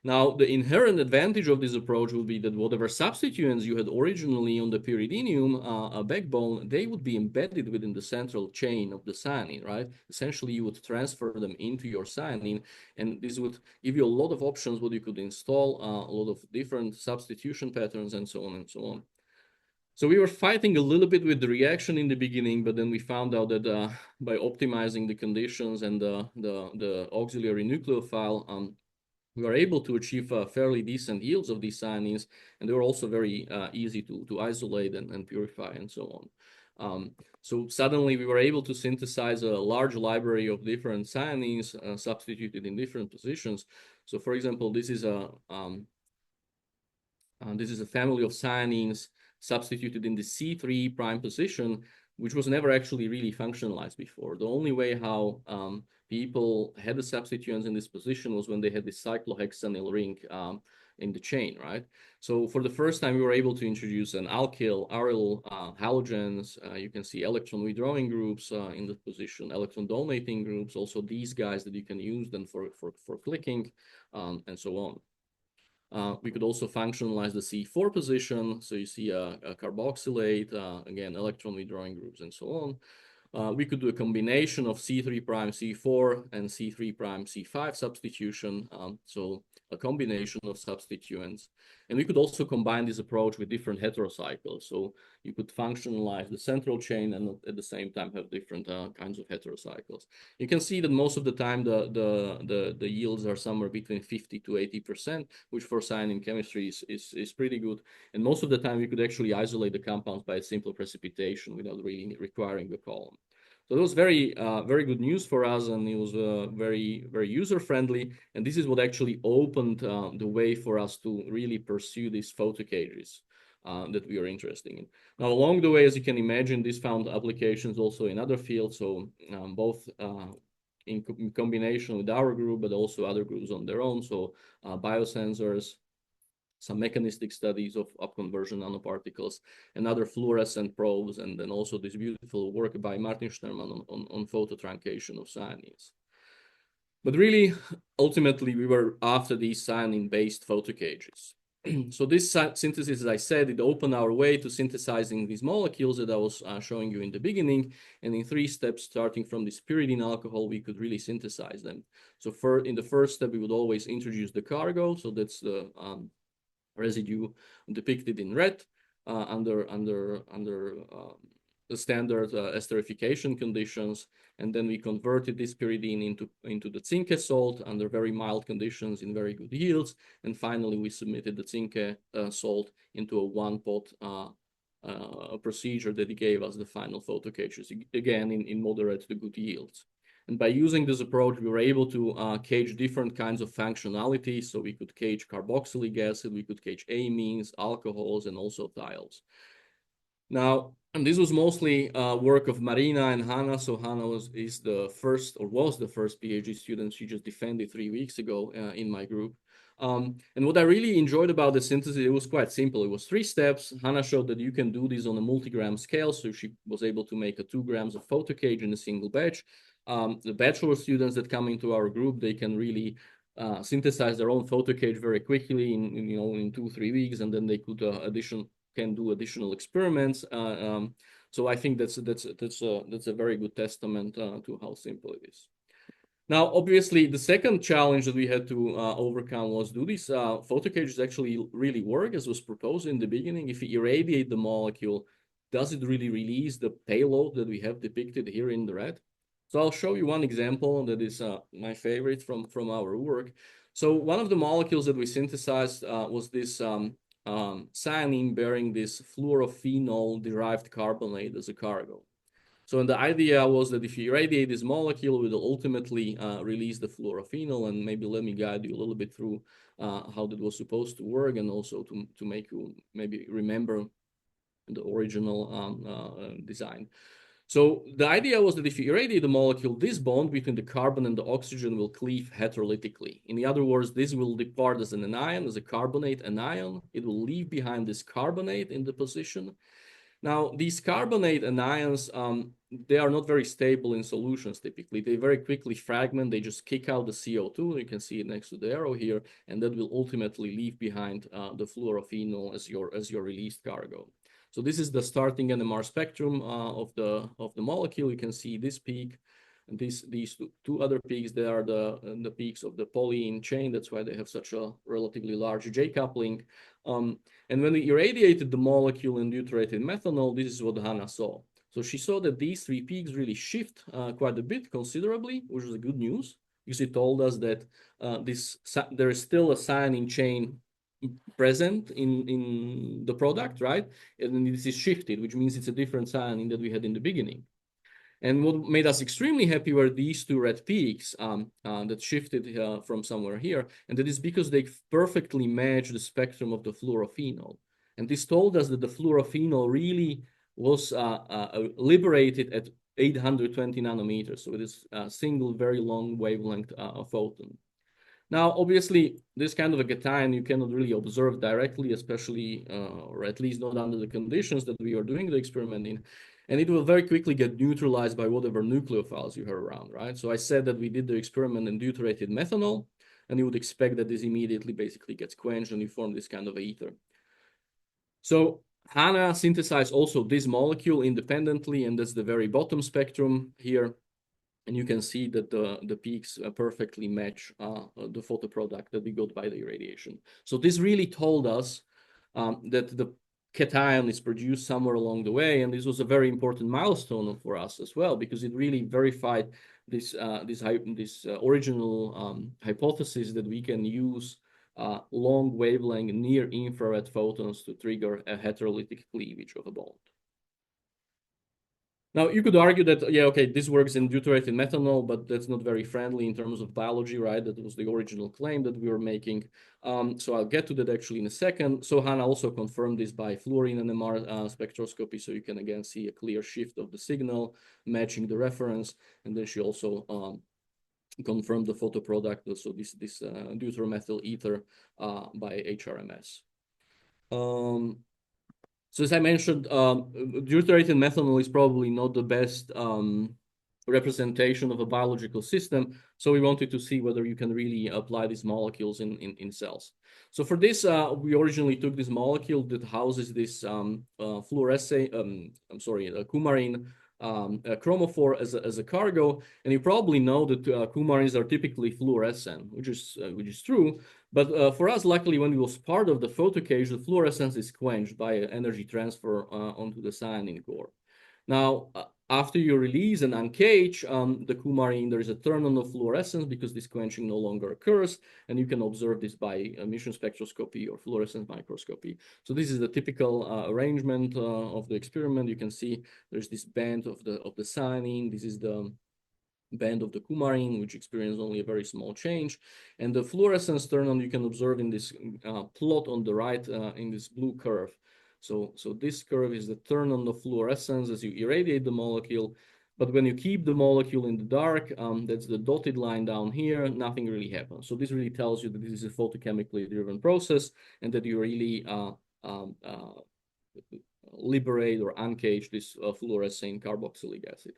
I: Now, the inherent advantage of this approach would be that whatever substituents you had originally on the pyridinium backbone, they would be embedded within the central chain of the cyanine, right? Essentially, you would transfer them into your cyanine, and this would give you a lot of options what you could install, a lot of different substitution patterns, and so on and so on. So we were fighting a little bit with the reaction in the beginning, but then we found out that by optimizing the conditions and the auxiliary nucleophile, we were able to achieve fairly decent yields of these cyanines, and they were also very easy to isolate and purify and so on. So suddenly we were able to synthesize a large library of different cyanines substituted in different positions. So for example, this is a family of cyanines substituted in the C3 prime position, which was never actually really functionalized before. The only way how people had the substituents in this position was when they had this cyclohexanyl ring in the chain, right? So for the first time, we were able to introduce an alkyl, aryl halogens. You can see electron withdrawing groups in the position, electron donating groups, also these guys that you can use then for clicking and so on. We could also functionalize the C4 position. So you see a carboxylate, again, electron withdrawing groups and so on. We could do a combination of C3 prime C4 and C3 prime C5 substitution. So a combination of substituents. And we could also combine this approach with different heterocycles. So you could functionalize the central chain and at the same time have different kinds of heterocycles. You can see that most of the time the yields are somewhere between 50 to 80%, which for cyanine chemistry is pretty good. And most of the time you could actually isolate the compounds by a simple precipitation without really requiring the column. So it was very good news for us, and it was very user-friendly. And this is what actually opened the way for us to really pursue these photocages that we are interested in. Now, along the way, as you can imagine, this found applications also in other fields. So both in combination with our group, but also other groups on their own. So biosensors, some mechanistic studies of upconversion nanoparticles, and other fluorescent probes, and then also this beautiful work by Martin Schnerman on phototruncation of cyanines. But really, ultimately, we were after these cyanine-based photocages. So this synthesis, as I said, it opened our way to synthesizing these molecules that I was showing you in the beginning. And in 3 steps, starting from this pyridine alcohol, we could really synthesize them. So in the first step, we would always introduce the cargo. So that's the residue depicted in red under the standard esterification conditions, and then we converted this pyridine into the zinc salt under very mild conditions in very good yields, and finally we submitted the zinc salt into a one-pot procedure that gave us the final photocages, again in moderate to good yields. And by using this approach, we were able to cage different kinds of functionality. So we could cage carboxylic acid, we could cage amines, alcohols, and also thiols. Now, and this was mostly work of Marina and Hannah. So Hannah was the first PhD student. She just defended 3 weeks ago in my group. And what I really enjoyed about the synthesis, it was quite simple. It was 3 steps. Hannah showed that you can do this on a multi-gram scale. So she was able to make 2 grams of photocage in a single batch. The bachelor students that come into our group, they can really synthesize their own photocage very quickly in 2-3 weeks, and then they could do additional experiments. So I think that's a very good testament to how simple it is. Now, obviously, the second challenge that we had to overcome was, do these photo cages actually really work as was proposed in the beginning? If we irradiate the molecule, does it really release the payload that we have depicted here in the red? So I'll show you one example that is my favorite from our work. So one of the molecules that we synthesized was this cyanine bearing this fluorophenol-derived carbonate as a cargo. So the idea was that if you irradiate this molecule, it will ultimately release the fluorophenol. And maybe let me guide you a little bit through how that was supposed to work, and also to make you maybe remember the original design. So the idea was that if you irradiate the molecule, this bond between the carbon and the oxygen will cleave heterolytically. In other words, this will depart as an anion, as a carbonate anion. It will leave behind this carbonate in the position. Now, these carbonate anions, they are not very stable in solutions typically. They very quickly fragment. They just kick out the CO2. You can see it next to the arrow here, and that will ultimately leave behind the fluorophenol as your released cargo. So this is the starting NMR spectrum of the molecule. You can see this peak, and these two other peaks. They are the peaks of the polyene chain. That's why they have such a relatively large J coupling. And when we irradiated the molecule in deuterated methanol, this is what Hannah saw. So she saw that these three peaks really shift quite a bit, considerably, which was good news, because it told us that there is still a cyanine chain present in the product, right? And this is shifted, which means it's a different cyanine that we had in the beginning. And what made us extremely happy were these two red peaks that shifted from somewhere here. And that is because they perfectly match the spectrum of the fluorophenol. And this told us that the fluorophenol really was liberated at 820 nanometers. So it is a single very long wavelength photon. Now, obviously, this kind of a cation you cannot really observe directly, especially, or at least not under the conditions that we are doing the experiment in. And it will very quickly get neutralized by whatever nucleophiles you have around, right? So I said that we did the experiment in deuterated methanol, and you would expect that this immediately basically gets quenched and you form this kind of ether. So Hannah synthesized also this molecule independently, and that's the very bottom spectrum here. And you can see that the peaks perfectly match the photo product that we got by the irradiation. So this really told us that the cation is produced somewhere along the way, and this was a very important milestone for us as well, because it really verified this original hypothesis that we can use long wavelength near infrared photons to trigger a heterolytic cleavage of a bond. Now, you could argue that, yeah, okay, this works in deuterated methanol, but that's not very friendly in terms of biology, right? That was the original claim that we were making. So I'll get to that actually in a second. So Hannah also confirmed this by fluorine NMR spectroscopy. So you can again see a clear shift of the signal matching the reference. And then she also confirmed the photo product, so this deuteromethyl ether by HRMS. So as I mentioned, deuterated methanol is probably not the best representation of a biological system. So we wanted to see whether you can really apply these molecules in cells. So for this, we originally took this molecule that houses this coumarin chromophore as a cargo, and you probably know that coumarins are typically fluorescent, which is true. But for us, luckily, when it was part of the photo cage, the fluorescence is quenched by energy transfer onto the cyanine core. Now, after you release and uncage the coumarin, there is a turn on of fluorescence because this quenching no longer occurs, and you can observe this by emission spectroscopy or fluorescence microscopy. So this is the typical arrangement of the experiment. You can see there's this band of the cyanine. This is the band of the coumarin, which experience only a very small change. And the fluorescence turn on you can observe in this plot on the right in this blue curve. So this curve is the turn on the fluorescence as you irradiate the molecule. But when you keep the molecule in the dark, that's the dotted line down here, nothing really happens. So this really tells you that this is a photochemically driven process and that you really liberate or uncage this fluorescent carboxylic acid.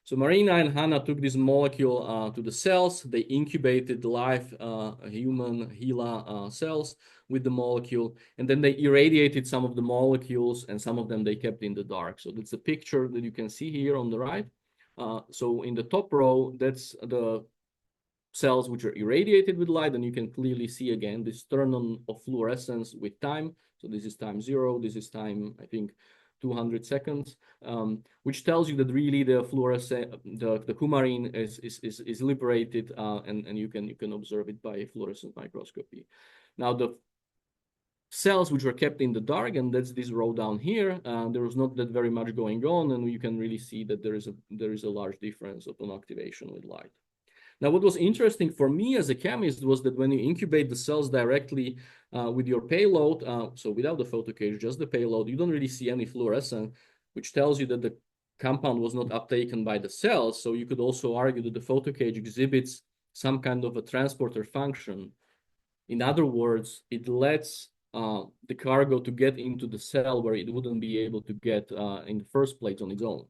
I: So Marina and Hannah took this molecule to the cells. They incubated live human HeLa cells with the molecule, and then they irradiated some of the molecules, and some of them they kept in the dark. So that's a picture that you can see here on the right. So in the top row, that's the cells which are irradiated with light, and you can clearly see again this turn on of fluorescence with time. So this is time 0, this is time, I think, 200 seconds, which tells you that really the fluorescent, the coumarin is liberated, and you can observe it by fluorescent microscopy. Now the cells which were kept in the dark, and that's this row down here, there was not that very much going on, and you can really see that there is a large difference upon activation with light. Now, what was interesting for me as a chemist was that when you incubate the cells directly with your payload, so without the photocage, just the payload, you don't really see any fluorescence, which tells you that the compound was not uptaken by the cells. So you could also argue that the photocage exhibits some kind of a transporter function. In other words, it lets the cargo to get into the cell where it wouldn't be able to get in the first place on its own.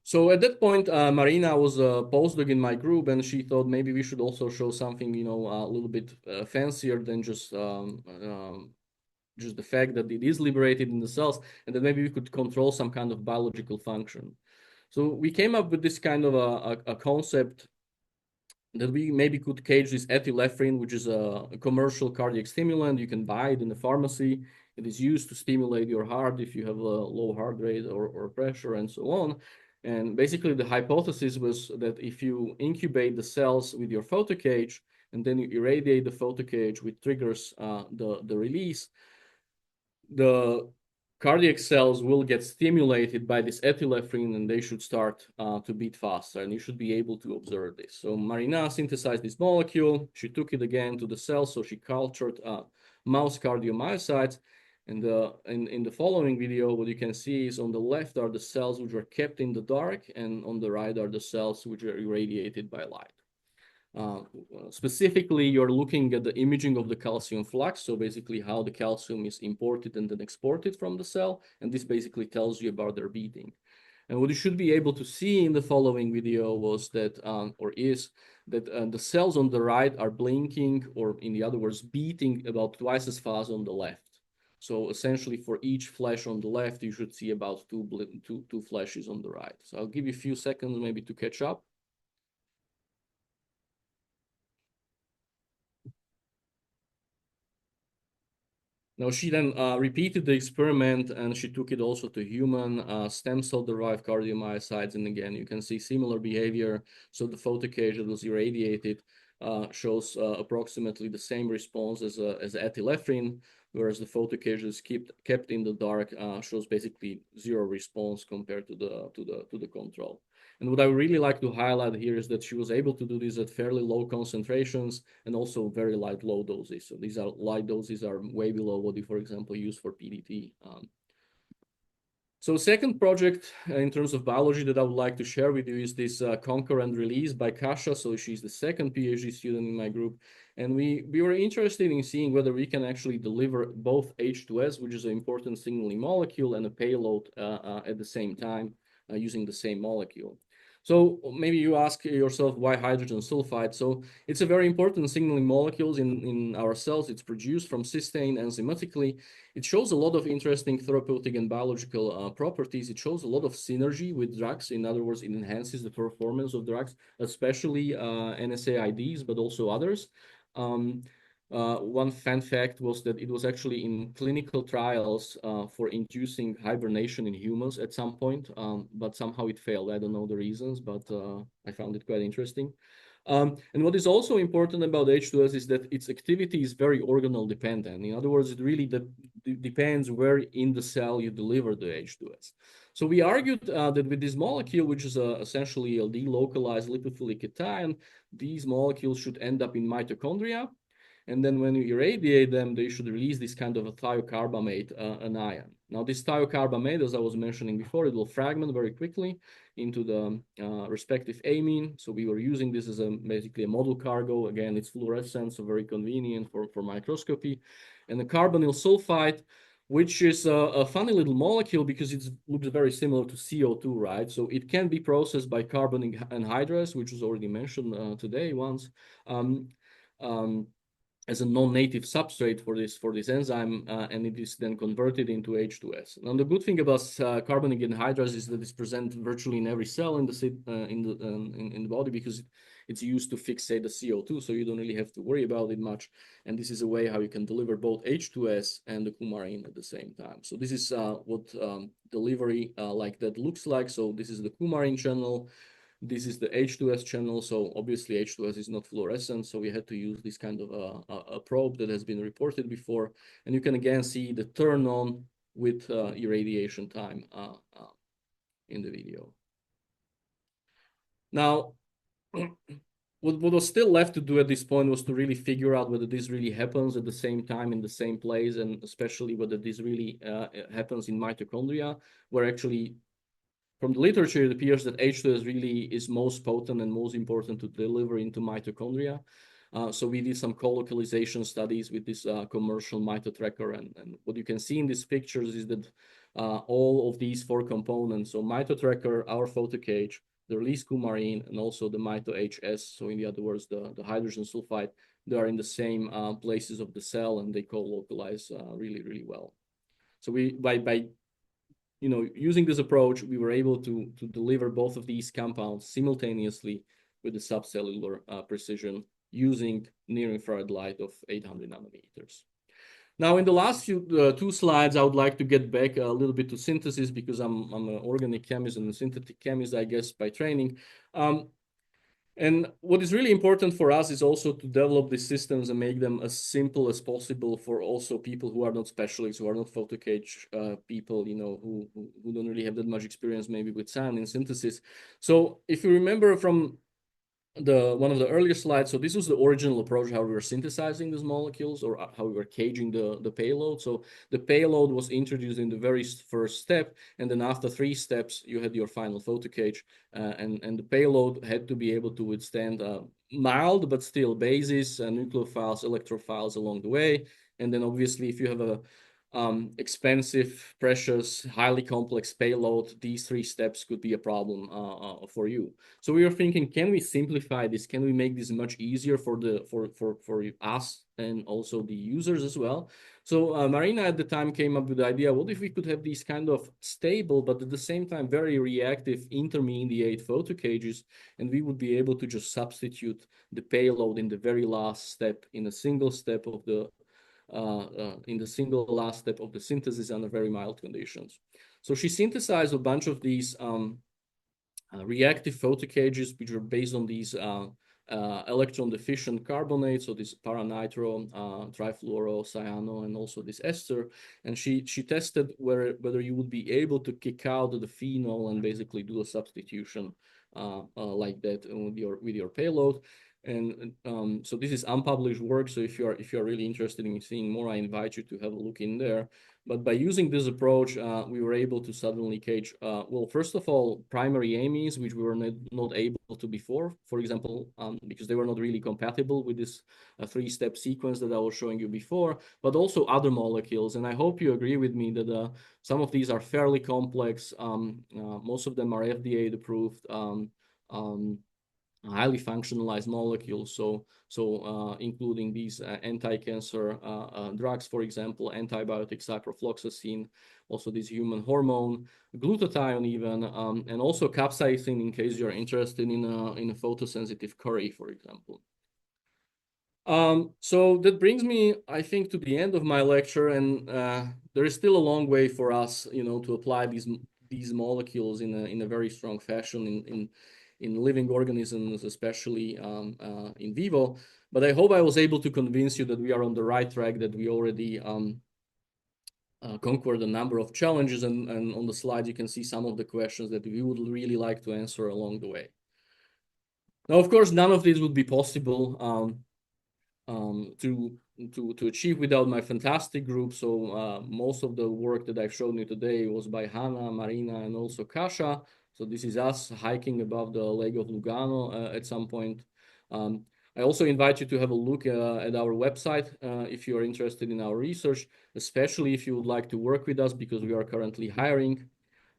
I: So at that point, Marina was a postdoc in my group, and she thought maybe we should also show something, you know, a little bit fancier than just the fact that it is liberated in the cells, and that maybe we could control some kind of biological function. So we came up with this kind of a concept that we maybe could cage this ethylephrine, which is a commercial cardiac stimulant. You can buy it in the pharmacy. It is used to stimulate your heart if you have a low heart rate or pressure and so on. And basically the hypothesis was that if you incubate the cells with your photocage and then you irradiate the photocage, which triggers the release, the cardiac cells will get stimulated by this ethylephrine, and they should start to beat faster, and you should be able to observe this. So Marina synthesized this molecule. She took it again to the cells, so she cultured mouse cardiomyocytes. And in the following video, what you can see is on the left are the cells which were kept in the dark, and on the right are the cells which are irradiated by light. Specifically, you're looking at the imaging of the calcium flux, so basically how the calcium is imported and then exported from the cell, and this basically tells you about their beating. And what you should be able to see in the following video was that, the cells on the right are blinking, or in other words, beating about twice as fast on the left. So essentially, for each flash on the left, you should see about two flashes on the right. So I'll give you a few seconds maybe to catch up. Now, she then repeated the experiment, and she took it also to human stem cell-derived cardiomyocytes. And again, you can see similar behavior. So the photocage that was irradiated shows approximately the same response as ethylephrine, whereas the photocage that's kept in the dark shows basically zero response compared to the control. And what I really like to highlight here is that she was able to do this at fairly low concentrations and also very light low doses. So these are light doses are way below what you, for example, use for PDT. So second project in terms of biology that I would like to share with you is this concurrent release by Kasia. So she's the second PhD student in my group. And we were interested in seeing whether we can actually deliver both H2S, which is an important signaling molecule, and a payload at the same time using the same molecule. So maybe you ask yourself, why hydrogen sulfide? So it's a very important signaling molecule in our cells. It's produced from cysteine enzymatically. It shows a lot of interesting therapeutic and biological properties. It shows a lot of synergy with drugs. In other words, it enhances the performance of drugs, especially NSAIDs, but also others. One fun fact was that it was actually in clinical trials for inducing hibernation in humans at some point, but somehow it failed. I don't know the reasons, but I found it quite interesting. And what is also important about H2S is that its activity is very organelle dependent. In other words, it really depends where in the cell you deliver the H2S. So we argued that with this molecule, which is essentially a delocalized lipophilic cation, these molecules should end up in mitochondria. And then when you irradiate them, they should release this kind of a thiocarbamate anion. Now, this thiocarbamate, as I was mentioning before, it will fragment very quickly into the respective amine. So we were using this as basically a model cargo. Again, it's fluorescent, so very convenient for microscopy. And the carbonyl sulfide, which is a funny little molecule because it looks very similar to CO2, right? So it can be processed by carbon anhydrase, which was already mentioned today once. as a non-native substrate for this enzyme, and it is then converted into H2S. Now, the good thing about carbonic anhydrase is that it's present virtually in every cell in the body, because it's used to fixate the CO2, so you don't really have to worry about it much. And this is a way how you can deliver both H2S and the coumarin at the same time. So this is what delivery like that looks like. So this is the coumarin channel. This is the H2S channel. So obviously H2S is not fluorescent, so we had to use this kind of a probe that has been reported before. And you can again see the turn on with irradiation time in the video. Now, what was still left to do at this point was to really figure out whether this really happens at the same time in the same place, and especially whether this really happens in mitochondria, where actually from the literature, it appears that H2S really is most potent and most important to deliver into mitochondria. So we did some co-localization studies with this commercial mitotracker, and what you can see in these pictures is that all of these 4 components, so mitotracker, our photocage, the release coumarin, and also the mito-HS, so in other words, the hydrogen sulfide, they are in the same places of the cell, and they co-localize really, really well. So we, by using this approach, we were able to deliver both of these compounds simultaneously with the subcellular precision using near-infrared light of 800 nanometers. Now, in the last few 2 slides, I would like to get back a little bit to synthesis, because I'm an organic chemist and a synthetic chemist, I guess, by training. And what is really important for us is also to develop these systems and make them as simple as possible for also people who are not specialists, who are not photocage people, who don't really have that much experience maybe with sand in synthesis. So if you remember from one of the earlier slides, so this was the original approach how we were synthesizing these molecules, or how we were caging the payload. So the payload was introduced in the very first step, and then after 3 steps, you had your final photocage, and the payload had to be able to withstand mild but still bases, nucleophiles, electrophiles along the way. And then obviously, if you have a expensive, precious, highly complex payload, these 3 steps could be a problem for you. So we were thinking, can we simplify this? Can we make this much easier for us and also the users as well? So Marina at the time came up with the idea, what if we could have these kind of stable, but at the same time very reactive intermediate photocages, and we would be able to just substitute the payload in the very last step, in a single step of the last step of the synthesis under very mild conditions. So she synthesized a bunch of these reactive photocages, which are based on these electron deficient carbonates, so this paranitro, trifluoro, cyano, and also this ester. And she tested whether you would be able to kick out the phenol and basically do a substitution like that with your payload. And so this is unpublished work. So if you are really interested in seeing more, I invite you to have a look in there. But by using this approach, we were able to suddenly cage, well, first of all, primary amines, which we were not able to before, for example, because they were not really compatible with this 3-step sequence that I was showing you before, but also other molecules. And I hope you agree with me that some of these are fairly complex. Most of them are FDA approved. Highly functionalized molecules, so including these anti-cancer drugs, for example, antibiotics, ciprofloxacin, also this human hormone, glutathione even, and also capsaicin, in case you're interested in a photosensitive curry, for example. So that brings me, I think, to the end of my lecture, and there is still a long way for us, to apply these molecules in a very strong fashion in living organisms, especially in vivo. But I hope I was able to convince you that we are on the right track, that we already conquered a number of challenges. And on the slide, you can see some of the questions that we would really like to answer along the way. Now, of course, none of this would be possible to achieve without my fantastic group. So most of the work that I've shown you today was by Hanna, Marina, and also Kasia. So this is us hiking above the Lake of Lugano at some point. I also invite you to have a look at our website if you are interested in our research, especially if you would like to work with us, because we are currently hiring.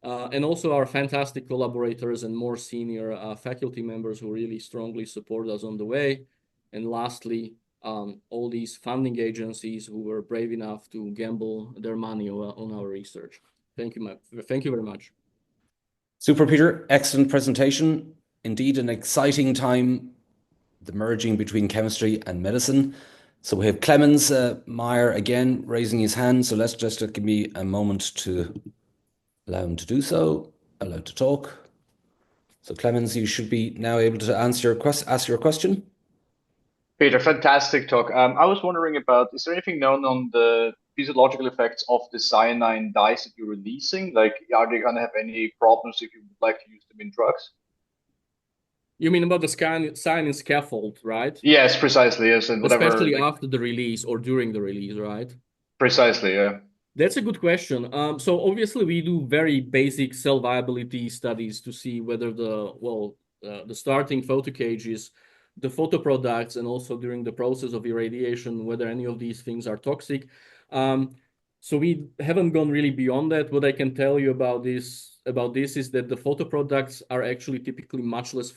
I: And also our fantastic collaborators and more senior faculty members who really strongly support us on the way. And lastly, all these funding agencies who were brave enough to gamble their money on our research. Thank you very much.
D: Super, Peter. Excellent presentation. Indeed, an exciting time, the merging between chemistry and medicine. So we have Clemens Meyer again raising his hand. So let's just give me a moment to allow him to do so. Allowed to talk. So Clemens, you should be now able to ask your question.
H: Peter, fantastic talk. I was wondering about, is there anything known on the physiological effects of the cyanine dyes that you're releasing? Like, are they going to have any problems if you would like to use them in drugs?
I: You mean about the cyanine scaffold, right?
H: Yes, precisely. Yes, and whatever.
I: Especially after the release or during the release, right?
H: Precisely, yeah.
I: That's a good question. So obviously we do very basic cell viability studies to see whether the starting photocages, the photoproducts, and also during the process of irradiation, whether any of these things are toxic. So we haven't gone really beyond that. What I can tell you about this is that the photoproducts are actually typically much less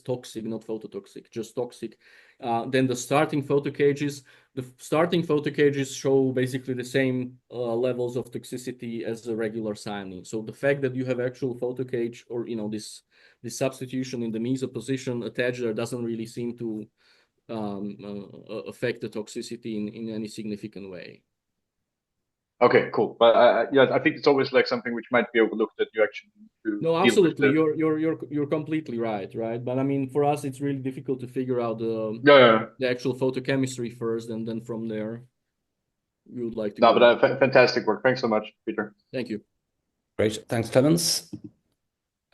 I: toxic, not phototoxic, just toxic, than the starting photocages. The starting photocages show basically the same levels of toxicity as the regular cyanine. So the fact that you have actual photocage or this substitution in the meso position attached there doesn't really seem to affect the toxicity in any significant way.
H: Okay, cool. But yeah, I think it's always like something which might be overlooked that you actually need to.
I: No, absolutely. You're completely right. But I mean, for us, it's really difficult to figure out the actual photochemistry first, and then from there, we would like to.
H: No, but fantastic work. Thanks so much, Peter.
I: Thank you.
D: Great. Thanks, Clemens.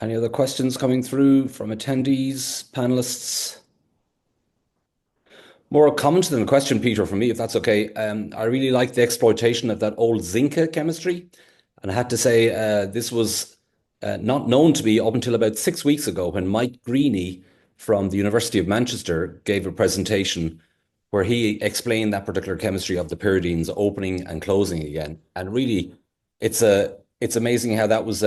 D: Any other questions coming through from attendees, panelists? More a comment than a question, Peter, for me, if that's okay. I really like the exploitation of that old Zinca chemistry. And I had to say, this was not known to me up until about 6 weeks ago when Mike Greeny from the University of Manchester gave a presentation where he explained that particular chemistry of the pyridines opening and closing again. And really, it's amazing how that was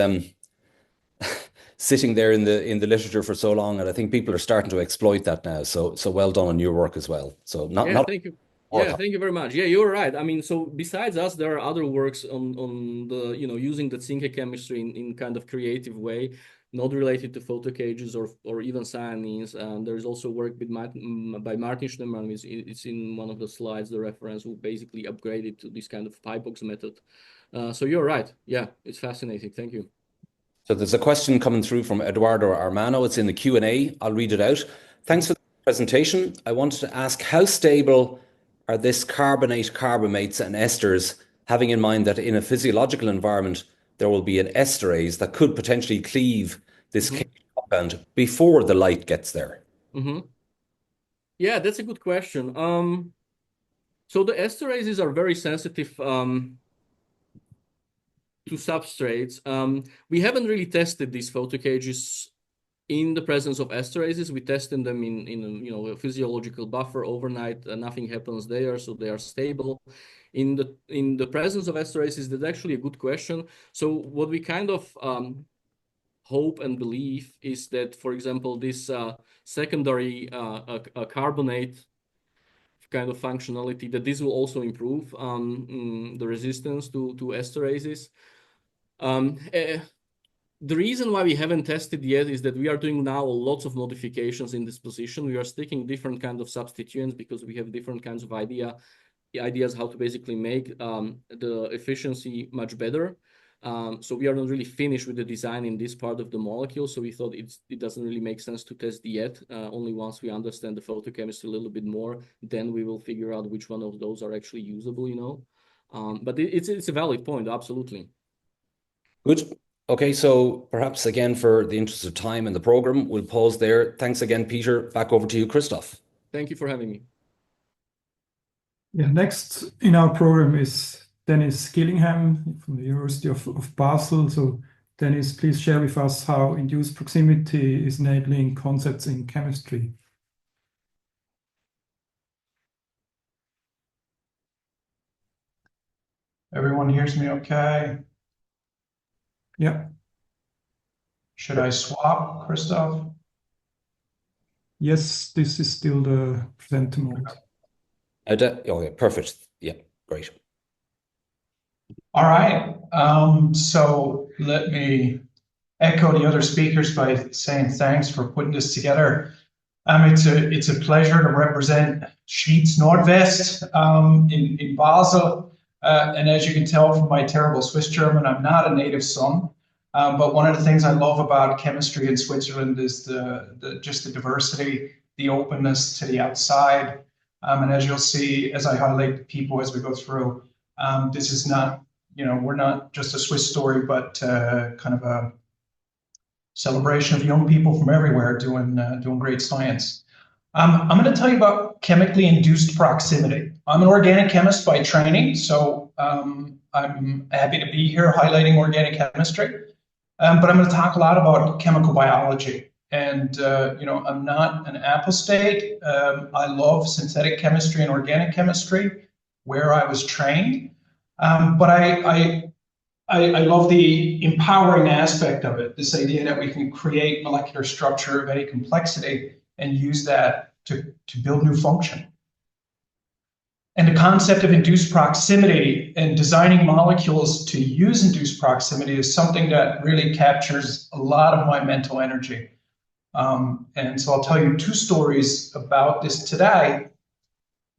D: sitting there in the literature for so long, and I think people are starting to exploit that now. So well done on your work as well. So
I: thank you. Yeah, thank you very much. Yeah, you're right. I mean, so besides us, there are other works on the using the Zinca chemistry in kind of creative way, not related to photocages or even cyanines. There is also work by Martin Schneemann. It's in one of the slides, the reference, who basically upgraded to this kind of pipox method. So you're right. Yeah, it's fascinating. Thank you.
D: So there's a question coming through from Eduardo Armano. It's in the Q&A. I'll read it out. Thanks for the presentation. I wanted to ask, how stable are this carbamates and esters, having in mind that in a physiological environment, there will be an esterase that could potentially cleave this compound before the light gets there?
I: Yeah, that's a good question. So the esterases are very sensitive to substrates. We haven't really tested these photocages in the presence of esterases. We tested them in a physiological buffer overnight. Nothing happens there, so they are stable. In the presence of esterases, that's actually a good question. So what we kind of hope and believe is that, for example, this secondary carbonate kind of functionality, that this will also improve the resistance to esterases. The reason why we haven't tested yet is that we are doing now lots of modifications in this position. We are sticking different kinds of substituents because we have different kinds of ideas how to basically make the efficiency much better. So we are not really finished with the design in this part of the molecule. So we thought it doesn't really make sense to test yet. Only once we understand the photochemistry a little bit more, then we will figure out which one of those are actually usable, But it's a valid point, absolutely.
D: Good. Okay, so perhaps again, for the interest of time in the program, we'll pause there. Thanks again, Peter. Back over to you, Christoph.
I: Thank you for having me.
B: Yeah, next in our program is Dennis Gillingham from the University of Basel. So Dennis, please share with us how induced proximity is enabling concepts in chemistry.
J: Everyone hears me okay?
B: Yeah.
J: Should I swap, Christoph?
B: Yes, this is still the presenter mode.
D: Okay, perfect. Yeah, great.
J: All right. So let me echo the other speakers by saying thanks for putting this together. It's a pleasure to represent Schwyz Nordwest in Basel. And as you can tell from my terrible Swiss German, I'm not a native son. But one of the things I love about chemistry in Switzerland is just the diversity, the openness to the outside. And as you'll see, as I highlight the people as we go through, this is not, we're not just a Swiss story, but kind of a celebration of young people from everywhere doing great science. I'm going to tell you about chemically induced proximity. I'm an organic chemist by training, so I'm happy to be here highlighting organic chemistry. But I'm going to talk a lot about chemical biology. And, I'm not an apostate. I love synthetic chemistry and organic chemistry, where I was trained. But I love the empowering aspect of it, this idea that we can create molecular structure of any complexity and use that to build new function. And the concept of induced proximity and designing molecules to use induced proximity is something that really captures a lot of my mental energy. And so I'll tell you two stories about this today,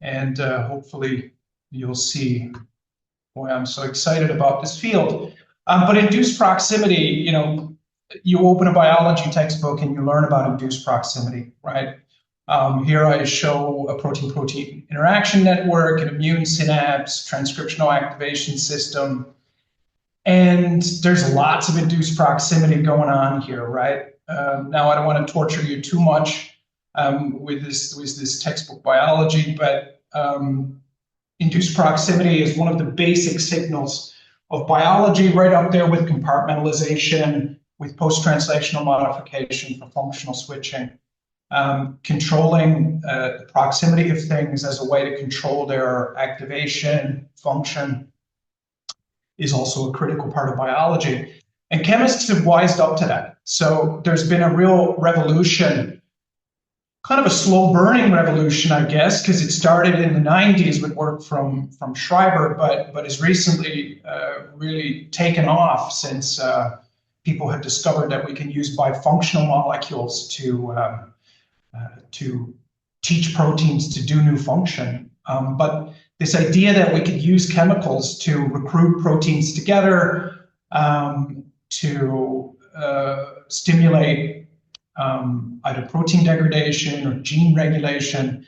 J: and hopefully you'll see why I'm so excited about this field. But induced proximity, you open a biology textbook and you learn about induced proximity, right? Here I show a protein-protein interaction network, an immune synapse, transcriptional activation system, and there's lots of induced proximity going on here, right? Now I don't want to torture you too much with this textbook biology, but induced proximity is one of the basic signals of biology, right up there with compartmentalization, with post-translational modification for functional switching. Controlling the proximity of things as a way to control their activation function is also a critical part of biology. And chemists have wised up to that. So there's been a real revolution, kind of a slow burning revolution, I guess, because it started in the 90s with work from Schreiber, but has recently really taken off since people have discovered that we can use bifunctional molecules to teach proteins to do new function. But this idea that we could use chemicals to recruit proteins together, to stimulate either protein degradation or gene regulation,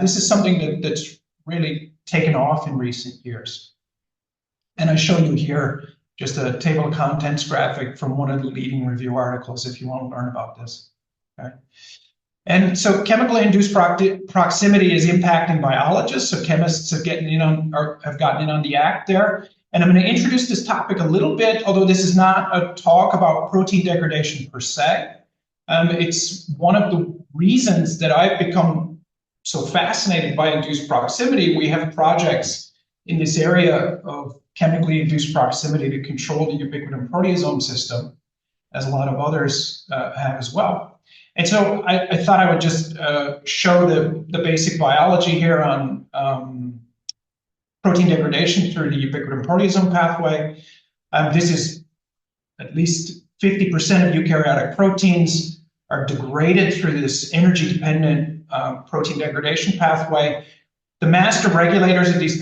J: this is something that's really taken off in recent years. And I show you here just a table of contents graphic from one of the leading review articles if you want to learn about this. Okay. And so chemically induced proximity is impacting biologists. So chemists have gotten in on the act there. And I'm going to introduce this topic a little bit, although this is not a talk about protein degradation per se. It's one of the reasons that I've become so fascinated by induced proximity. We have projects in this area of chemically induced proximity to control the ubiquitin proteasome system, as a lot of others have as well. And so I thought I would just show the basic biology here on protein degradation through the ubiquitin proteasome pathway. This is at least 50% of eukaryotic proteins are degraded through this energy-dependent protein degradation pathway. The master regulators of this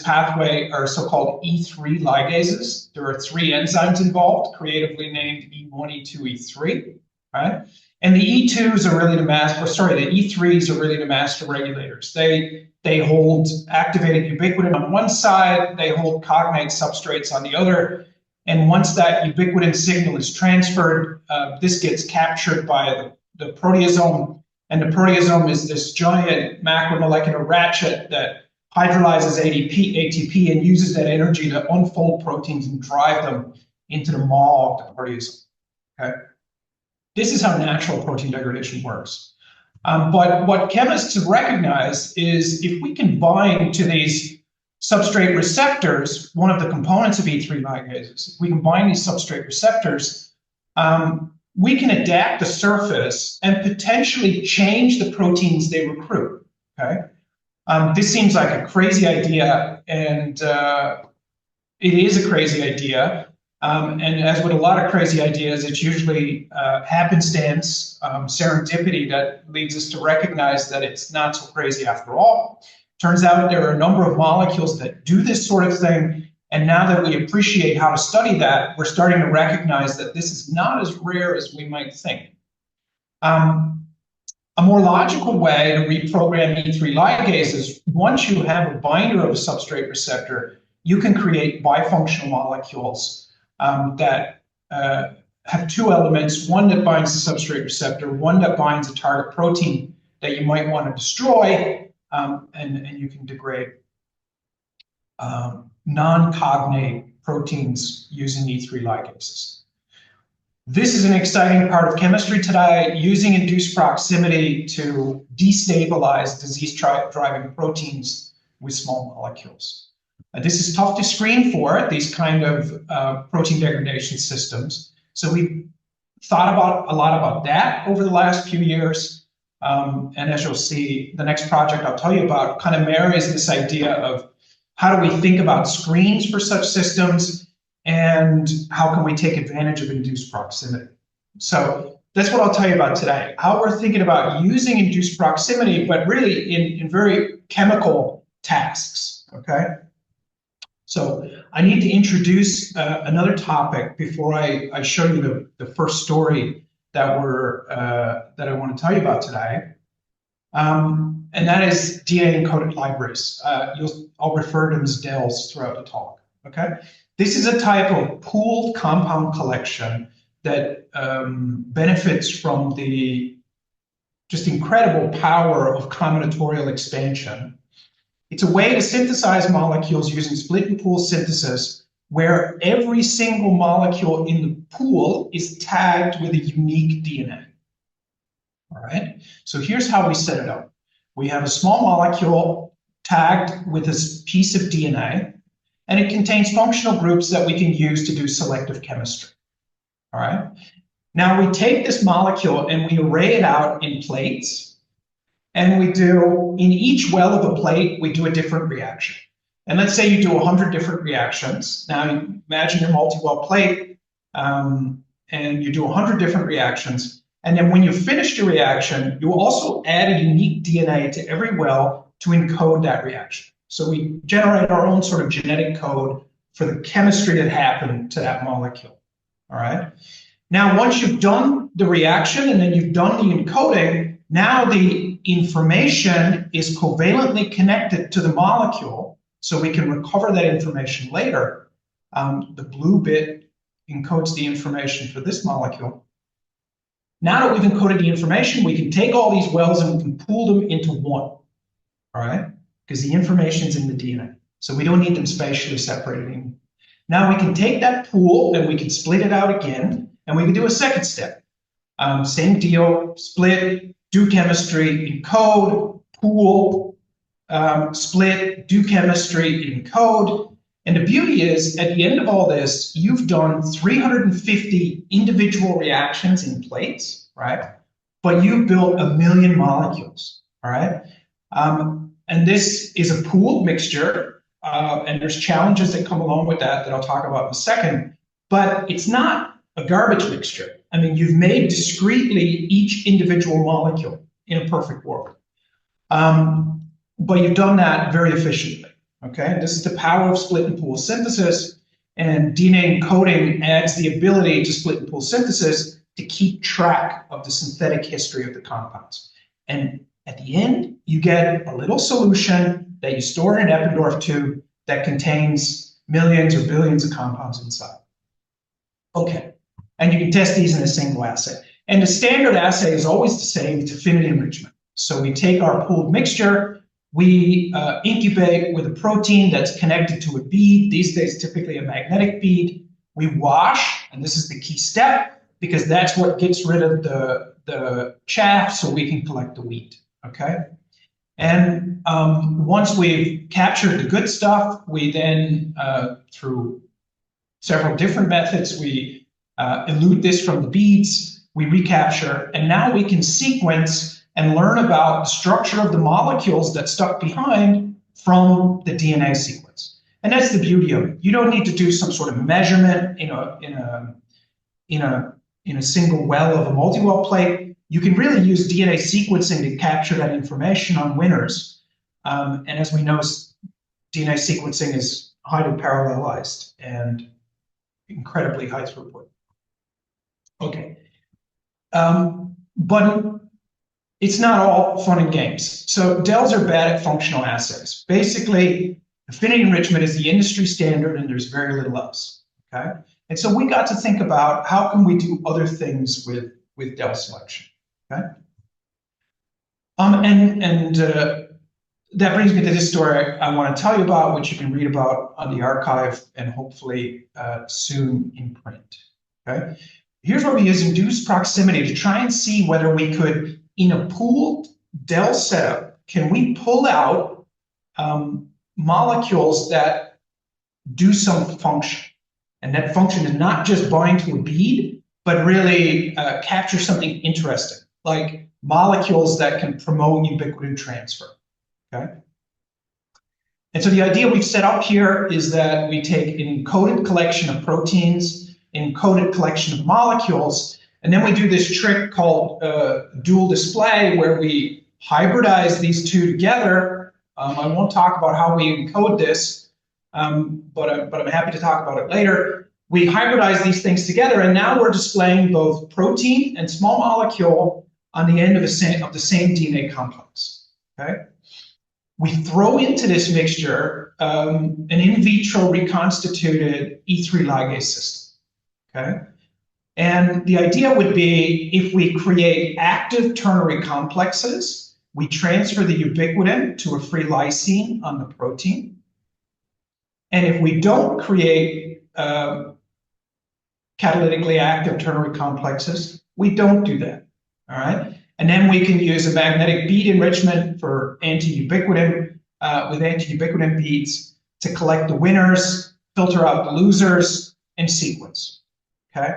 J: pathway are so-called E3 ligases. There are 3 enzymes involved, creatively named E1, E2, E3, right? And the E2s are really the E3s are really the master regulators. They hold activated ubiquitin on one side, they hold cognate substrates on the other, and once that ubiquitin signal is transferred, this gets captured by the proteasome, and the proteasome is this giant macromolecular ratchet that hydrolyzes ATP and uses that energy to unfold proteins and drive them into the maw of the proteasome. Okay? This is how natural protein degradation works. But what chemists have recognized is if we can bind to these substrate receptors, one of the components of E3 ligases, if we can bind these substrate receptors, we can adapt the surface and potentially change the proteins they recruit. Okay? This seems like a crazy idea, and it is a crazy idea. And as with a lot of crazy ideas, it's usually happenstance, serendipity that leads us to recognize that it's not so crazy after all. Turns out there are a number of molecules that do this sort of thing. And now that we appreciate how to study that, we're starting to recognize that this is not as rare as we might think. A more logical way to reprogram E3 ligases, once you have a binder of a substrate receptor, you can create bifunctional molecules that have two elements, one that binds the substrate receptor, one that binds a target protein that you might want to destroy, and you can degrade non-cognate proteins using E3 ligases. This is an exciting part of chemistry today, using induced proximity to destabilize disease-driving proteins with small molecules. This is tough to screen for, these kind of protein degradation systems. So we've thought a lot about that over the last few years. And as you'll see, the next project I'll tell you about kind of marries this idea of how do we think about screens for such systems, and how can we take advantage of induced proximity? So that's what I'll tell you about today, how we're thinking about using induced proximity, but really in very chemical tasks, okay? So I need to introduce another topic before I show you the first story that I want to tell you about today. And that is DNA-encoded libraries. I'll refer to them as DELs throughout the talk, okay? This is a type of pooled compound collection that benefits from the just incredible power of combinatorial expansion. It's a way to synthesize molecules using split and pool synthesis, where every single molecule in the pool is tagged with a unique DNA. All right, so here's how we set it up. We have a small molecule tagged with this piece of DNA, and it contains functional groups that we can use to do selective chemistry. All right. Now we take this molecule and we array it out in plates, and we do, in each well of a plate, we do a different reaction. And let's say you do 100 different reactions. Now imagine your multi-well plate, and you do 100 different reactions. And then when you finish your reaction, you also add a unique DNA to every well to encode that reaction. So we generate our own sort of genetic code for the chemistry that happened to that molecule. All right. Now, once you've done the reaction and then you've done the encoding, now the information is covalently connected to the molecule, so we can recover that information later. The blue bit encodes the information for this molecule. Now that we've encoded the information, we can take all these wells and we can pool them into one, all right? Because the information's in the DNA. So we don't need them spatially separated anymore. Now we can take that pool and we can split it out again, and we can do a second step. Same deal, split, do chemistry, encode, pool, split, do chemistry, encode. And the beauty is, at the end of all this, you've done 350 individual reactions in plates, right? But you've built 1 million molecules, all right? And this is a pooled mixture, and there's challenges that come along with that I'll talk about in a second, but it's not a garbage mixture. I mean, you've made discretely each individual molecule in a perfect world. But you've done that very efficiently. Okay, this is the power of split and pool synthesis, and DNA encoding adds the ability to split and pool synthesis to keep track of the synthetic history of the compounds. And at the end, you get a little solution that you store in an Eppendorf tube that contains millions or billions of compounds inside. Okay, and you can test these in a single assay. And the standard assay is always the same, it's affinity enrichment. So we take our pooled mixture, we incubate with a protein that's connected to a bead, these days typically a magnetic bead. We wash, and this is the key step, because that's what gets rid of the chaff so we can collect the wheat, okay? And once we've captured the good stuff, we then, through several different methods, we elute this from the beads, we recapture, and now we can sequence and learn about the structure of the molecules that stuck behind from the DNA sequence. And that's the beauty of it. You don't need to do some sort of measurement in a single well of a multi-well plate. You can really use DNA sequencing to capture that information on winners. And as we know, DNA sequencing is highly parallelized and incredibly high throughput. Okay. But it's not all fun and games. So DELs are bad at functional assays. Basically, affinity enrichment is the industry standard and there's very little else, okay? And so we got to think about how can we do other things with DEL selection, okay? That brings me to this story I want to tell you about, which you can read about on the archive and hopefully soon in print, okay? Here's where we use induced proximity to try and see whether we could, in a pooled DEL setup, can we pull out molecules that do some function? And that function is not just bind to a bead, but really capture something interesting, like molecules that can promote ubiquitin transfer, okay? And so the idea we've set up here is that we take an encoded collection of proteins, an encoded collection of molecules, and then we do this trick called dual display, where we hybridize these two together. I won't talk about how we encode this, but I'm happy to talk about it later. We hybridize these things together, and now we're displaying both protein and small molecule on the end of the same DNA complex. Okay. We throw into this mixture an in vitro reconstituted E3 ligase system. Okay. And the idea would be, if we create active ternary complexes, we transfer the ubiquitin to a free lysine on the protein. And if we don't create catalytically active ternary complexes, we don't do that, all right? And then we can use a magnetic bead enrichment for anti-ubiquitin, with anti-ubiquitin beads to collect the winners, filter out the losers, and sequence, okay?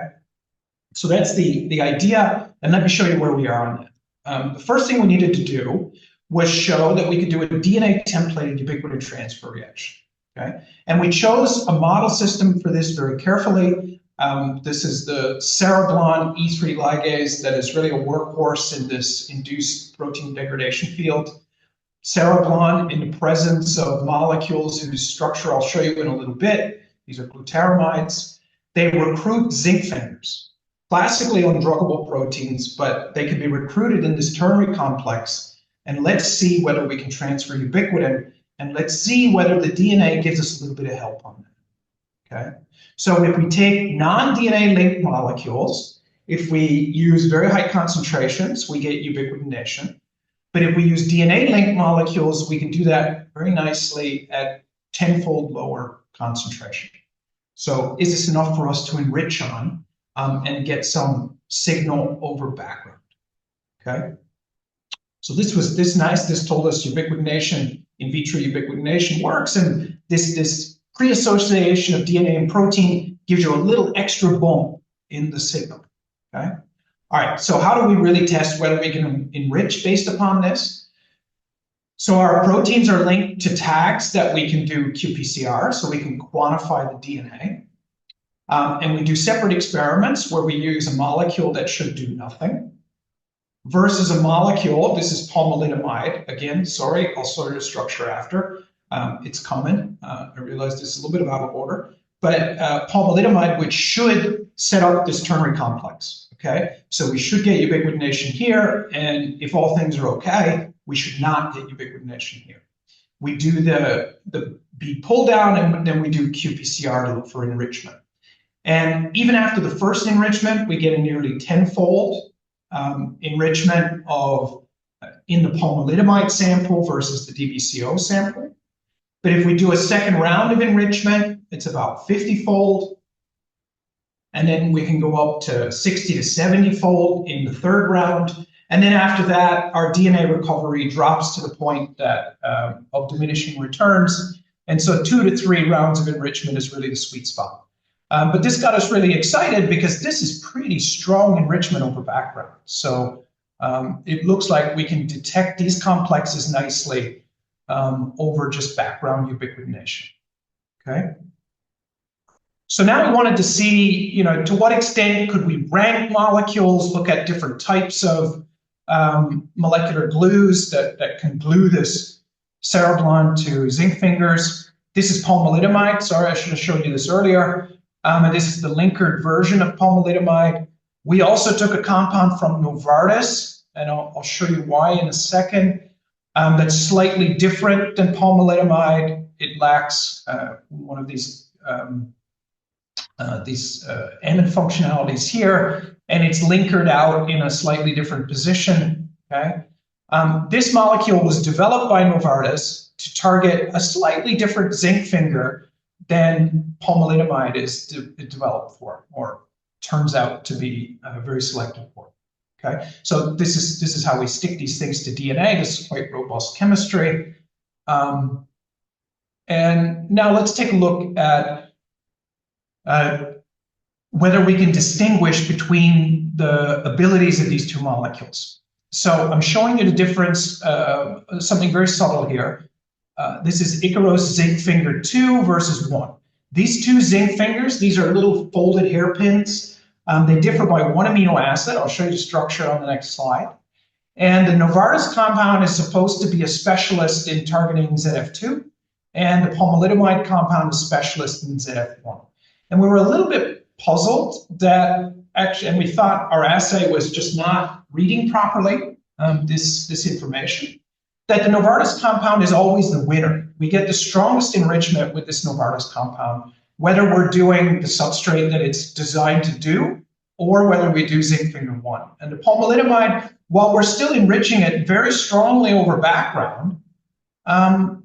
J: So that's the idea, and let me show you where we are on that. The first thing we needed to do was show that we could do a DNA templated ubiquitin transfer reaction, okay? And we chose a model system for this very carefully. This is the cereblon E3 ligase that is really a workhorse in this induced protein degradation field. Cereblon, in the presence of molecules whose structure I'll show you in a little bit, these are glutaramides, they recruit zinc fingers. Classically undruggable proteins, but they can be recruited in this ternary complex. And let's see whether we can transfer ubiquitin, and let's see whether the DNA gives us a little bit of help on that, okay? So if we take non-DNA linked molecules, if we use very high concentrations, we get ubiquitination. But if we use DNA linked molecules, we can do that very nicely at 10-fold lower concentration. So is this enough for us to enrich on? And get some signal over background, okay? So this nice, this told us ubiquitination, in vitro ubiquitination works, and this pre-association of DNA and protein gives you a little extra bump in the signal, okay? All right, so how do we really test whether we can enrich based upon this? So our proteins are linked to tags that we can do qPCR, so we can quantify the DNA. And we do separate experiments where we use a molecule that should do nothing versus a molecule, this is pomalidomide. Again, sorry, I'll show you the structure after. It's coming. I realize this is a little bit out of order, but pomalidomide, which should set up this ternary complex, okay? So we should get ubiquitination here, and if all things are okay, we should not get ubiquitination here. We do the bead pull down, and then we do qPCR to look for enrichment. And even after the first enrichment, we get a nearly 10-fold enrichment in the pomalidomide sample versus the DBCO sample. But if we do a second round of enrichment, it's about 50-fold. And then we can go up to 60 to 70-fold in the third round. And then after that, our DNA recovery drops to the point that of diminishing returns. And so 2 to 3 rounds of enrichment is really the sweet spot. But this got us really excited because this is pretty strong enrichment over background. So it looks like we can detect these complexes nicely over just background ubiquitination. Okay. So now we wanted to see, you know, to what extent could we rank molecules, look at different types of molecular glues that can glue this cereblon to zinc fingers. This is pomalidomide. Sorry, I should have shown you this earlier. And this is the linkered version of pomalidomide. We also took a compound from Novartis, and I'll show you why in a second, that's slightly different than pomalidomide. It lacks one of these amide functionalities here, and it's linkered out in a slightly different position. Okay, this molecule was developed by Novartis to target a slightly different zinc finger than pomalidomide is developed for, or turns out to be very selective for. Okay, so this is how we stick these things to DNA. This is quite robust chemistry. And now let's take a look at whether we can distinguish between the abilities of these two molecules. So I'm showing you the difference, something very subtle here. This is Icaros zinc finger 2 versus 1. These two zinc fingers, these are little folded hairpins. They differ by one amino acid. I'll show you the structure on the next slide. And the Novartis compound is supposed to be a specialist in targeting ZF2, and the pomalidomide compound is specialist in ZF1. And we were a little bit puzzled that actually, and we thought our assay was just not reading properly this information, that the Novartis compound is always the winner. We get the strongest enrichment with this Novartis compound, whether we're doing the substrate that it's designed to do, or whether we do zinc finger 1. And the pomalidomide, while we're still enriching it very strongly over background,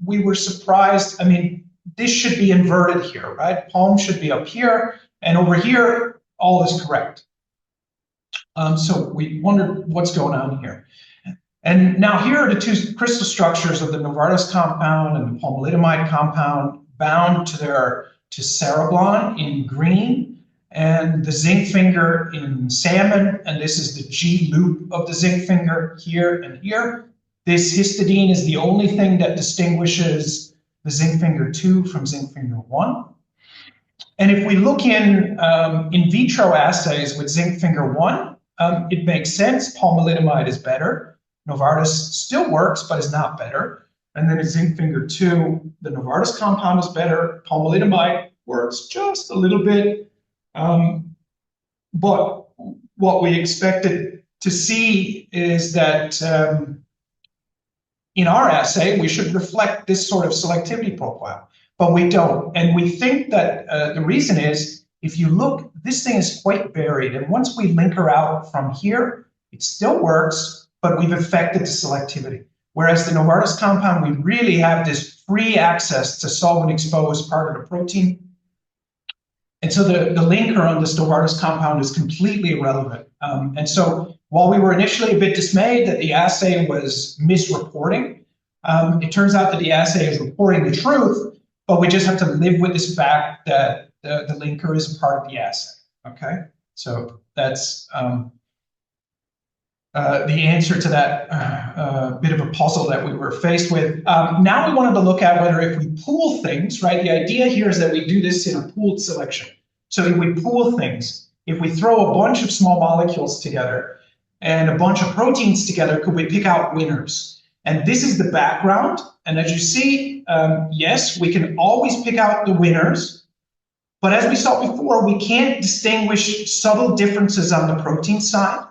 J: we were surprised. I mean, this should be inverted here, right? Palm should be up here, and over here, all is correct. So we wondered what's going on here. And now here are the two crystal structures of the Novartis compound and the pomalidomide compound bound to cereblon in green, and the zinc finger in salmon, and this is the G loop of the zinc finger here and here. This histidine is the only thing that distinguishes the zinc finger 2 from zinc finger 1. And if we look in vitro assays with zinc finger 1, it makes sense. Pomalidomide is better. Novartis still works, but is not better. And then in zinc finger 2, the Novartis compound is better. Pomalidomide works just a little bit. But what we expected to see is that in our assay, we should reflect this sort of selectivity profile, but we don't. And we think that the reason is, if you look, this thing is quite buried. And once we link her out from here, it still works, but we've affected the selectivity. Whereas the Novartis compound, we really have this free access to solvent-exposed part of the protein. And so the linker on this Novartis compound is completely irrelevant. And so while we were initially a bit dismayed that the assay was misreporting, it turns out that the assay is reporting the truth, but we just have to live with this fact that the linker is a part of the assay. Okay, so that's the answer to that bit of a puzzle that we were faced with. Now we wanted to look at whether if we pool things, right? The idea here is that we do this in a pooled selection. So if we pool things, if we throw a bunch of small molecules together and a bunch of proteins together, could we pick out winners? And this is the background. And as you see, yes, we can always pick out the winners. But as we saw before, we can't distinguish subtle differences on the protein side.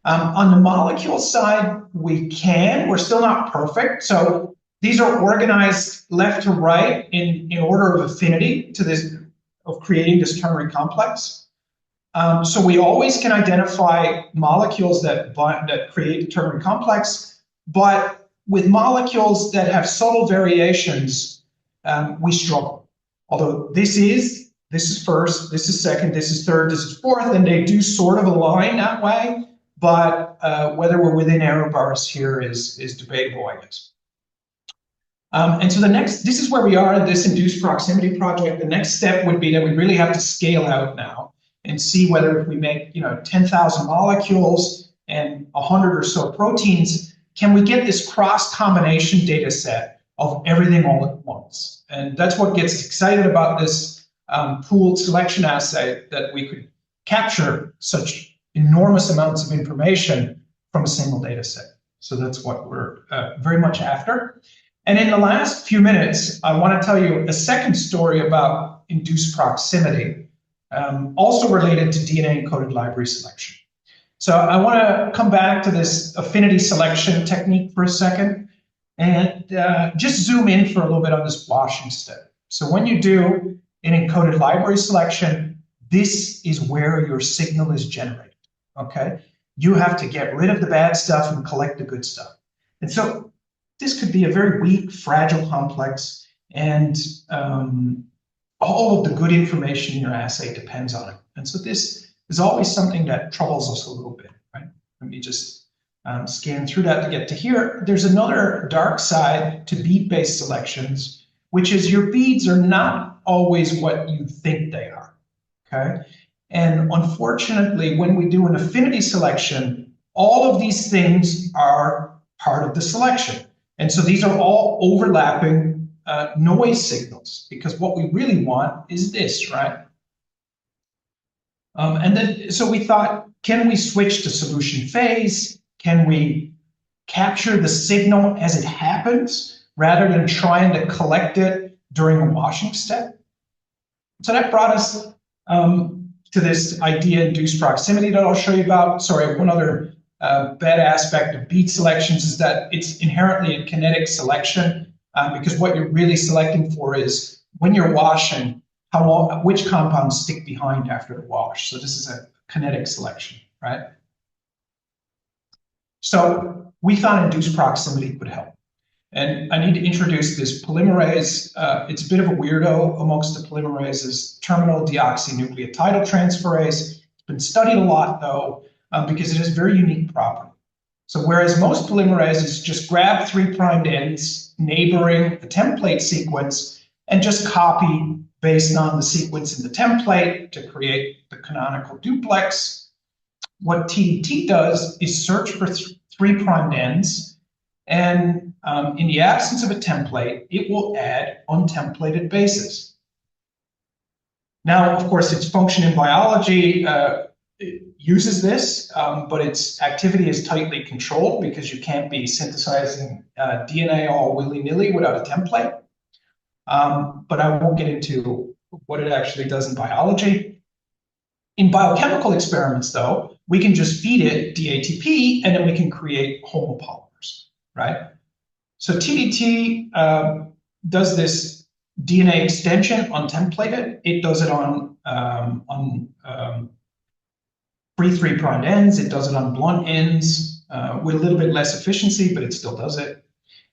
J: On the molecule side, we can. We're still not perfect. So these are organized left to right in order of affinity to this, of creating this ternary complex. So we always can identify molecules that create the ternary complex, but with molecules that have subtle variations, we struggle. Although this is first, this is second, this is third, this is fourth, and they do sort of align that way. But whether we're within error bars here is debatable, I guess. And so this is where we are in this induced proximity project. The next step would be that we really have to scale out now and see whether if we make 10,000 molecules and 100 or so proteins, can we get this cross-combination data set of everything all at once? And that's what gets us excited about this pooled selection assay, that we could capture such enormous amounts of information from a single data set. So that's what we're very much after. And in the last few minutes, I want to tell you a second story about induced proximity, also related to DNA-encoded library selection. So I want to come back to this affinity selection technique for a second and just zoom in for a little bit on this washing step. So when you do an encoded library selection, this is where your signal is generated, okay? You have to get rid of the bad stuff and collect the good stuff. And so this could be a very weak, fragile complex, and all of the good information in your assay depends on it. And so this is always something that troubles us a little bit, right? Let me just scan through that to get to here. There's another dark side to bead-based selections, which is your beads are not always what you think they are, okay? And unfortunately, when we do an affinity selection, all of these things are part of the selection. And so these are all overlapping noise signals, because what we really want is this, right? And then, so we thought, can we switch to solution phase? Can we capture the signal as it happens rather than trying to collect it during a washing step? So that brought us to this idea induced proximity that I'll show you about. Sorry, one other bad aspect of bead selections is that it's inherently a kinetic selection, because what you're really selecting for is when you're washing, which compounds stick behind after the wash. So this is a kinetic selection, right? So we thought induced proximity could help. And I need to introduce this polymerase. It's a bit of a weirdo amongst the polymerases, terminal deoxynucleotidal transferase. It's been studied a lot, though, because it has very unique property. So whereas most polymerases just grab 3' ends neighboring a template sequence and just copy based on the sequence in the template to create the canonical duplex, what TDT does is search for 3' ends, and in the absence of a template, it will add untemplated bases. Now, of course, its function in biology uses this, but its activity is tightly controlled because you can't be synthesizing DNA all willy-nilly without a template. But I won't get into what it actually does in biology. In biochemical experiments, though, we can just feed it DATP, and then we can create homopolymers, right? So TDT does this DNA extension untemplated. It does it on free 3' ends. It does it on blunt ends with a little bit less efficiency, but it still does it.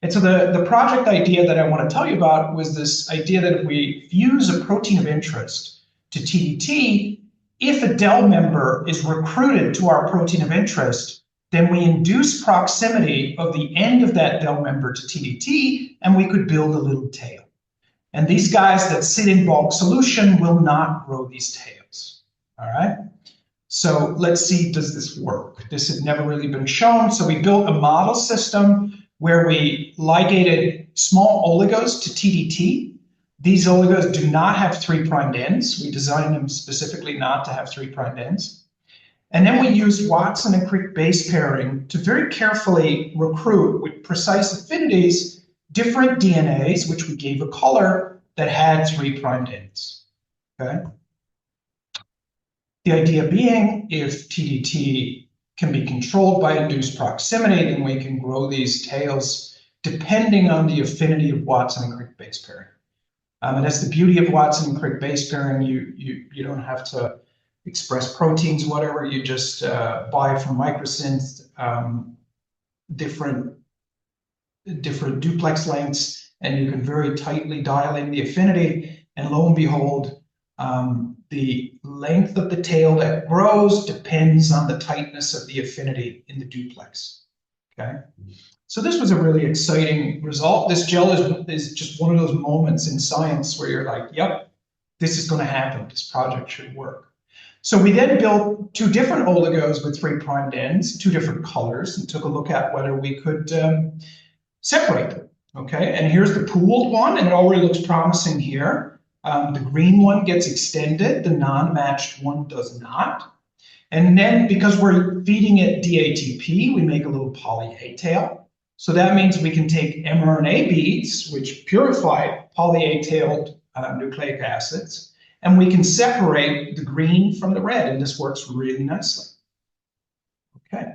J: And so the project idea that I want to tell you about was this idea that if we fuse a protein of interest to TDT, if a DEL member is recruited to our protein of interest, then we induce proximity of the end of that DEL member to TDT, and we could build a little tail. And these guys that sit in bulk solution will not grow these tails, all right? So let's see, does this work? This had never really been shown. So we built a model system where we ligated small oligos to TDT. These oligos do not have 3' ends. We designed them specifically not to have 3' ends. And then we used Watson and Crick base pairing to very carefully recruit with precise affinities different DNAs, which we gave a color that had 3' ends, okay? The idea being, if TDT can be controlled by induced proximity, then we can grow these tails depending on the affinity of Watson and Crick base pairing. And that's the beauty of Watson and Crick base pairing. You don't have to express proteins, whatever. You just buy from microsynth different duplex lengths, and you can very tightly dial in the affinity. And lo and behold, the length of the tail that grows depends on the tightness of the affinity in the duplex, okay? So this was a really exciting result. This gel is just one of those moments in science where you're like, yep, this is going to happen. This project should work. So we then built 2 different oligos with 3' ends, 2 different colors, and took a look at whether we could separate them. Okay, and here's the pooled one, and it already looks promising here. The green one gets extended, the non-matched one does not. And then because we're feeding it DATP, we make a little poly A tail. So that means we can take mRNA beads, which purify poly A tailed nucleic acids, and we can separate the green from the red, and this works really nicely. Okay,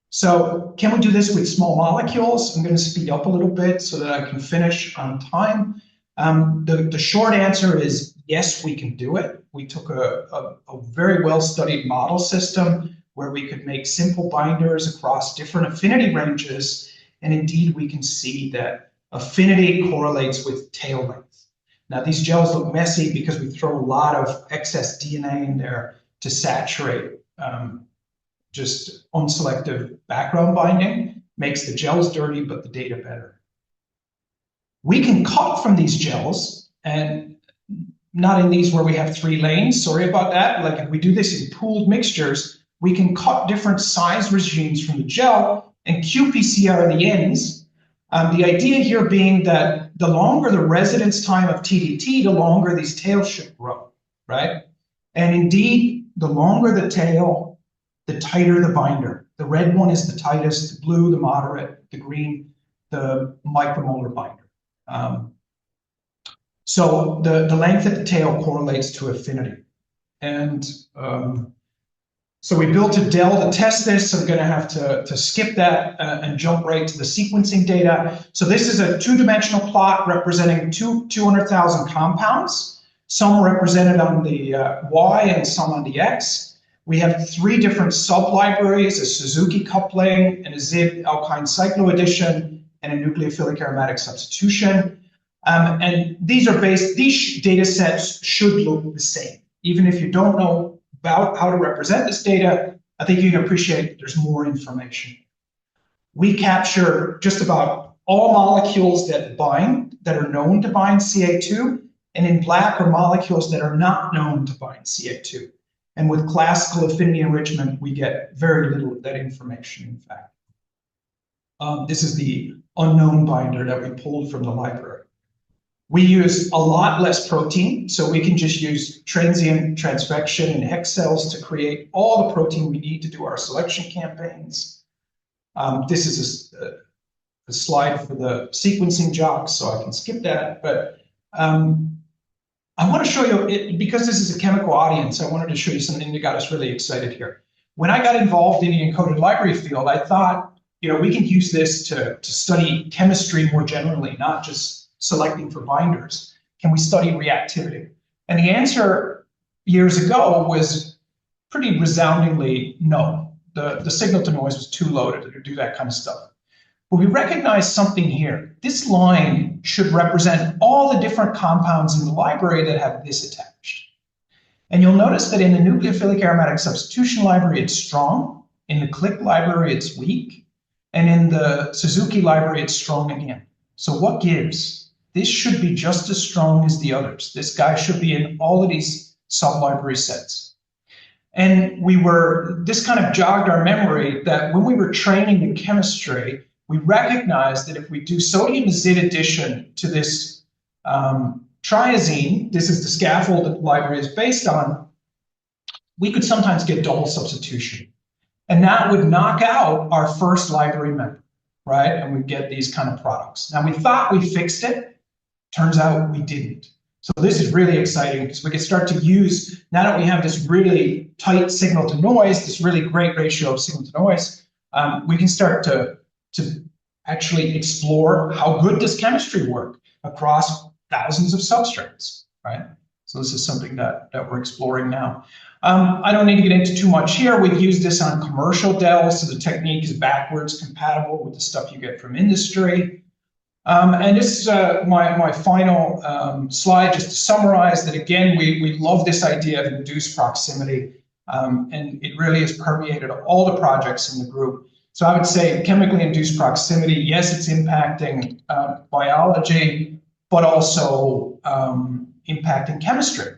J: so can we do this with small molecules? I'm going to speed up a little bit so that I can finish on time. The short answer is yes, we can do it. We took a very well-studied model system where we could make simple binders across different affinity ranges, and indeed we can see that affinity correlates with tail length. Now these gels look messy because we throw a lot of excess DNA in there to saturate just unselective background binding. Makes the gels dirty, but the data better. We can cut from these gels, and not in these where we have 3 lanes, sorry about that. Like if we do this in pooled mixtures, we can cut different size regimes from the gel and qPCR the ends. The idea here being that the longer the residence time of TDT, the longer these tails should grow, right? And indeed, the longer the tail, the tighter the binder. The red one is the tightest, the blue, the moderate, the green, the micromolar binder. So the length of the tail correlates to affinity. And so we built a DEL to test this. I'm going to have to skip that and jump right to the sequencing data. So this is a 2-dimensional plot representing 200,000 compounds, some represented on the Y and some on the X. We have 3 different sub-libraries, a Suzuki coupling, and a ZIB alkyne cycloaddition, and a nucleophilic aromatic substitution. And these data sets should look the same. Even if you don't know about how to represent this data, I think you can appreciate that there's more information. We capture just about all molecules that are known to bind CA2, and in black are molecules that are not known to bind CA2. And with classical affinity enrichment, we get very little of that information, in fact. This is the unknown binder that we pulled from the library. We use a lot less protein, so we can just use transient transfection and hex cells to create all the protein we need to do our selection campaigns. This is a slide for the sequencing jocks, so I can skip that. But I want to show you, because this is a chemical audience, I wanted to show you something that got us really excited here. When I got involved in the encoded library field, I thought, you know, we can use this to study chemistry more generally, not just selecting for binders. Can we study reactivity? And the answer years ago was pretty resoundingly no. The signal to noise was too low to do that kind of stuff. But we recognize something here. This line should represent all the different compounds in the library that have this attached. And you'll notice that in the nucleophilic aromatic substitution library, it's strong. In the click library, it's weak. And in the Suzuki library, it's strong again. So what gives? This should be just as strong as the others. This guy should be in all of these sub-library sets. And this kind of jogged our memory that when we were training in chemistry, we recognized that if we do sodium azide addition to this triazine, this is the scaffold that the library is based on, we could sometimes get double substitution. And that would knock out our first library member, right? And we'd get these kind of products. Now, we thought we fixed it. Turns out we didn't. So this is really exciting because we can start to use, now that we have this really tight signal to noise, this really great ratio of signal to noise, we can start to actually explore how good does chemistry work across thousands of substrates, right? So this is something that we're exploring now. I don't need to get into too much here. We've used this on commercial DELs, so the technique is backwards compatible with the stuff you get from industry. And this is my final slide, just to summarize that, again, we love this idea of induced proximity, and it really has permeated all the projects in the group. So I would say chemically induced proximity, yes, it's impacting biology, but also impacting chemistry.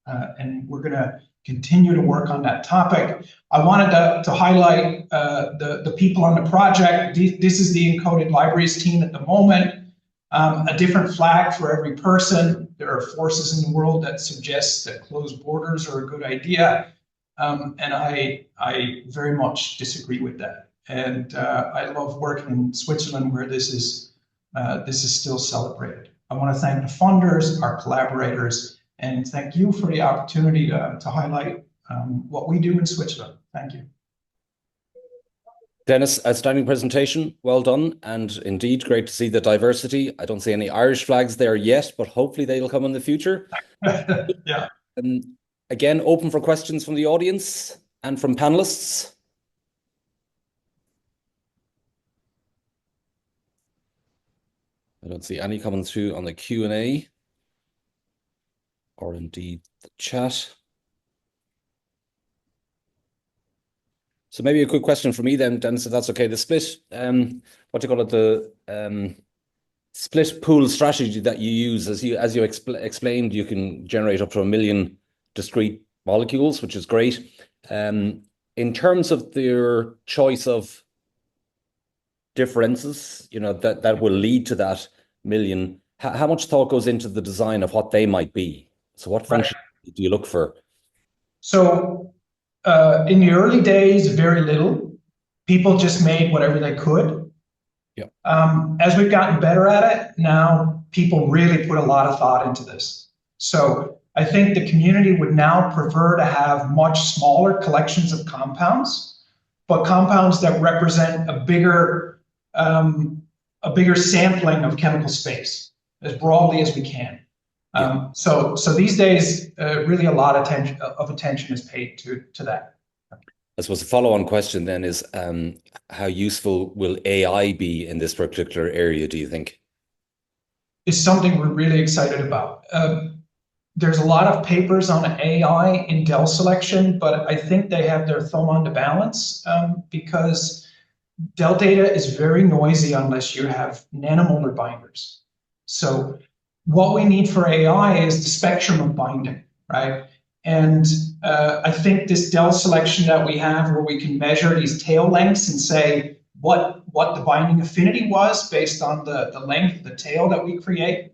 J: And we're going to continue to work on that topic. I wanted to highlight the people on the project. This is the encoded libraries team at the moment. A different flag for every person. There are forces in the world that suggest that closed borders are a good idea. And I very much disagree with that. And I love working in Switzerland where this is still celebrated. I want to thank the funders, our collaborators, and thank you for the opportunity to highlight what we do in Switzerland. Thank you.
D: Dennis, outstanding presentation. Well done. And indeed, great to see the diversity. I don't see any Irish flags there yet, but hopefully they'll come in the future.
J: Yeah.
D: Again, open for questions from the audience and from panelists. I don't see any coming through on the Q&A or indeed the chat. So maybe a quick question for me then, Dennis, if that's okay. The split, what do you call it, the split pool strategy that you use, as you explained, you can generate up to 1 million discrete molecules, which is great. In terms of their choice of differences, you know, that will lead to that million, how much thought goes into the design of what they might be? So what function do you look for?
J: So in the early days, very little. People just made whatever they could.
D: Yeah.
J: As we've gotten better at it, now people really put a lot of thought into this. So I think the community would now prefer to have much smaller collections of compounds, but compounds that represent a bigger sampling of chemical space as broadly as we can. So these days, really a lot of attention is paid to that.
D: I suppose the follow-on question then is, how useful will AI be in this particular area, do you think?
J: It's something we're really excited about. There's a lot of papers on AI in DEL selection, but I think they have their thumb on the balance because DEL data is very noisy unless you have nanomolar binders. So what we need for AI is the spectrum of binding, right? And I think this DEL selection that we have where we can measure these tail lengths and say what the binding affinity was based on the length of the tail that we create.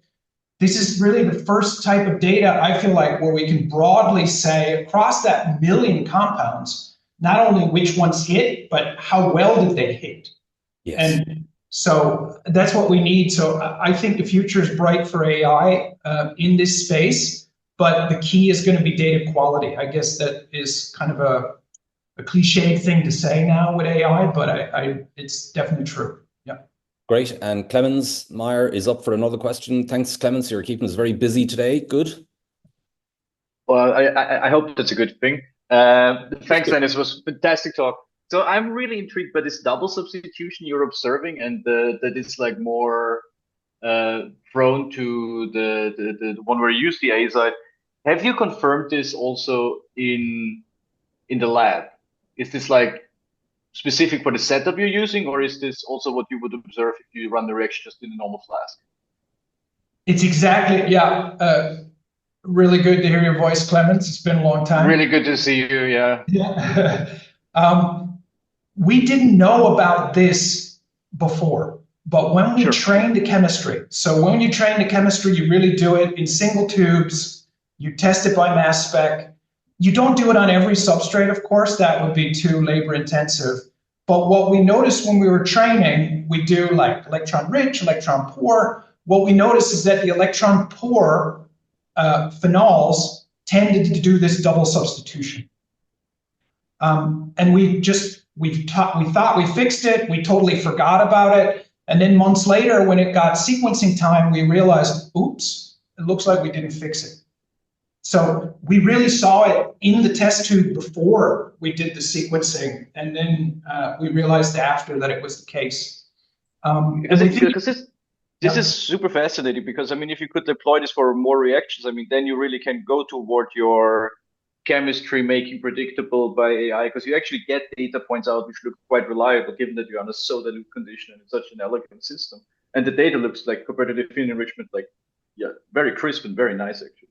J: This is really the first type of data, I feel like, where we can broadly say across that 1 million compounds, not only which ones hit, but how well did they hit?
D: Yes.
J: And so that's what we need. So I think the future is bright for AI in this space, but the key is going to be data quality. I guess that is kind of a cliched thing to say now with AI, but it's definitely true. Yeah.
D: Great. And Clemens Meyer is up for another question. Thanks, Clemens. You're keeping us very busy today. Good.
H: Well, I hope that's a good thing. Thanks, Dennis. It was a fantastic talk. So I'm really intrigued by this double substitution you're observing, and that it's like more prone to the one where you use the azide. Have you confirmed this also in the lab? Is this like specific for the setup you're using, or is this also what you would observe if you run the reaction just in a normal flask?
J: It's exactly, yeah. Really good to hear your voice, Clemens. It's been a long time.
H: Really good to see you, yeah.
J: Yeah. We didn't know about this before, but when we trained the chemistry, so when you train the chemistry, you really do it in single tubes, you test it by mass spec. You don't do it on every substrate, of course, that would be too labor intensive. But what we noticed when we were training, we do like electron rich, electron poor. What we noticed is that the electron poor phenols tended to do this double substitution. And we thought we fixed it, we totally forgot about it. And then months later, when it got sequencing time, we realized, oops, it looks like we didn't fix it. So we really saw it in the test tube before we did the sequencing. And then we realized after that it was the case.
H: Because this is super fascinating, because I mean, if you could deploy this for more reactions, I mean, then you really can go toward your chemistry making predictable by AI, because you actually get data points out which look quite reliable, given that you're on a so dilute condition and it's such an elegant system. And the data looks like, compared to the affinity enrichment, like, yeah, very crisp and very nice, actually.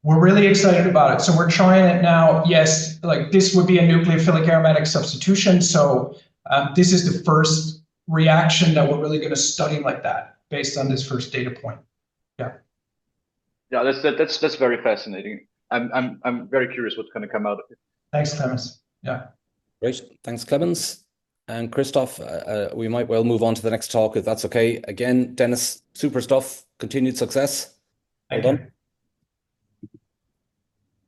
J: we're really excited about it. So we're trying it now. Yes, like this would be a nucleophilic aromatic substitution. So this is the first reaction that we're really going to study like that based on this first data point. Yeah.
H: Yeah, that's very fascinating. I'm very curious what's going to come out of it.
J: Thanks, Clemens. Yeah.
D: Great. Thanks, Clemens. And Christoph, we might well move on to the next talk if that's okay. Again, Dennis, super stuff. Continued success. Well done.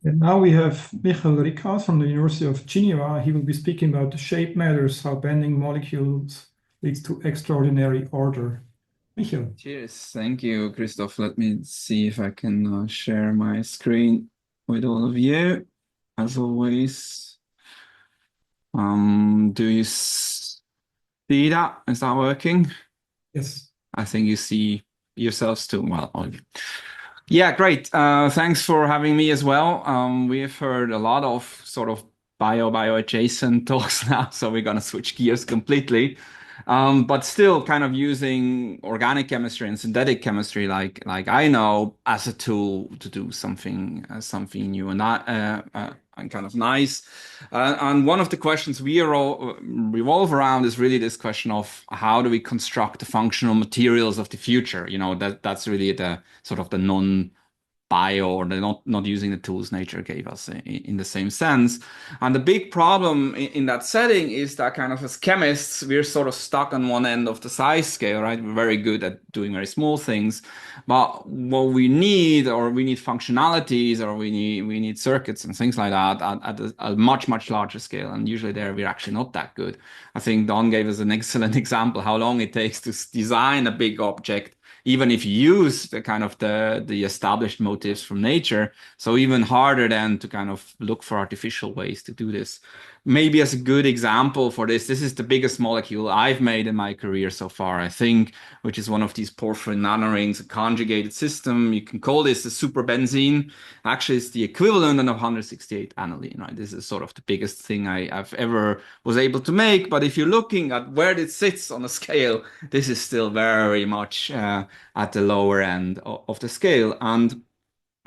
B: And now we have Michael Rikas from the University of Geneva. He will be speaking about the shape matters, how bending molecules leads to extraordinary order. Michael.
K: Cheers. Thank you, Christoph. Let me see if I can share my screen with all of you. As always, do you see that? Is that working?
B: Yes.
K: I think you see yourselves too. Well, yeah, great. Thanks for having me as well. We have heard a lot of sort of bio adjacent talks now, so we're going to switch gears completely. But still kind of using organic chemistry and synthetic chemistry like I know as a tool to do something new and that and kind of nice. And one of the questions we revolve around is really this question of how do we construct the functional materials of the future? You know, that's really the sort of the non-bio or the not using the tools nature gave us in the same sense. And the big problem in that setting is that kind of as chemists, we're sort of stuck on one end of the size scale, right? We're very good at doing very small things, but what we need functionalities or we need circuits and things like that at a much larger scale. And usually there we're actually not that good. I think Don gave us an excellent example how long it takes to design a big object, even if you use the kind of the established motifs from nature. So even harder then to kind of look for artificial ways to do this. Maybe as a good example for this is the biggest molecule I've made in my career so far, I think, which is one of these porphyrin nanorings, a conjugated system. You can call this a superbenzene. Actually, it's the equivalent of 168 aniline, right? This is sort of the biggest thing I've ever was able to make. But if you're looking at where it sits on a scale, this is still very much at the lower end of the scale. And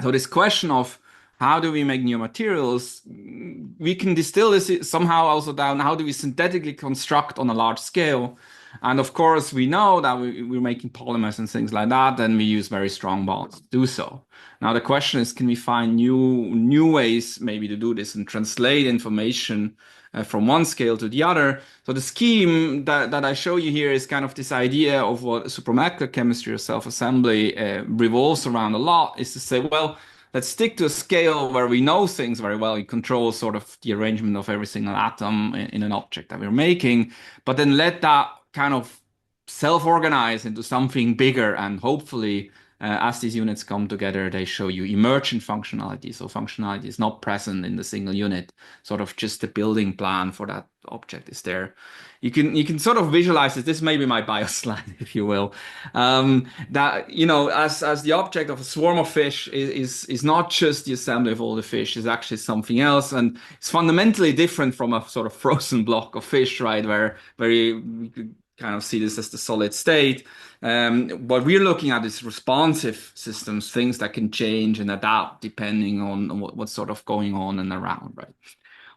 K: so this question of how do we make new materials, we can distill this somehow also down. How do we synthetically construct on a large scale? And of course, we know that we're making polymers and things like that, and we use very strong bonds to do so. Now, the question is, can we find new ways maybe to do this and translate information from one scale to the other? So the scheme that I show you here is kind of this idea of what supramolecular chemistry or self-assembly revolves around a lot, is to say, well, let's stick to a scale where we know things very well. We control sort of the arrangement of every single atom in an object that we're making, but then let that kind of self-organize into something bigger. And hopefully, as these units come together, they show you emergent functionality. So functionality is not present in the single unit, sort of just the building plan for that object is there. You can sort of visualize it. This may be my bio slide, if you will. That, you know, as the object of a swarm of fish is not just the assembly of all the fish, is actually something else. And it's fundamentally different from a sort of frozen block of fish, right? Where we could kind of see this as the solid state. What we're looking at is responsive systems, things that can change and adapt depending on what's sort of going on and around, right?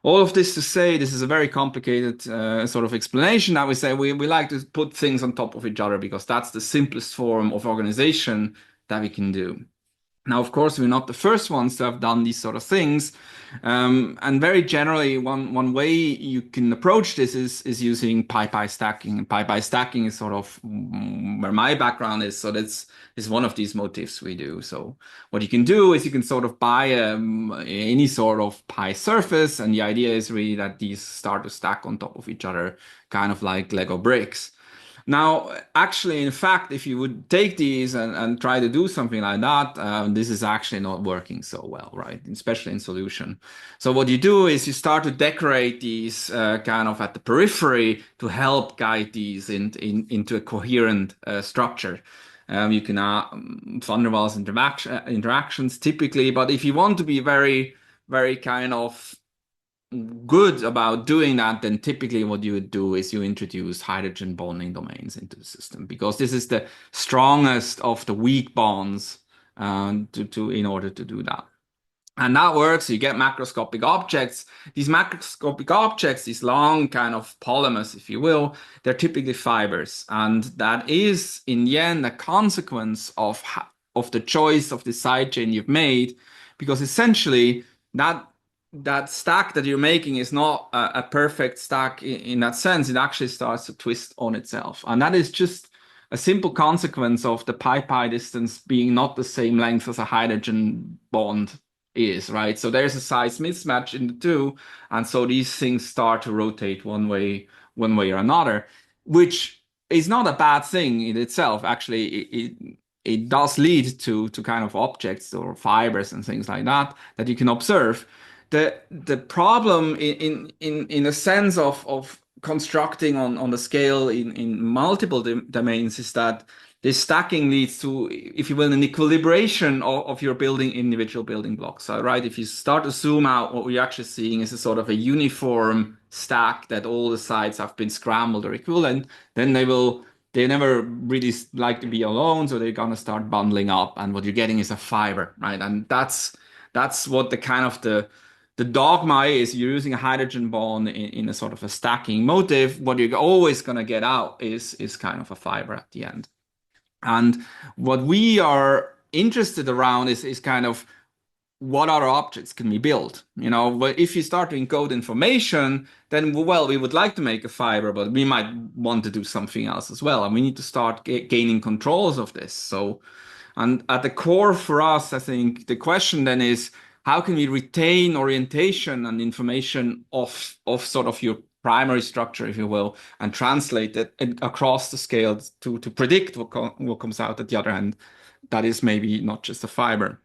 K: All of this to say, this is a very complicated sort of explanation that we say we like to put things on top of each other because that's the simplest form of organization that we can do. Now, of course, we're not the first ones to have done these sort of things. And very generally, one way you can approach this is using pi-pi stacking. And pi-pi stacking is sort of where my background is. So that's one of these motifs we do. So what you can do is you can sort of buy any sort of pi surface. And the idea is really that these start to stack on top of each other, kind of like Lego bricks. Now, actually, in fact, if you would take these and try to do something like that, this is actually not working so well, right? Especially in solution. So what you do is you start to decorate these kind of at the periphery to help guide these into a coherent structure. You can add van der Waals interactions typically, but if you want to be very, very kind of good about doing that, then typically what you would do is you introduce hydrogen bonding domains into the system because this is the strongest of the weak bonds in order to do that. And that works. You get macroscopic objects. These macroscopic objects, these long kind of polymers, if you will, they're typically fibers. And that is, in the end, a consequence of the choice of the side chain you've made, because essentially that stack that you're making is not a perfect stack in that sense. It actually starts to twist on itself. And that is just a simple consequence of the pi distance being not the same length as a hydrogen bond is, right? So there's a size mismatch in the two, and so these things start to rotate one way or another, which is not a bad thing in itself. Actually, it does lead to kind of objects or fibers and things like that you can observe. The problem in a sense of constructing on the scale in multiple domains is that this stacking leads to, if you will, an equilibration of your individual building blocks. So, right, if you start to zoom out, what we're actually seeing is a sort of a uniform stack that all the sides have been scrambled or equivalent. Then they never really like to be alone, so they're gonna start bundling up, and what you're getting is a fiber, right? And that's what the kind of the dogma is. You're using a hydrogen bond in a sort of a stacking motive. What you're always gonna get out is kind of a fiber at the end. And what we are interested around is kind of what other objects can we build? But if you start to encode information, then, well, we would like to make a fiber, but we might want to do something else as well. And we need to start gaining controls of this. So, and at the core for us, I think the question then is, how can we retain orientation and information of sort of your primary structure, if you will, and translate it across the scale to predict what comes out at the other end? That is maybe not just a fiber.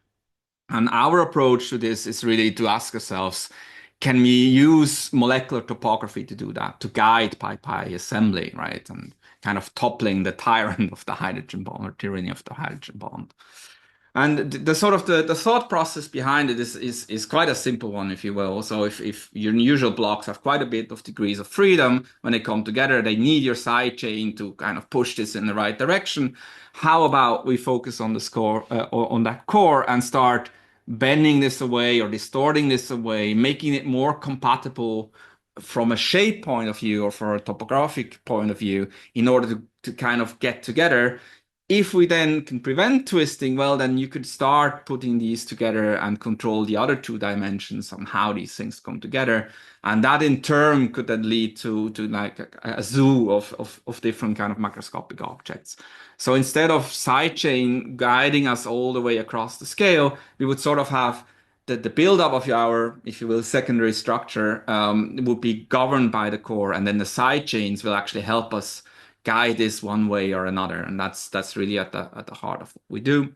K: And our approach to this is really to ask ourselves, can we use molecular topography to do that, to guide pi assembly, right? And kind of toppling the tyrant of the hydrogen bond, or tyranny of the hydrogen bond. And the sort of the thought process behind it is quite a simple one, if you will. So if your usual blocks have quite a bit of degrees of freedom, when they come together, they need your side chain to kind of push this in the right direction. How about we focus on the score on that core and start bending this away or distorting this away, making it more compatible from a shape point of view or from a topographic point of view, in order to kind of get together. If we then can prevent twisting, well, then you could start putting these together and control the other two dimensions on how these things come together. And that in turn could then lead to like a zoo of different kind of macroscopic objects. So instead of sidechain guiding us all the way across the scale, we would sort of have the buildup of our, if you will, secondary structure would be governed by the core, and then the side chains will actually help us guide this one way or another. And that's really at the heart of what we do.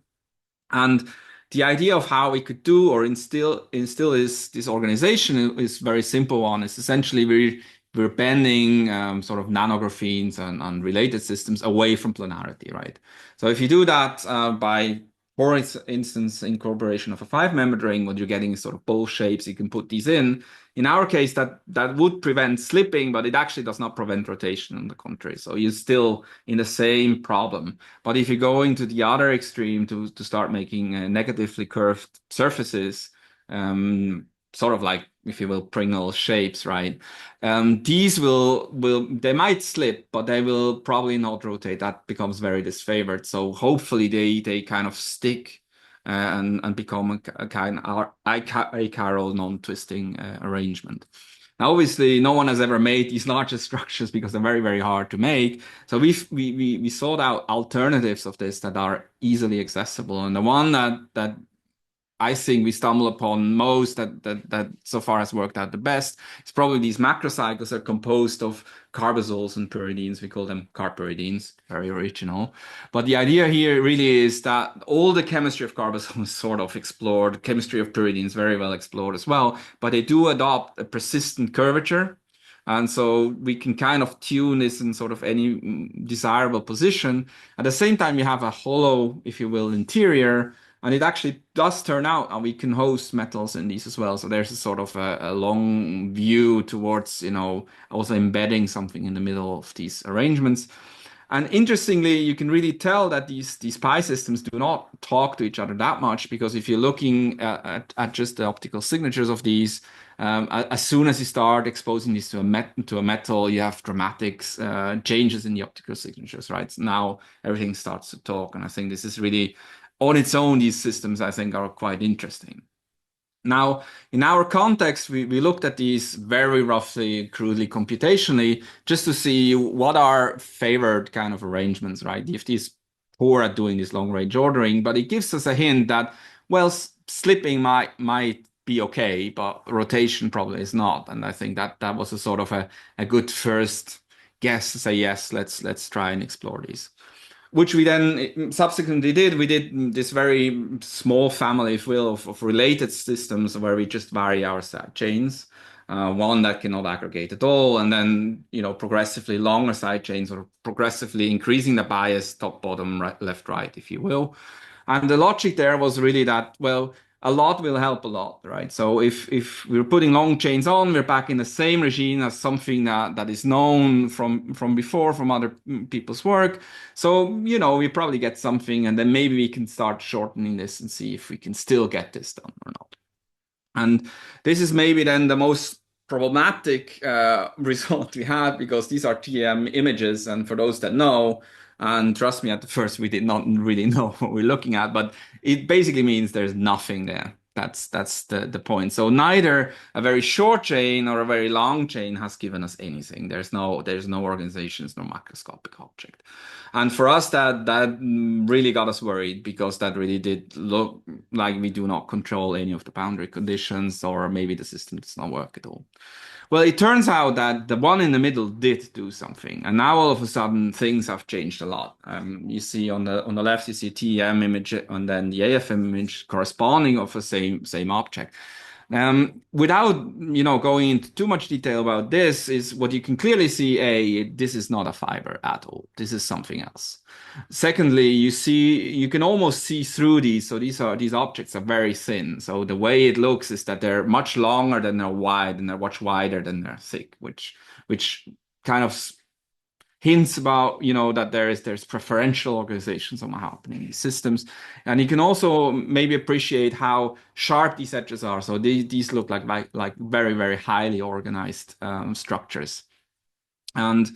K: And the idea of how we could do or instill this organization is very simple one. It's essentially we're bending sort of nanographenes and related systems away from planarity, right? So if you do that by, for instance, incorporation of a 5-membered ring, what you're getting is sort of bowl shapes. You can put these in. In our case, that would prevent slipping, but it actually does not prevent rotation, on the contrary. So you're still in the same problem. But if you go into the other extreme to start making negatively curved surfaces, sort of like, if you will, Pringle shapes, right? These they might slip, but they will probably not rotate. That becomes very disfavored. So hopefully they kind of stick and become a kind of achiral non-twisting arrangement. Now, obviously, no one has ever made these larger structures because they're very, very hard to make. So we sought out alternatives of this that are easily accessible. And the one that I think we stumble upon most that so far has worked out the best. It's probably these macrocycles are composed of carbozols and pyridines. We call them carpyridines, very original. But the idea here really is that all the chemistry of carbozols is sort of explored, chemistry of pyridines very well explored as well, but they do adopt a persistent curvature. And so we can kind of tune this in sort of any desirable position. At the same time, you have a hollow, if you will, interior. And it actually does turn out, and we can host metals in these as well. So there's a sort of a long view towards, also embedding something in the middle of these arrangements. And interestingly, you can really tell that these pi systems do not talk to each other that much, because if you're looking at just the optical signatures of these, as soon as you start exposing these to a metal, you have dramatic changes in the optical signatures, right? So now everything starts to talk. And I think this is really, on its own, these systems, I think, are quite interesting. Now, in our context, we looked at these very roughly, crudely, computationally, just to see what are favored kind of arrangements, right? If these poor at doing this long-range ordering, but it gives us a hint that, well, slipping might be okay, but rotation probably is not. And I think that was a sort of a good first guess to say, yes, let's try and explore these. Which we then subsequently did. We did this very small family, if you will, of related systems where we just vary our side chains. One that cannot aggregate at all, and then progressively longer side chains, or progressively increasing the bias top, bottom, right, left, right, if you will. And the logic there was really that, well, a lot will help a lot, right? So if we're putting long chains on, we're back in the same regime as something that is known from before, from other people's work. So, we probably get something, and then maybe we can start shortening this and see if we can still get this done or not. And this is maybe then the most problematic result we had, because these are TEM images, and for those that know, and trust me, at the first we did not really know what we're looking at, but it basically means there's nothing there. That's the point. So neither a very short chain or a very long chain has given us anything. There's no organizations, no macroscopic object. And for us, that really got us worried, because that really did look like we do not control any of the boundary conditions, or maybe the system does not work at all. Well, it turns out that the one in the middle did do something, and now all of a sudden things have changed a lot. You see on the left, you see TEM image, and then the AFM image corresponding of the same object. Without going into too much detail about this, is what you can clearly see: this is not a fiber at all. This is something else. Secondly, you can almost see through these. So these objects are very thin. So the way it looks is that they're much longer than they're wide, and they're much wider than they're thick, which kind of hints about that there's preferential organization somehow happening in these systems. And you can also maybe appreciate how sharp these edges are. So these look like very, very highly organized structures. And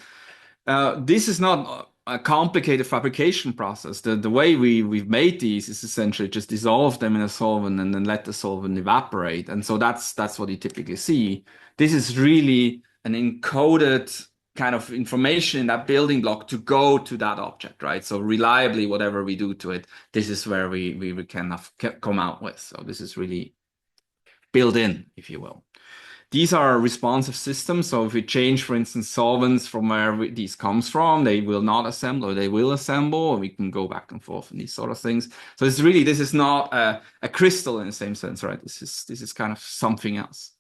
K: this is not a complicated fabrication process. The way we've made these is essentially just dissolve them in a solvent and then let the solvent evaporate. And so that's what you typically see. This is really an encoded kind of information in that building block to go to that object, right? So reliably, whatever we do to it, this is where we can come out with. So this is really built in, if you will. These are responsive systems. So if we change, for instance, solvents from where these comes from, they will not assemble, or they will assemble, and we can go back and forth and these sort of things. So this is not a crystal in the same sense, right? This is kind of something else.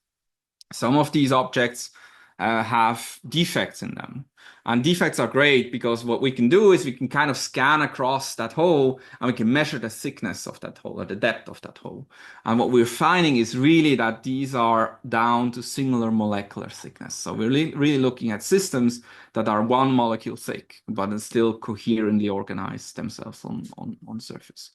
K: Some of these objects have defects in them. And defects are great, because what we can do is we can kind of scan across that hole, and we can measure the thickness of that hole, or the depth of that hole. And what we're finding is really that these are down to singular molecular thickness. So we're really looking at systems that are one molecule thick, but are still coherently organized themselves on surface.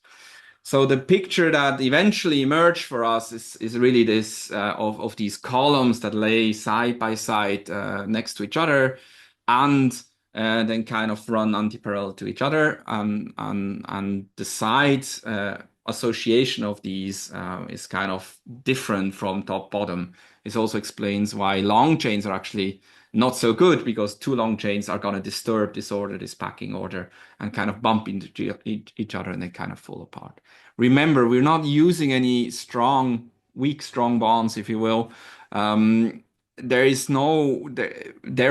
K: So the picture that eventually emerged for us is really this of these columns that lay side by side next to each other, and then kind of run anti-parallel to each other. And the side association of these is kind of different from top bottom. This also explains why long chains are actually not so good, because too long chains are going to disorder this packing order, and kind of bump into each other, and they kind of fall apart. Remember, we're not using any weak, strong bonds, if you will. They're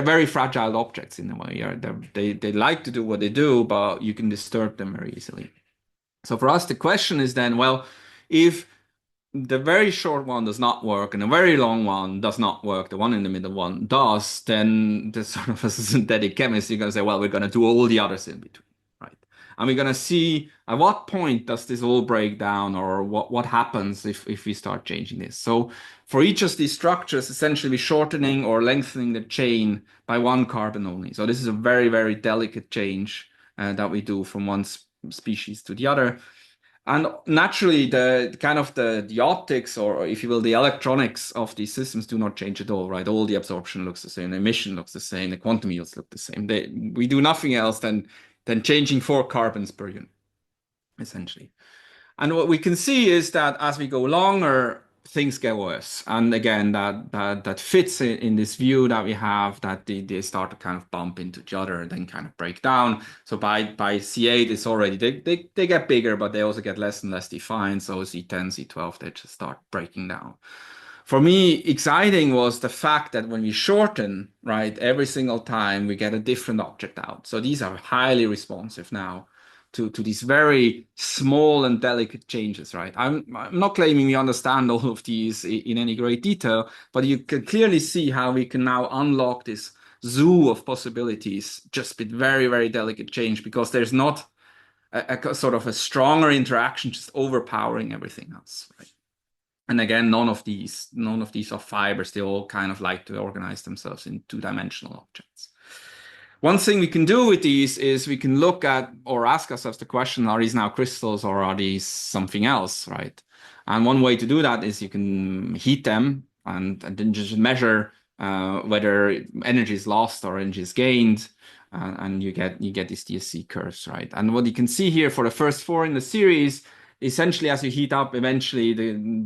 K: very fragile objects in a way. They like to do what they do, but you can disturb them very easily. So for us, the question is then, well, if the very short one does not work and the very long one does not work, the one in the middle one does, then the sort of as a synthetic chemist, you're going to say, well, we're going to do all the others in between, right? And we're going to see at what point does this all break down, or what happens if we start changing this. So for each of these structures, essentially shortening or lengthening the chain by one carbon only. So this is a very, very delicate change that we do from one species to the other. And naturally, the optics, or if you will, the electronics of these systems do not change at all, right? All the absorption looks the same, the emission looks the same, the quantum yields look the same. We do nothing else than changing 4 carbons per unit, essentially. And what we can see is that as we go longer, things get worse. And again, that fits in this view that we have, that they start to kind of bump into each other and then kind of break down. So by C8, it's already, they get bigger, but they also get less and less defined. So C10, C12, they just start breaking down. For me, exciting was the fact that when we shorten, right, every single time we get a different object out. So these are highly responsive now to these very small and delicate changes, right? I'm not claiming we understand all of these in any great detail, but you can clearly see how we can now unlock this zoo of possibilities just with very, very delicate change, because there's not a sort of a stronger interaction just overpowering everything else, right? And again, none of these are fibers. They all kind of like to organize themselves in 2-dimensional objects. One thing we can do with these is we can look at, or ask ourselves the question, are these now crystals or are these something else, right? And one way to do that is you can heat them and then just measure whether energy is lost or energy is gained, and you get these DSC curves, right? And what you can see here for the first 4 in the series, essentially as you heat up, eventually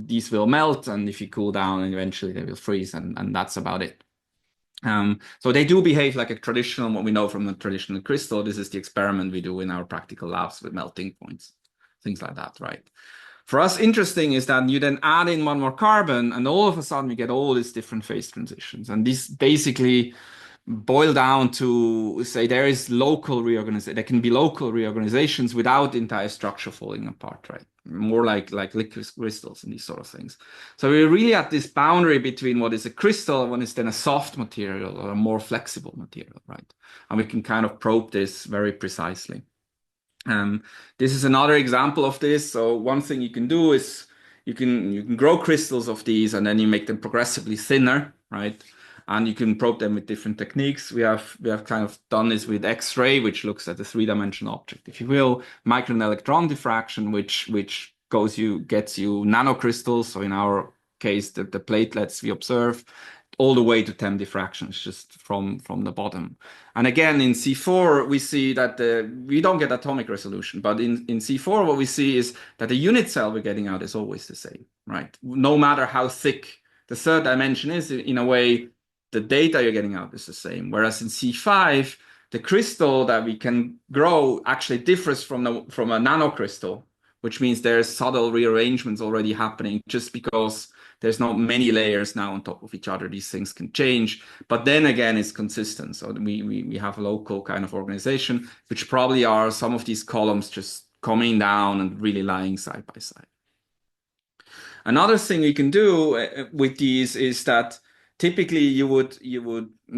K: these will melt, and if you cool down, and eventually they will freeze, and that's about it. So they do behave like a traditional, what we know from the traditional crystal. This is the experiment we do in our practical labs with melting points, things like that, right? For us, interesting is that you then add in 1 more carbon, and all of a sudden we get all these different phase transitions. And these basically boil down to say there is local reorganization. There can be local reorganizations without the entire structure falling apart, right? More like liquid crystals and these sort of things. So we're really at this boundary between what is a crystal and what is then a soft material or a more flexible material, right? And we can kind of probe this very precisely. This is another example of this. So one thing you can do is you can grow crystals of these, and then you make them progressively thinner, right? And you can probe them with different techniques. We have kind of done this with X-ray, which looks at the 3-dimensional object, if you will, micron electron diffraction, which gets you nanocrystals. So in our case, the platelets we observe, all the way to 10 diffractions just from the bottom. And again, in C4, we see that we don't get atomic resolution, but in C4, what we see is that the unit cell we're getting out is always the same, right? No matter how thick the 3rd dimension is, in a way, the data you're getting out is the same. Whereas in C5, the crystal that we can grow actually differs from a nanocrystal, which means there's subtle rearrangements already happening just because there's not many layers now on top of each other. These things can change, but then again, it's consistent. So we have a local kind of organization, which probably are some of these columns just coming down and really lying side by side. Another thing we can do with these is that typically you would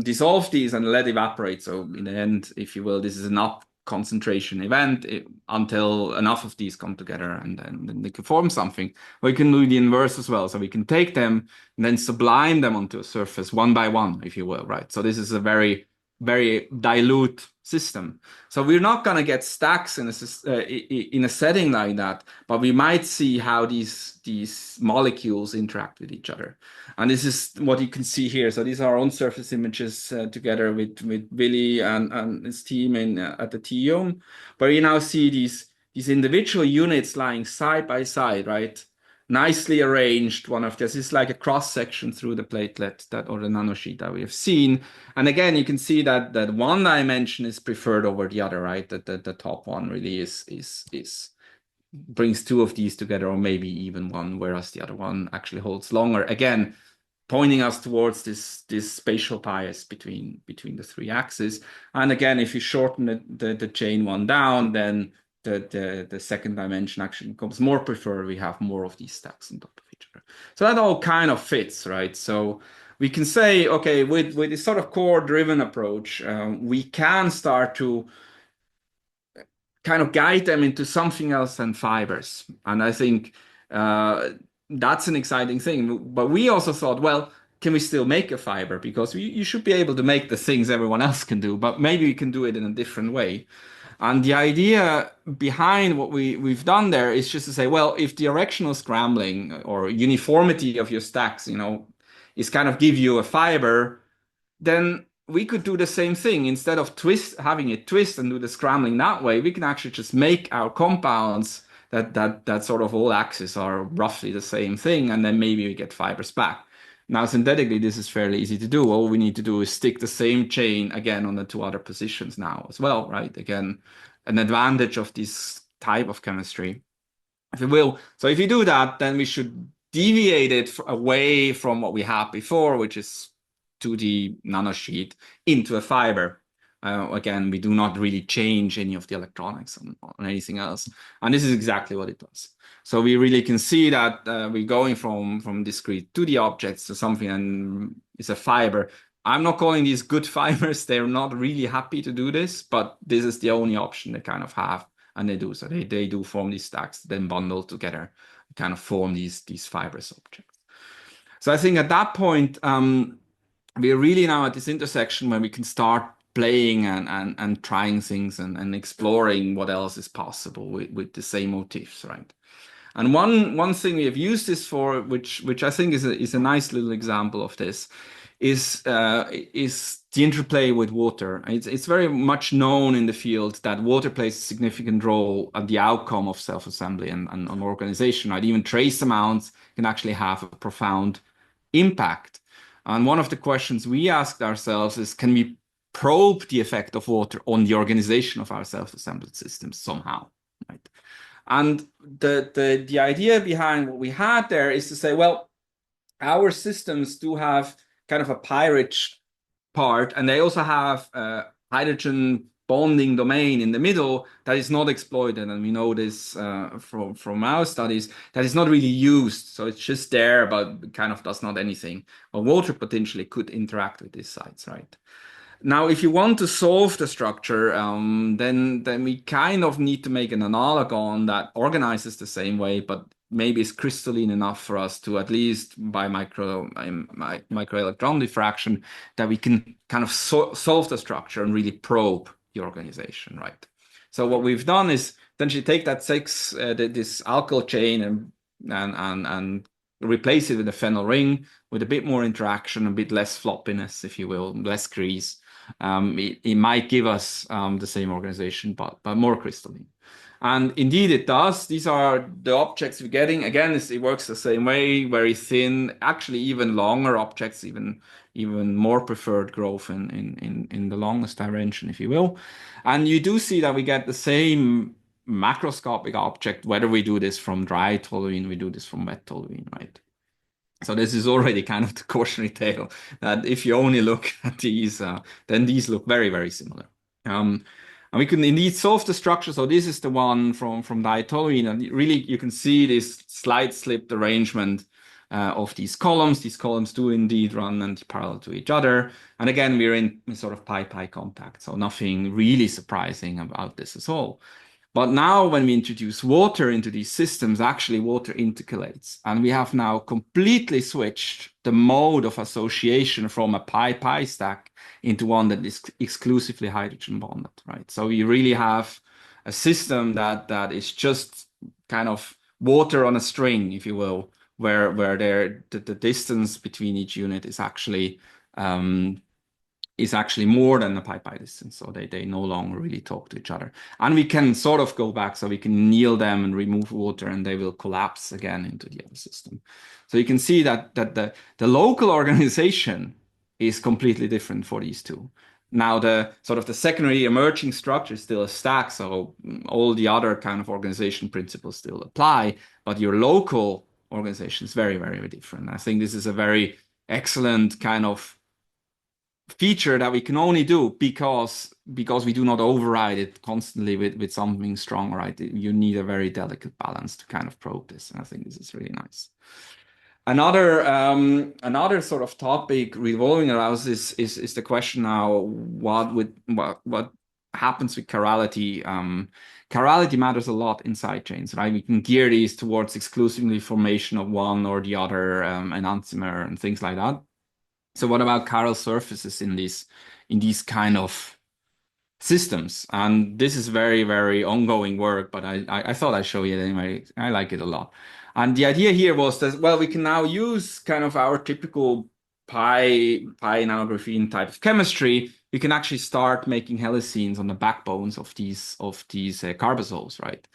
K: dissolve these and let evaporate. So in the end, if you will, this is an up concentration event until enough of these come together, and then they can form something. Or you can do the inverse as well. So we can take them and then sublime them onto a surface 1 by 1, if you will, right? So this is a very, very dilute system. So we're not going to get stacks in a setting like that, but we might see how these molecules interact with each other. And this is what you can see here. So these are on-surface images together with Willy and his team at the TU, where you now see these individual units lying side by side, right? Nicely arranged. One of this is like a cross section through the platelet or the nanosheet that we have seen. And again, you can see that 1 dimension is preferred over the other, right? That the top one really brings 2 of these together, or maybe even 1, whereas the other one actually holds longer. Again, pointing us towards this spatial bias between the 3 axes. And again, if you shorten the chain 1 down, then the 2nd dimension actually becomes more preferred. We have more of these stacks on top of each other. So that all kind of fits, right? So we can say, okay, with this sort of core-driven approach, we can start to kind of guide them into something else than fibers. And I think that's an exciting thing. But we also thought, well, can we still make a fiber? Because you should be able to make the things everyone else can do, but maybe we can do it in a different way. And the idea behind what we've done there is just to say, well, if directional scrambling or uniformity of your stacks, is kind of give you a fiber, then we could do the same thing. Instead of having it twist and do the scrambling that way, we can actually just make our compounds that sort of all axes are roughly the same thing, and then maybe we get fibers back. Now, synthetically, this is fairly easy to do. All we need to do is stick the same chain again on the two other positions now as well, right? Again, an advantage of this type of chemistry, if you will. So if you do that, then we should deviate it away from what we had before, which is 2D nanosheet, into a fiber. Again, we do not really change any of the electronics on anything else. And this is exactly what it does. So we really can see that we're going from discrete 2D objects to something and it's a fiber. I'm not calling these good fibers. They're not really happy to do this, but this is the only option they kind of have. And they do. So they do form these stacks, then bundle together, kind of form these fibrous objects. So I think at that point, we're really now at this intersection where we can start playing and trying things and exploring what else is possible with the same motifs, right? And one thing we have used this for, which I think is a nice little example of this, is the interplay with water. It's very much known in the field that water plays a significant role at the outcome of self-assembly and organization, right? Even trace amounts can actually have a profound impact. And one of the questions we asked ourselves is, can we probe the effect of water on the organization of our self-assembled systems somehow, right? And the idea behind what we had there is to say, well, our systems do have kind of a pie-rich part, and they also have a hydrogen bonding domain in the middle that is not exploited. And we know this from our studies, that is not really used. So it's just there, but kind of does not anything. But water potentially could interact with these sites, right? Now, if you want to solve the structure, then we kind of need to make an analogon that organizes the same way, but maybe is crystalline enough for us to, at least by microelectron diffraction, that we can kind of solve the structure and really probe the organization, right? So what we've done is essentially take that this alkyl chain and replace it with a phenyl ring with a bit more interaction, a bit less floppiness, if you will, less grease. It might give us the same organization, but more crystalline. And indeed it does. These are the objects we're getting. Again, it works the same way, very thin, actually even longer objects, even more preferred growth in the longest dimension, if you will. And you do see that we get the same macroscopic object, whether we do this from dry toluene, we do this from wet toluene, right? So this is already kind of the cautionary tale that if you only look at these, then these look very, very similar. And we can indeed solve the structure. So this is the one from dietoluene, and really you can see this slight slipped arrangement of these columns. These columns do indeed run and parallel to each other. And again, we're in sort of pi-pi contact. So nothing really surprising about this at all. But now when we introduce water into these systems, actually water intercalates. And we have now completely switched the mode of association from a pi-pi stack into one that is exclusively hydrogen bonded, right? So we really have a system that is just kind of water on a string, if you will, where the distance between each unit is actually more than the pi-pi distance. So they no longer really talk to each other. And we can sort of go back, so we can anneal them and remove water, and they will collapse again into the other system. So you can see that the local organization is completely different for these two. Now the sort of the secondary emerging structure is still a stack, so all the other kind of organization principles still apply, but your local organization is very, very different. I think this is a very excellent kind of feature that we can only do because we do not override it constantly with something strong, right? You need a very delicate balance to kind of probe this, and I think this is really nice. Another sort of topic revolving around this is the question now: what happens with chirality? chirality matters a lot in side chains, right? We can gear these towards exclusively formation of one or the other enantiomer and things like that. So what about chiral surfaces in these kind of systems? And this is very, very ongoing work, but I thought I'd show you it anyway. I like it a lot. And the idea here was that, well, we can now use kind of our typical pi nanographene type of chemistry. We can actually start making helicines on the backbones of these carbozoles, right?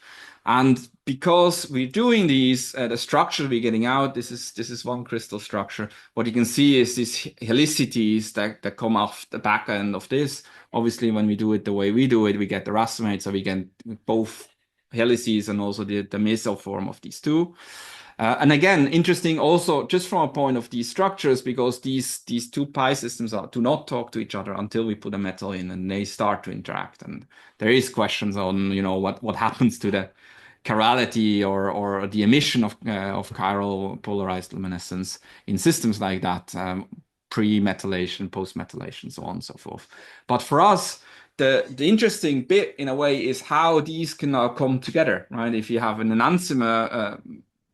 K: And because we're doing these, the structure we're getting out, this is one crystal structure. What you can see is these helicities that come off the back end of this. Obviously, when we do it the way we do it, we get the racemate, so we get both helices and also the mesoform of these two. And again, interesting also just from a point of these structures, because these two pi systems do not talk to each other until we put a metal in and they start to interact. And there is questions on, you know, what happens to the chirality or the emission of chiral polarized luminescence in systems like that, pre-metallation, post-metallation, so on and so forth. But for us, the interesting bit in a way is how these can now come together, right? If you have an enantiomer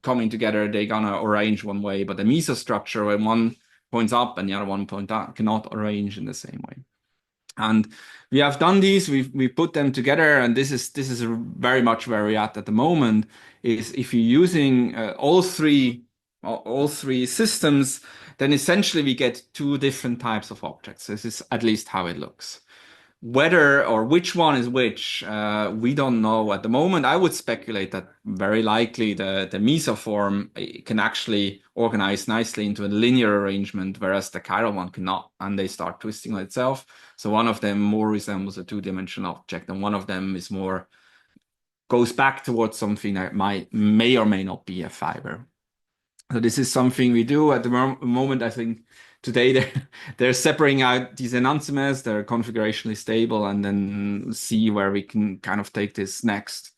K: coming together, they're gonna arrange one way, but the mesostructure, when one points up and the other one points down, cannot arrange in the same way. And we have done these, we put them together, and this is very much where we're at the moment, is if you're using all three systems, then essentially we get two different types of objects. This is at least how it looks. Whether or which one is which, we don't know at the moment. I would speculate that very likely the mesoform can actually organize nicely into a linear arrangement, whereas the chiral one cannot, and they start twisting on itself. So one of them more resembles a two-dimensional object, and one of them is more goes back towards something that may or may not be a fiber. So this is something we do at the moment. I think today they're separating out these enantiomers, they're configurationally stable, and then see where we can kind of take this next.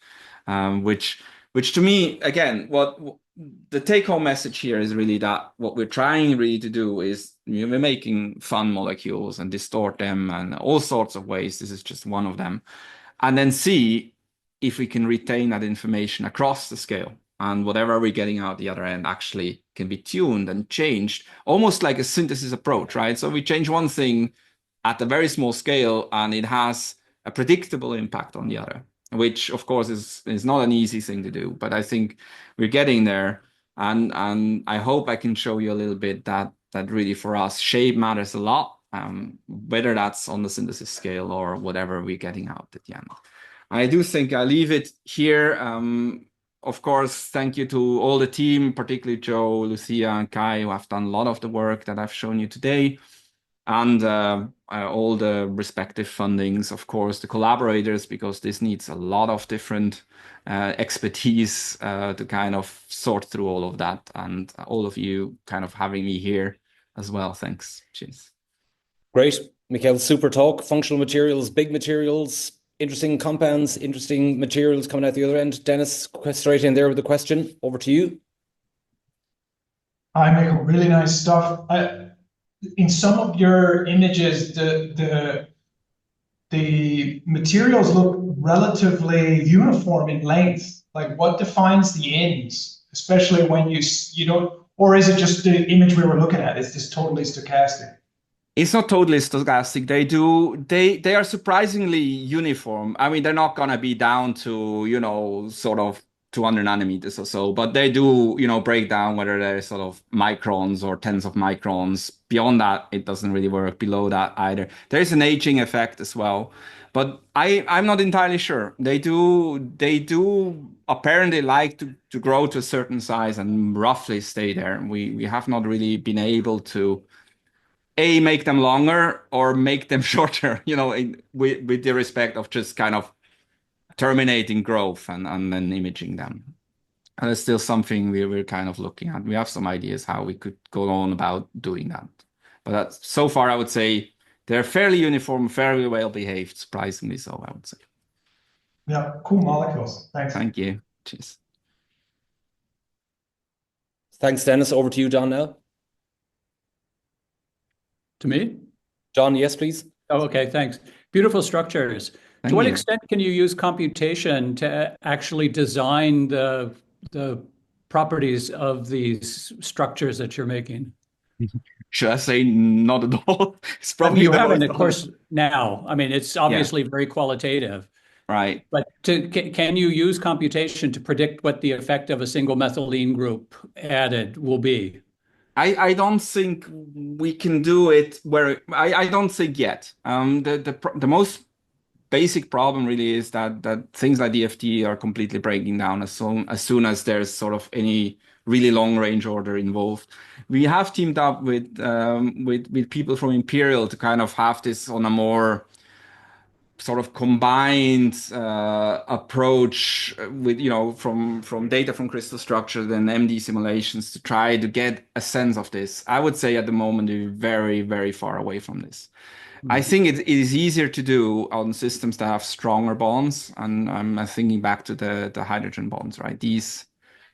K: Which to me, again, what the take-home message here is really that what we're trying really to do is we're making fun molecules and distort them in all sorts of ways. This is just one of them. And then see if we can retain that information across the scale. And whatever we're getting out the other end actually can be tuned and changed, almost like a synthesis approach, right? So we change one thing at a very small scale, and it has a predictable impact on the other, which of course is not an easy thing to do. But I think we're getting there, and I hope I can show you a little bit that really for us shape matters a lot, whether that's on the synthesis scale or whatever we're getting out at the end. I do think I leave it here. Of course, thank you to all the team, particularly Joe, Lucia, and Kai, who have done a lot of the work that I've shown you today, and all the respective fundings, of course, the collaborators, because this needs a lot of different expertise to kind of sort through all of that, and all of you kind of having me here as well. Thanks. Cheers.
D: Great. Michael, super talk. Functional materials, big materials, interesting compounds, interesting materials coming out the other end. Dennis, straight in there with the question. Over to you.
J: I make really nice stuff. In some of your images, the materials look relatively uniform in length. Like, what defines the ends, especially when you don't, or is it just the image we were looking at? Is this totally stochastic?
K: It's not totally stochastic. They are surprisingly uniform. I mean, they're not gonna be down to, you know, sort of 200 nanometers or so, but they do, you know, break down whether they're sort of microns or tens of microns. Beyond that, it doesn't really work. Below that either. There is an aging effect as well, but I'm not entirely sure. They do apparently like to grow to a certain size and roughly stay there. We have not really been able to make them longer or make them shorter, you know, with the respect of just kind of terminating growth and then imaging them. And it's still something we're kind of looking at. We have some ideas how we could go on about doing that. But so far, I would say they're fairly uniform, fairly well behaved, surprisingly so, I would say.
J: Yeah, cool molecules. Thanks.
K: Thank you. Cheers.
D: Thanks, Dennis. Over to you, John, now.
F: To me?
D: John, yes, please.
F: Oh, okay, thanks. Beautiful structures. To what extent can you use computation to actually design the properties of these structures that you're making?
K: Should I say not at all? It's probably
F: you
K: the
F: haven't,
K: most
F: of course, now. I mean, it's obviously very qualitative.
K: Right.
F: But can you use computation to predict what the effect of a single methylene group added will be?
K: I don't think we can do it where I don't think yet. The most basic problem really is that things like DFT are completely breaking down as soon as there's sort of any really long range order involved. We have teamed up with people from Imperial to kind of have this on a more sort of combined approach with, from data from crystal structure and MD simulations to try to get a sense of this. I would say at the moment we're very, very far away from this. I think it is easier to do on systems that have stronger bonds, and I'm thinking back to the hydrogen bonds, right? These,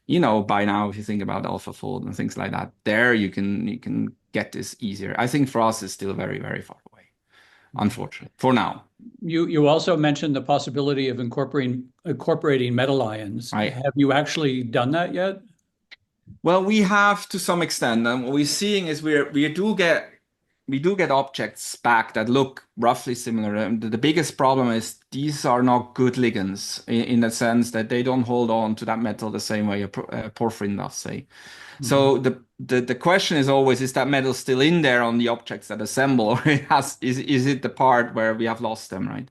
K: by now, if you think about AlphaFold and things like that, there you can get this easier. I think for us, it's still very, very far away, unfortunately, for now.
F: You also mentioned the possibility of incorporating metal ions.
K: Right.
F: Have you actually done that yet?
K: Well, we have to some extent, and what we're seeing is we do get objects back that look roughly similar. And the biggest problem is these are not good ligands in the sense that they don't hold on to that metal the same way a porphyrin does, say. So the question is always, is that metal still in there on the objects that assemble, or is it the part where we have lost them, right?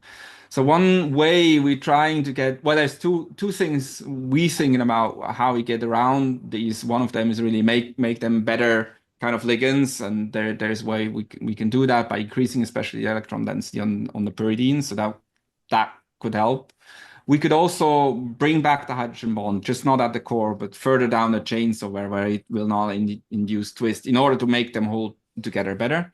K: So one way we're trying to there's two things we thinking about how we get around these. One of them is really make them better kind of ligands, and there's a way we can do that by increasing especially the electron density on the pyridine, so that could help. We could also bring back the hydrogen bond, just not at the core, but further down the chain, so where it will not induce twist, in order to make them hold together better.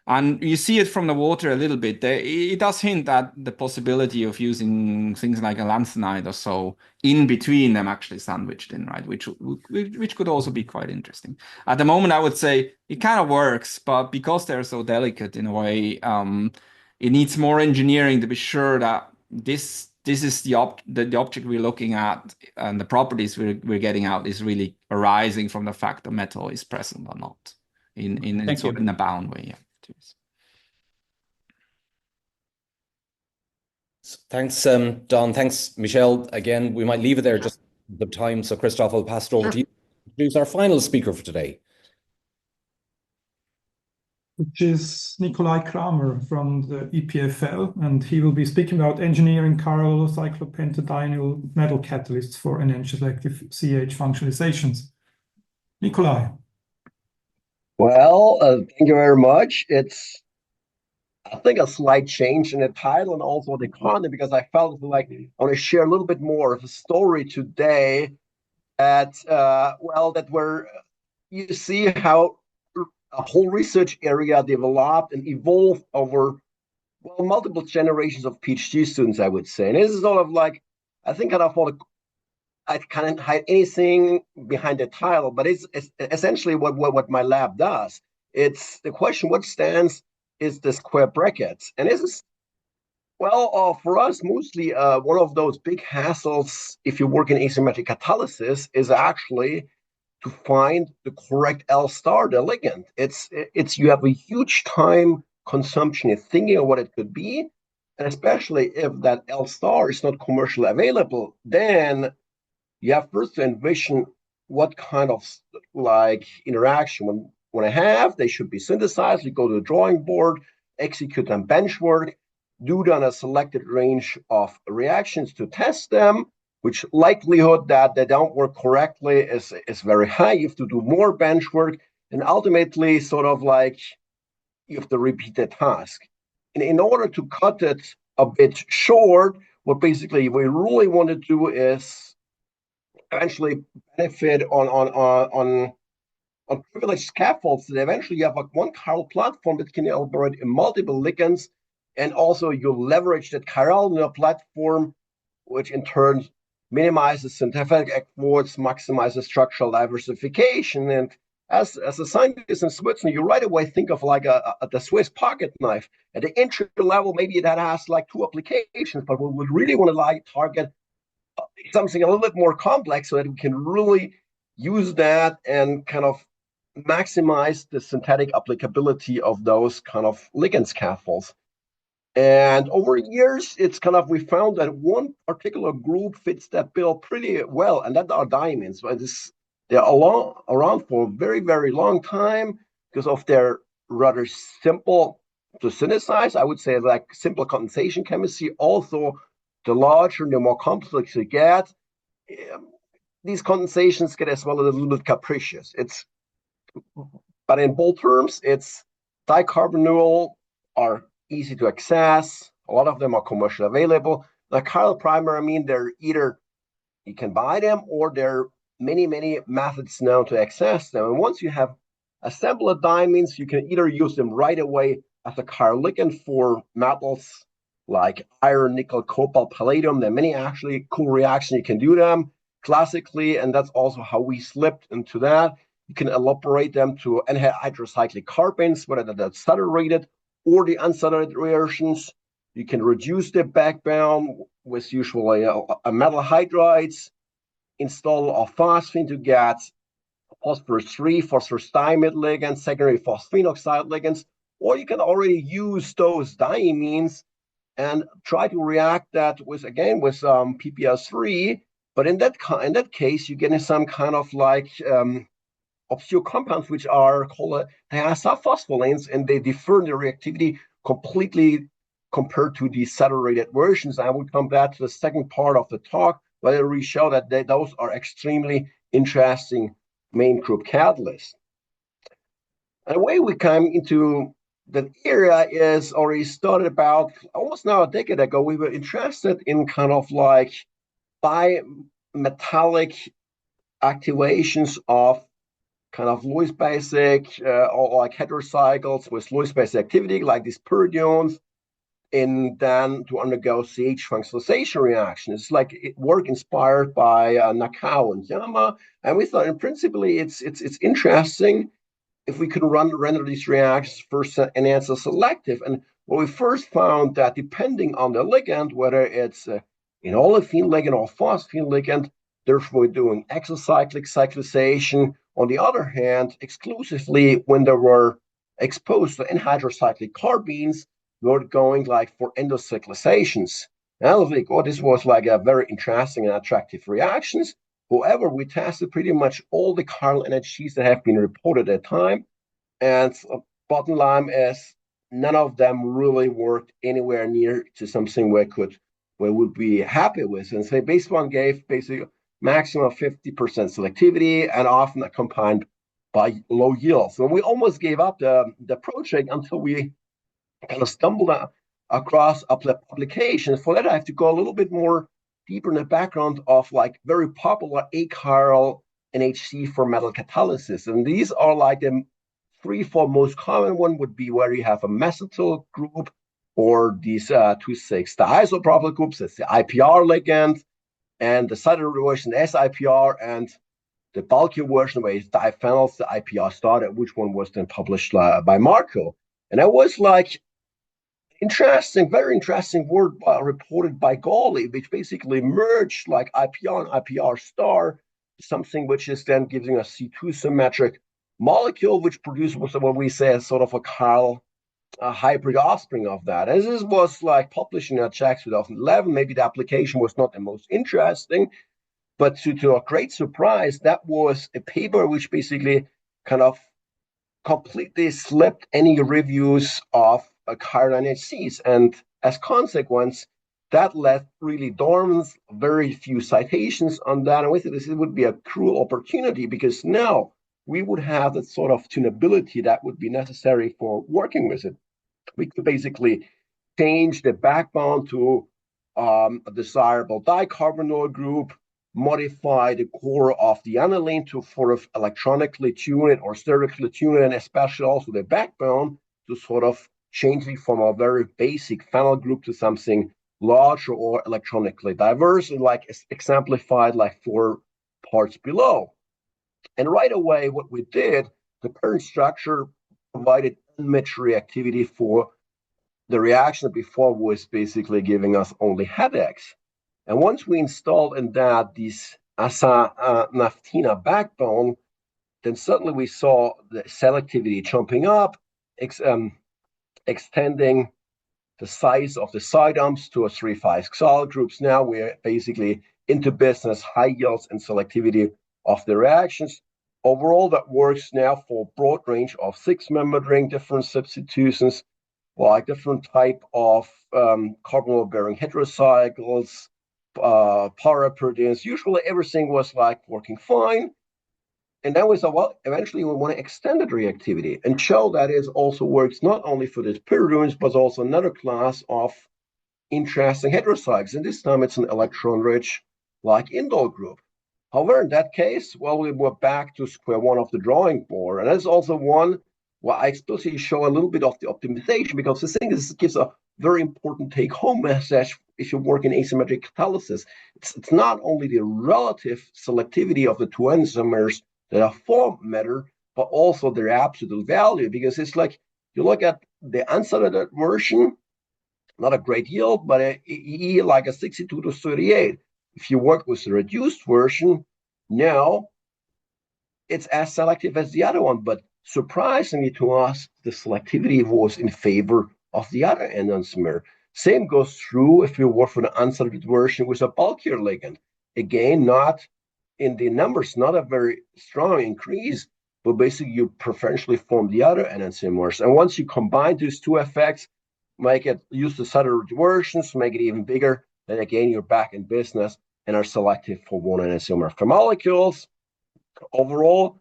K: And you see it from the water a little bit. It does hint at the possibility of using things like a lanthanide or so in between them, actually sandwiched in, right? Which could also be quite interesting. At the moment, I would say it kind of works, but because they're so delicate in a way, it needs more engineering to be sure that this is the object we're looking at, and the properties we're getting out is really arising from the fact that metal is present or not in a bound way. Yeah.
D: Thanks, Don. Thanks, Michelle. Again, we might leave it there just the time. So, Christoph, I'll pass it over to you to introduce our final speaker for today,
B: which is Nikolai Kramer from the EPFL, and he will be speaking about engineering chiral cyclopentadienyl metal catalysts for NN-selective CH functionalizations. Nikolai.
L: Well, thank you very much. It's, I think, a slight change in the title and also the content, because I felt like I want to share a little bit more of a story today that, you see how a whole research area developed and evolved over, multiple generations of PhD students, I would say. And this is sort of like, I think I can't hide anything behind the title, but it's essentially what my lab does. It's the question, what stands is the square brackets. And this is, for us, mostly one of those big hassles if you work in asymmetric catalysis is actually to find the correct L star, the ligand. It's you have a huge time consumption in thinking of what it could be, and especially if that L star is not commercially available, then you have first to envision what kind of interaction when I have. They should be synthesized. You go to the drawing board, execute them benchwork, do then a selected range of reactions to test them, which likelihood that they don't work correctly is very high. You have to do more benchwork, and ultimately sort of like you have to repeat the task. And in order to cut it a bit short, what basically we really want to do is eventually benefit on privileged scaffolds that eventually you have like one chiral platform that can operate in multiple ligands, and also you leverage that chiral platform, which in turn minimizes synthetic efforts, maximizes structural diversification, and as a scientist in Switzerland, you right away think of like the Swiss pocket knife. At the entry level, maybe that has like 2 applications, but we would really want to like target something a little bit more complex so that we can really use that and kind of maximize the synthetic applicability of those kind of ligand scaffolds. And over years, it's kind of, we found that one particular group fits that bill pretty well, and that are diamines. But they're around for a very, very long time because of their rather simple to synthesize. I would say like simple condensation chemistry. Also, the larger, the more complex you get, these condensations get as well a little bit capricious. But in bold terms, it's dicarbonyl are easy to access. A lot of them are commercially available. The chiral primer, they're either you can buy them or there are many, many methods now to access them. And once you have assembled diamines, you can either use them right away as a chiral ligand for metals like iron, nickel, cobalt, palladium. There are many actually cool reactions you can do them classically, and that's also how we slipped into that. You can elaborate them to anhydrocyclic carbons, whether that's saturated or the unsaturated versions. You can reduce the backbone with usually metal hydrides, install a phosphine to get phosphorus-3, phosphorus diamide ligands, secondary phosphine oxide ligands, or you can already use those diamines and try to react that with PPS3. But in that case, you get some kind of like obscure compounds which are called thiazophosphoranes, and they differ in their reactivity completely compared to the saturated versions. I will come back to the second part of the talk where we show that those are extremely interesting main group catalysts. And the way we came into the area is already started about almost now a decade ago. We were interested in kind of like bimetallic activations of kind of Lewis basic or like heterocycles with Lewis basic activity, like these pyridiones, and then to undergo CH functionalization reaction. It's like work inspired by Nakao and Yama, and we thought, in principally, it's interesting if we could render these reactions first enhance selective. And what we first found that depending on the ligand, whether it's an olefin ligand or phosphine ligand, therefore doing exocyclic cyclization. On the other hand, exclusively when they were exposed to anhydrocyclic carbines, we were going like for endocyclizations. And I was like, oh, this was like a very interesting and attractive reactions. However, we tested pretty much all the chiral NHCs that have been reported at the time. And bottom line is none of them really worked anywhere near to something we would be happy with. And so base one gave basically maximum 50% selectivity and often accompanied by low yields. So we almost gave up the project until we kind of stumbled across applications. For that, I have to go a little bit more deeper in the background of like very popular achiral NHC for metal catalysis. And these are like the 3-4 most common one would be where you have a mesotyl group or these 2,6 diisopropyl groups. That's the IPR ligand, and the saturated version SIPR, and the bulkier version where it's diphenyls, the IPR started, which one was then published by Marco. And that was like interesting, very interesting work reported by Gawley, which basically merged like IPR and IPR star, something which is then giving a C2 symmetric molecule, which produces what we say is sort of a chiral hybrid offspring of that. And this was like published in JACS 2011. Maybe the application was not the most interesting, but to a great surprise, that was a paper which basically kind of completely slipped any reviews of chiral NHCs. And as consequence, that left really dormant, very few citations on that. And with it, this would be a cruel opportunity because now we would have that sort of tunability that would be necessary for working with it. We could basically change the backbone to a desirable dicarbonyl group, modify the core of the aniline to sort of electronically tune it or sterically tune it, and especially also the backbone to sort of change it from a very basic phenyl group to something larger or electronically diverse, and like exemplified like 4 parts below. And right away, what we did the parent structure provided unmatched reactivity for the reaction that before was basically giving us only headaches. And once we installed in that this asa-naphtena backbone, then suddenly we saw the selectivity jumping up, extending the size of the sidums to a 3,5-xyl groups. Now we're basically into business, high yields and selectivity of the reactions. Overall, that works now for broad range of 6-membered ring, different substitutions, like different type of carbonyl-bearing heterocycles, paraproteins. Usually everything was like working fine. And then we thought, well, eventually we want to extend the reactivity and show that it also works not only for these pyridones, but also another class of interesting heterocycles. And this time it's an electron-rich like indole group. However, in that case, well, we were back to square one of the drawing board. And that's also one where I explicitly show a little bit of the optimization, because the thing is, it gives a very important take-home message if you work in asymmetric catalysis. It's not only the relative selectivity of the two enantiomers that are form matter, but also their absolute value, because it's like you look at the unsaturated version, not a great yield, but a EE like a 62 to 38. If you work with the reduced version, now it's as selective as the other one, but surprisingly to us, the selectivity was in favor of the other enantiomer. Same goes through if you work for the unsaturated version with a bulkier ligand. Again, not in the numbers, not a very strong increase, but basically you preferentially form the other enantiomers. And once you combine these two effects, use the saturated versions, make it even bigger, then again, you're back in business and are selective for one enantiomer for molecules. Overall,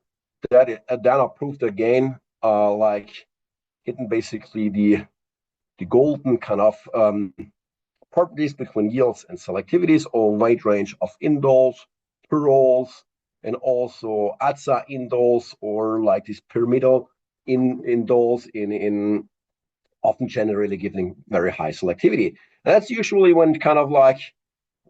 L: that data proved again, like hitting basically the golden kind of properties between yields and selectivities, or wide range of indoles, pyrols, and also ATSA indoles, or like these pyramidal indoles in often generally giving very high selectivity. And that's usually when kind of like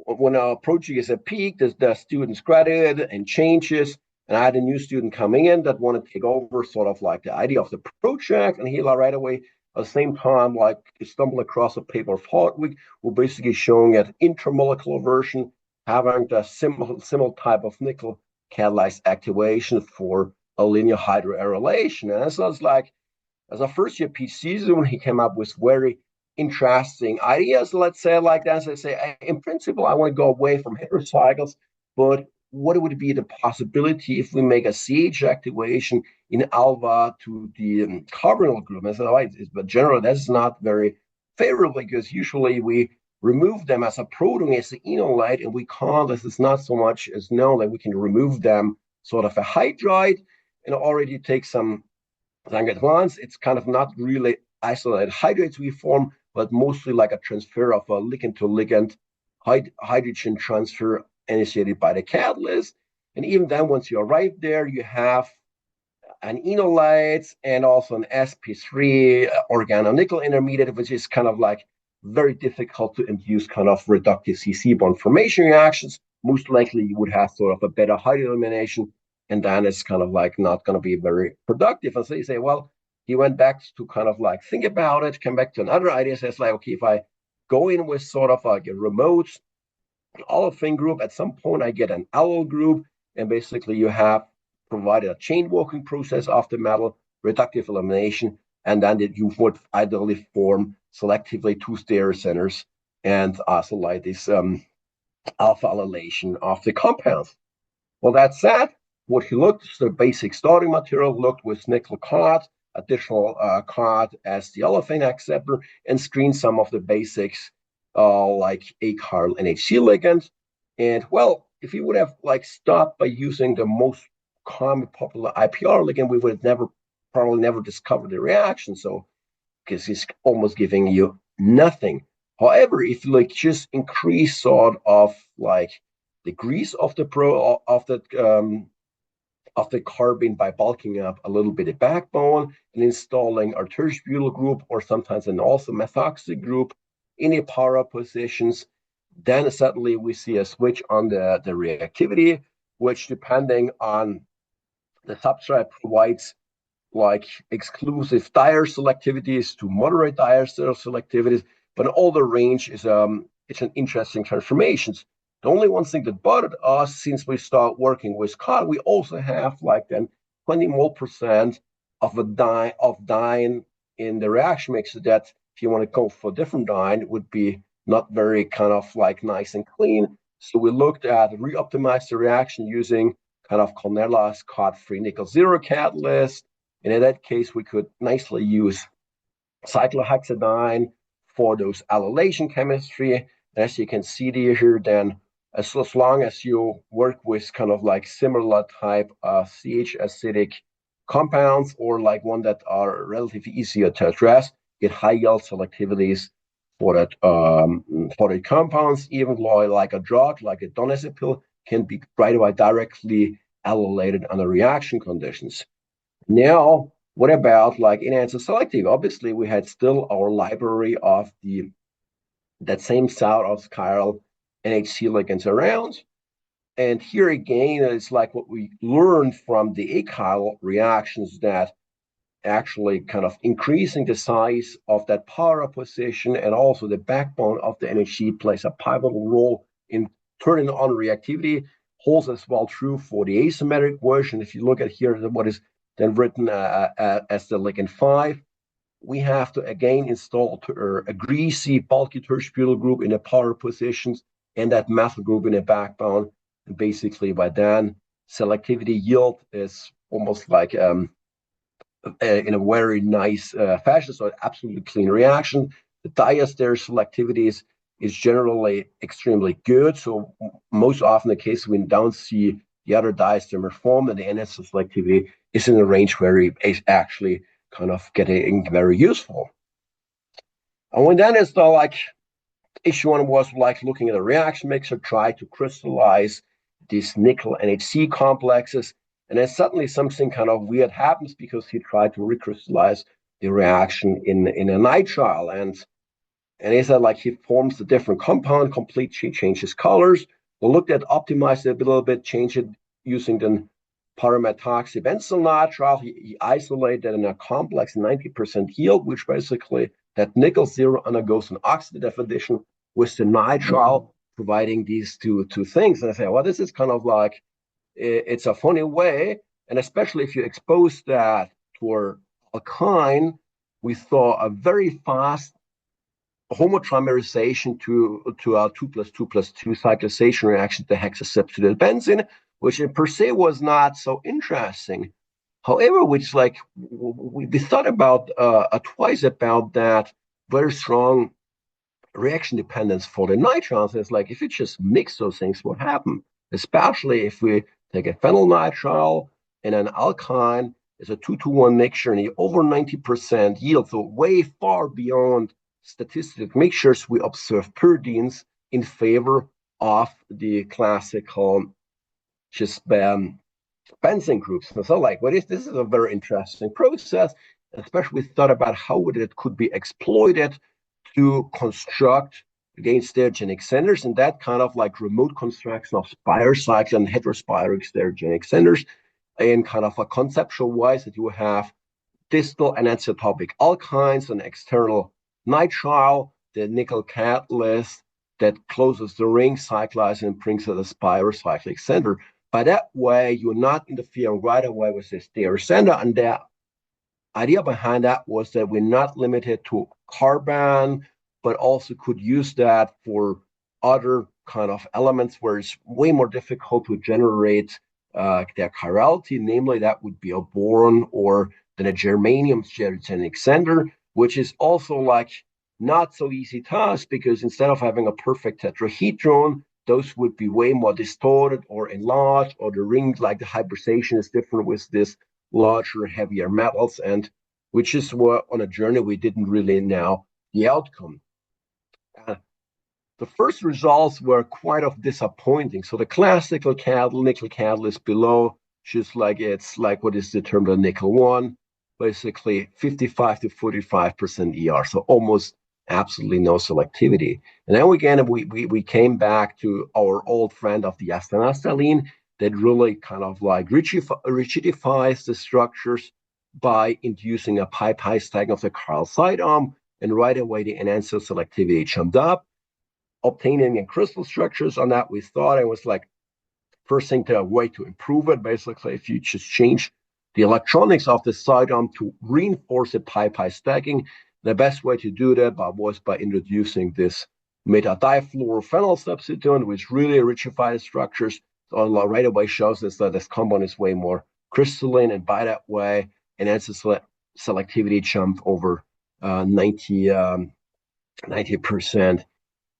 L: when our project is at peak, the students graduate and changes. And I had a new student coming in that wanted to take over sort of like the idea of the project, and he right away at the same time like stumbled across a paper of Hartwig, who basically showing an intramolecular version having the similar type of nickel catalyzed activation for a linear hydroarylation. And so it's like, as a first year PhD student, he came up with very interesting ideas, let's say like that. So I say, in principle, I want to go away from heterocycles, but what would be the possibility if we make a CH activation in alpha to the carbonyl group? And I said, but generally, that's not very favorable, because usually we remove them as a proton, as an enolate, and we can't, this is not so much as known that we can remove them sort of a hydride and already take some advance. It's kind of not really isolated hydrates we form, but mostly like a transfer of a ligand to ligand hydrogen transfer initiated by the catalyst. And even then, once you arrive there, you have an enolate and also an sp3 organonickel intermediate, which is kind of like very difficult to induce kind of reductive CC bond formation reactions. Most likely you would have sort of a better hydrogen elimination, and then it's kind of like not going to be very productive. And so you say, well, he went back to kind of like think about it, come back to another idea. So it's like, okay, if I go in with sort of like a remote olefin group, at some point I get an allyl group, and basically you have provided a chain walking process of the metal, reductive elimination, and then you would ideally form selectively two stereocenters and isolate this alpha allylation of the compounds. Well, that said, what he looked, the basic starting material looked with nickel cod, additional cod as the olefin acceptor, and screened some of the basics like acarl NHC ligand. And well, if we would have like stopped by using the most common popular IPR ligand, we would have probably never discovered the reaction. So because it's almost giving you nothing. However, if you like just increase sort of like degrees of the carbon by bulking up a little bit of backbone and installing a tertiary butyl group, or sometimes an also methoxy group in the para positions, then suddenly we see a switch on the reactivity, which depending on the substrate provides like exclusive dire selectivities to moderate dire selectivities, but all the range is it's an interesting transformations. The only one thing that bothered us since we start working with cod, we also have like then 20 mole% of a diene in the reaction mixer that if you want to go for a different diene would be not very kind of like nice and clean. So we looked at re-optimize the reaction using kind of Cornella's cod-free nickel zero catalyst. And in that case, we could nicely use cyclohexadiene for those allylation chemistry. And as you can see here, then as long as you work with kind of like similar type CH acidic compounds or like one that are relatively easier to address, get high yield selectivities for the compounds, even like a drug, like a donazepam, can be right away directly allylated under reaction conditions. Now, what about like enhancer selective? Obviously, we had still our library of that same South chiral NHC ligands around. And here again, it's like what we learned from the achiral reactions that actually kind of increasing the size of that para position and also the backbone of the NHC plays a pivotal role in turning on reactivity. Holds as well true for the asymmetric version. If you look at here, what is then written as the ligand 5, we have to again install a greasy, bulky tertiary group in the para positions and that methyl group in the backbone. And basically, by then, selectivity yield is almost like in a very nice fashion, so absolutely clean reaction. The diester selectivity is generally extremely good. So most often the case we don't see the other diastereomer form, and the enhancer selectivity is in a range where it is actually kind of getting very useful. And when then it's like issue one was like looking at a reaction mixer, try to crystallize these nickel NHC complexes. And then suddenly something kind of weird happens because he tried to recrystallize the reaction in a nitrile. And he said like he forms a different compound, completely changes colors. We looked at optimize it a little bit, change it using the parametoxybenzyl nitrile. He isolated in a complex 90% yield, which basically that nickel zero undergoes an oxidative addition with the nitrile, providing these two things. And I say, well, this is kind of like, it's a funny way. And especially if you expose that to alkyne, we saw a very fast homotrimerization to our 2+2+2 cyclization reaction to hexasubstituted benzene, which in per se was not so interesting. However, which like we thought about twice about that very strong reaction dependence for the nitriles. It's like if you just mix those things, what happens? Especially if we take a phenylnitrile and an alkyne, it's a 2-to-1 mixture and over 90% yield, so way far beyond statistical mixtures. We observe pyridines in favor of the classical just benzene groups. So like, this is a very interesting process, especially we thought about how it could be exploited to construct again stereogenic centers, and that kind of like remote construction of spirocycle and heterospiric stereogenic centers, and kind of a conceptual wise that you have distal anisotropic alkynes and external nitrile, the nickel catalyst that closes the ring, cyclizes and brings it a spirocyclic center. By that way, you're not interfering right away with the stereocenter, and the idea behind that was that we're not limited to carbon, but also could use that for other kind of elements where it's way more difficult to generate their chirality, namely that would be a boron or then a germanium stereogenic center, which is also like not so easy task because instead of having a perfect tetrahedron, those would be way more distorted or enlarged, or the ring, like the hybridization is different with this larger, heavier metals, and which is what on a journey we didn't really know the outcome. The first results were quite disappointing. So the classical nickel catalyst below, just like it's like what is determined as nickel 1, basically 55 to 45% ER, so almost absolutely no selectivity. And then again, we came back to our old friend of the astaxanthin that really kind of like rigidifies the structures by inducing a pi-pi stacking of the chiral side arm, and right away the enhancer selectivity jumped up. Obtaining crystal structures on that, we thought it was like first thing to a way to improve it. Basically, if you just change the electronics of the side arm to reinforce the pi-pi stacking, the best way to do that was by introducing this meta-difluorophenyl substituent, which really rigidifies structures. So right away shows us that this compound is way more crystalline, and by that way, enhancer selectivity jumped over 90%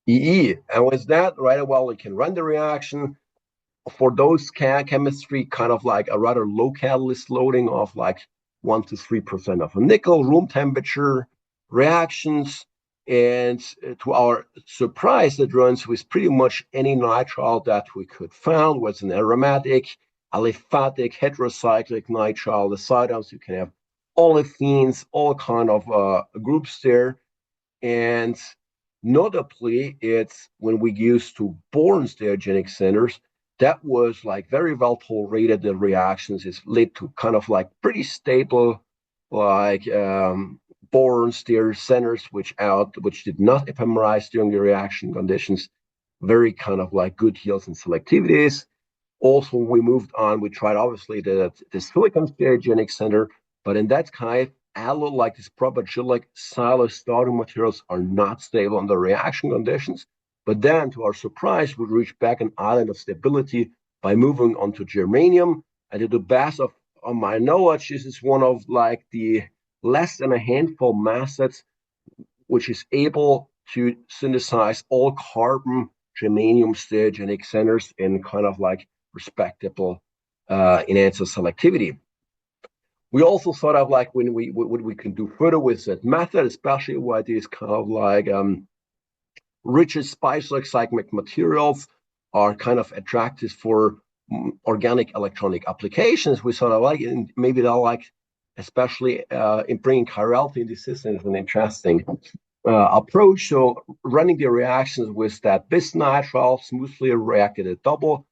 L: EE. And with that, right away, we can run the reaction. For those chemistry, kind of like a rather low catalyst loading of like 1 to 3% of a nickel, room temperature reactions. And to our surprise, it runs with pretty much any nitrile that we could find, was an aromatic, aliphatic, heterocyclic nitrile. The side arms, you can have olefins, all kind of groups there. And notably, it's when we used to boron stereogenic centers, that was like very well tolerated. The reactions is led to kind of like pretty stable, like boron stere centers, which did not epimerize during the reaction conditions. Very kind of like good yields and selectivities. Also, we moved on. We tried obviously the silicon stereogenic center, but in that kind, allo like this propylic silo starting materials are not stable under reaction conditions. But then, to our surprise, we reached back an island of stability by moving on to germanium. And to the best of my knowledge, this is one of like the less than a handful mass sets which is able to synthesize all carbon germanium stereogenic centers in kind of like respectable enhancer selectivity. We also thought of like what we can do further with that method, especially what these kind of like rigid spice-like materials are kind of attractive for organic electronic applications. We sort of like, and maybe they'll like, especially in bringing chirality in the system is an interesting approach. So running the reactions with that bisnitrile smoothly reacted at double,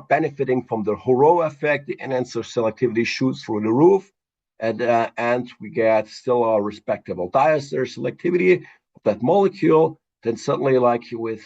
L: benefiting from the Horo effect, the enhancer selectivity shoots through the roof, and we get still a respectable diester selectivity of that molecule. Then suddenly, like with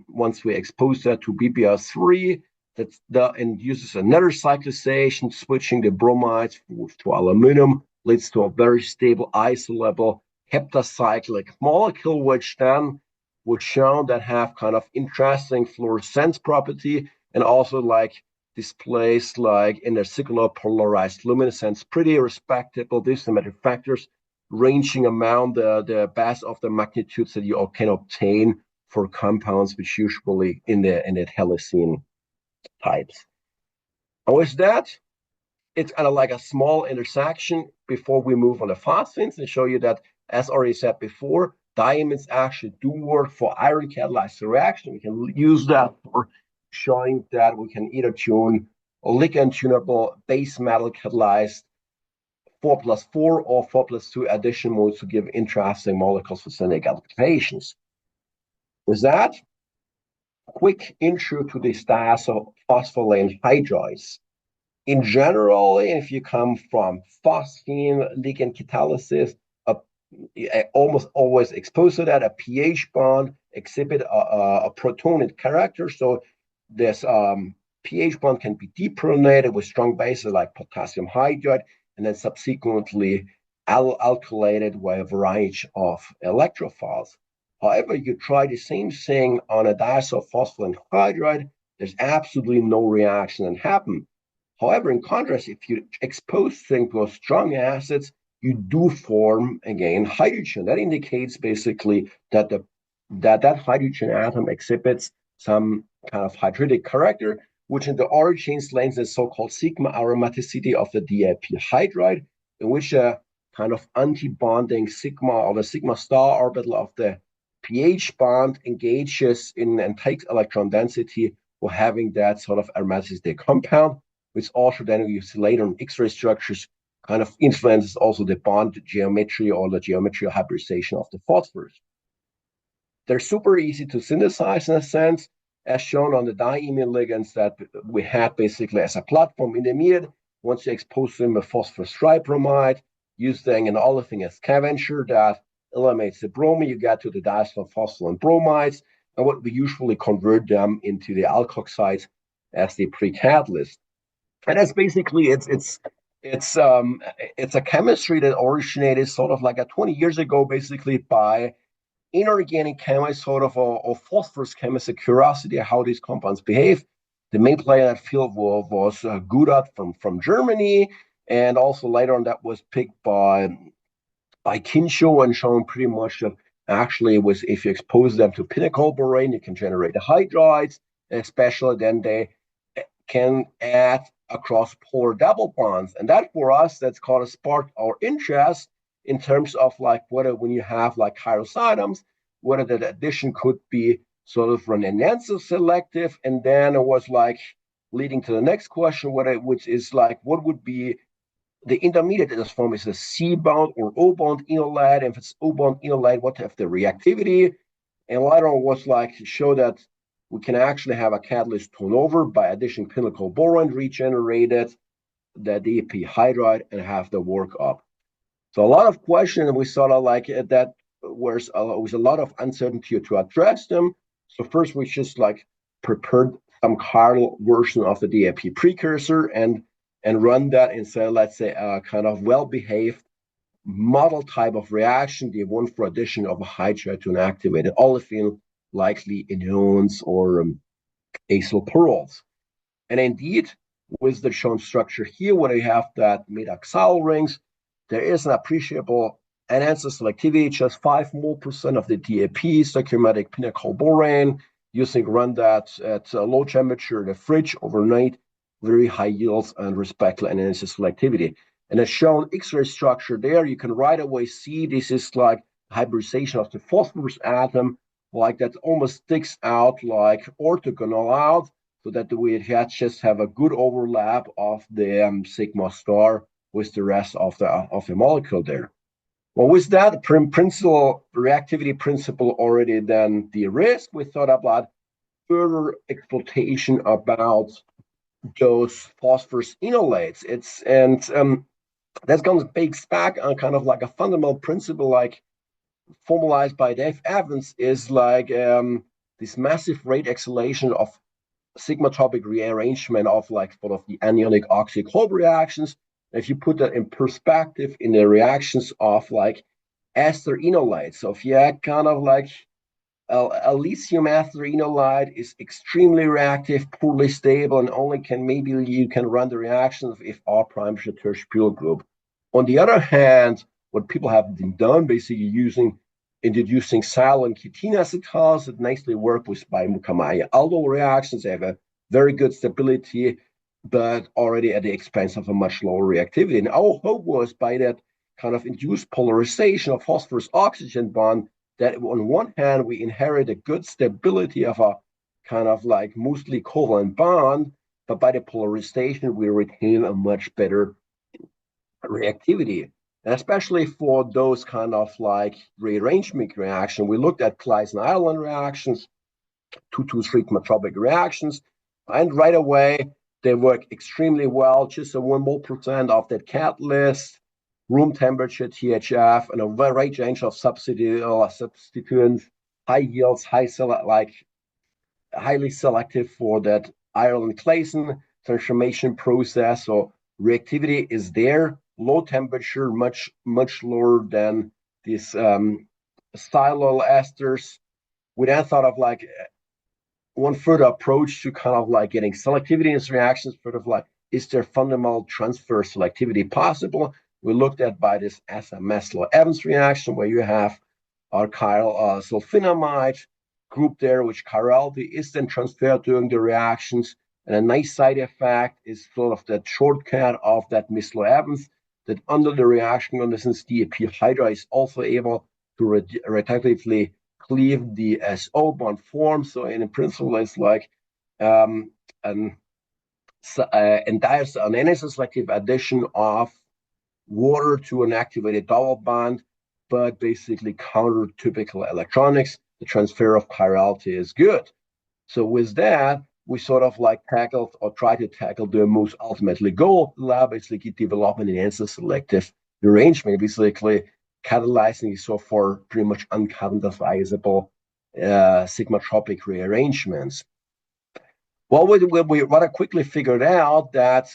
L: once we expose that to BBr3, and uses another cyclization, switching the bromides to aluminum, leads to a very stable isolable heptacyclic molecule, which then was shown that have kind of interesting fluorescence property, and also like displays like intercircular polarized luminescence, pretty respectable dissimilar factors ranging among the best of the magnitudes that you can obtain for compounds which usually in the helicene types. And with that, it's kind of like a small intersection before we move on the phosphines and show you that, as already said before, diamides actually do work for iron catalyzed reaction. We can use that for showing that we can either tune ligand tunable base metal catalyzed 4+4 or 4+2 addition modes to give interesting molecules for synthetic applications. With that, quick intro to the diazophospholane hydrides. In general, if you come from phosphine ligand catalysis, almost always exposed to that, a pH bond exhibit a protonate character. So this pH bond can be deprotonated with strong bases like potassium hydride, and then subsequently alkylated by a variety of electrophiles. However, you try the same thing on a diazophospholane hydride, there's absolutely no reaction that happens. However, in contrast, if you expose things to strong acids, you do form, again, hydrogen. That indicates basically that that hydrogen atom exhibits some kind of hydridic character, which in the origins lends the so-called sigma aromaticity of the DAP hydride, in which a kind of anti-bonding sigma or the sigma star orbital of the pH bond engages in and takes electron density for having that sort of aromaticity compound, which also then you see later in X-ray structures kind of influences also the bond geometry or the geometry hybridization of the phosphorus. They're super easy to synthesize in a sense, as shown on the diimine ligands that we had basically as a platform intermediate. once you expose them with phosphorus tribromide, use then an olefin as scavenger that eliminates the bromine. You get to the diacetyl phosphoryl bromides, and what we usually convert them into the alkoxides as the pre-catalyst. And that's basically it's a chemistry that originated sort of like 20 years ago, basically by inorganic chemists, sort of a phosphorus chemist, a curiosity of how these compounds behave. The main player in that field was Gudat from Germany, and also later on that was picked by Kinshow and shown pretty much that actually was if you expose them to phenylcobalane, you can generate the hydrides, and especially then they can add across polar double bonds. And that for us, that's kind of sparked our interest in terms of like whether when you have like chiral atoms, whether that addition could be sort of an enhancer selective. And then it was like leading to the next question, which is like, what would be the intermediate in this form? Is a C-bound or O-bound enolate? And if it's O-bound enolate, what have the reactivity? And later on was like to show that we can actually have a catalyst turnover by addition phenylcobalane regenerated, the DAP hydride, and have the work up. So a lot of questions, and we sort of like that was a lot of uncertainty to address them. So first we just like prepared some chiral version of the DAP precursor and run that instead, let's say, a kind of well-behaved model type of reaction, the one for addition of a hydride to an activated olefin, likely enones or acyl perols. And indeed, with the shown structure here, where you have that methoxyl rings, there is an appreciable enhancer selectivity, just 5 more% of the DAP, stoichiometric phenylcobalane, run that at a low temperature in the fridge overnight, very high yields and respectful enhancer selectivity. And as shown X-ray structure there, you can right away see this is like hybridization of the phosphorus atom, like that almost sticks out like orthogonal out, so that we just have a good overlap of the sigma star with the rest of the molecule there. Well, with that principle, reactivity principle already then de-risked, we thought about further exploitation about those phosphorus enolates. That comes back on kind of like a fundamental principle, like formalized by Dave Evans, is like this massive rate acceleration of sigmatropic rearrangement of like sort of the anionic oxy-Kolbe reactions. If you put that in perspective in the reactions of like ester enolates, so if you had kind of like a lithium ester enolate is extremely reactive, poorly stable, and only you can run the reactions if R prime is a tertiary group. On the other hand, what people have been done, basically introducing silyl and ketene acetals that nicely work with by Mukamaya-Aldo reactions. They have a very good stability, but already at the expense of a much lower reactivity. And our hope was by that kind of induced polarization of phosphorus-oxygen bond that on one hand, we inherit a good stability of a kind of like mostly covalent bond, but by the polarization, we retain a much better reactivity. And especially for those kind of like rearrangement reaction, we looked at Claisen-Ireland reactions, 2,2,3 sigmatropic reactions, and right away, they work extremely well, just a 1 mole% of that catalyst, room temperature THF, and a wide range of substituents, high yields, highly selective for that Ireland-Claisen transformation process. So reactivity is there, low temperature, much lower than these silyl esters. We then thought of like one further approach to kind of like getting selectivity in these reactions, sort of like, is there fundamental transfer selectivity possible? We looked at by this Meslo-Evans reaction, where you have our chiral sulfinamide group there, which chirality is then transferred during the reactions. And a nice side effect is sort of that shortcut of that Meslo-Evans, that under the reaction conditions, DAP hydride is also able to reactively cleave the SO bond form. So in principle, it's like an enhancer selective addition of water to an activated double bond, but basically counter typical electronics. The transfer of chirality is good. So with that, we sort of like tackled or try to tackle the most ultimately goal of the lab, basically development and answer selective rearrangement, basically catalyzing so far pretty much unquantifiable sigmatropic rearrangements. Well, what I quickly figured out that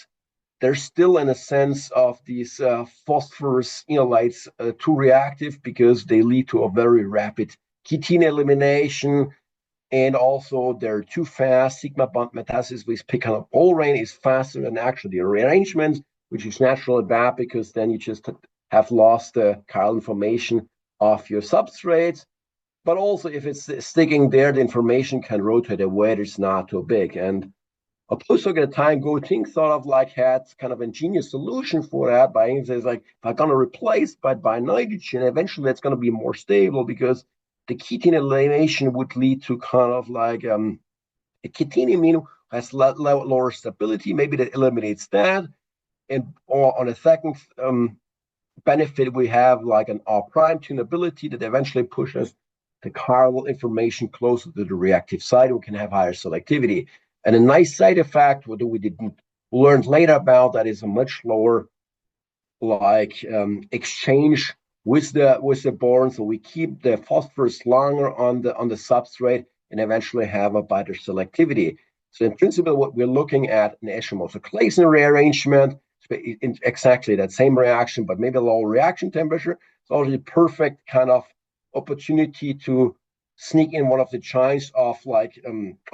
L: there's still, in a sense, of these phosphorus enolates too reactive because they lead to a very rapid ketene elimination. And also they're too fast. Sigma bond metathesis with picanobolrane is faster than actually the rearrangement, which is naturally bad because then you just have lost the chiral information of your substrate. But also if it's sticking there, the information can rotate away. It's not too big. And a postdoc at the time, Goting, sort of like had kind of a ingenious solution for that by saying, like, if I'm going to replace by nitrogen, eventually that's going to be more stable because the ketene elimination would lead to kind of like a ketene amino has lower stability. Maybe that eliminates that. And on a second benefit, we have like an R prime tunability that eventually pushes the chiral information closer to the reactive site. We can have higher selectivity. And a nice side effect, what we didn't learn later about, that is a much lower like exchange with the boron, so we keep the phosphorus longer on the substrate and eventually have a better selectivity. So in principle, what we're looking at in Eschimoser-Claisen rearrangement, exactly that same reaction, but maybe a lower reaction temperature. It's already perfect kind of opportunity to sneak in one of the giants of like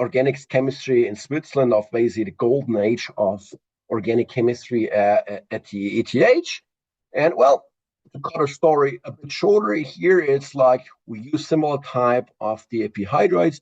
L: organic chemistry in Switzerland, of basically the golden age of organic chemistry at the ETH. And well, to cut a story a bit shorter here, it's like we use similar type of DAP hydrides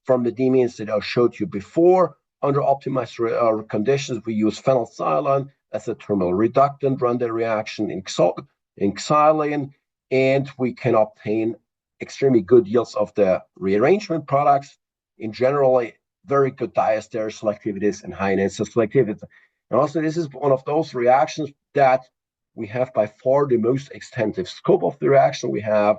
L: from the diamines that I showed you before. Under optimized conditions, we use phenylsilane as a terminal reductant, run the reaction in xylane, and we can obtain extremely good yields of the rearrangement products. In general, very good diaster selectivities and high enhancer selectivity. And also, this is one of those reactions that we have by far the most extensive scope of the reaction. We have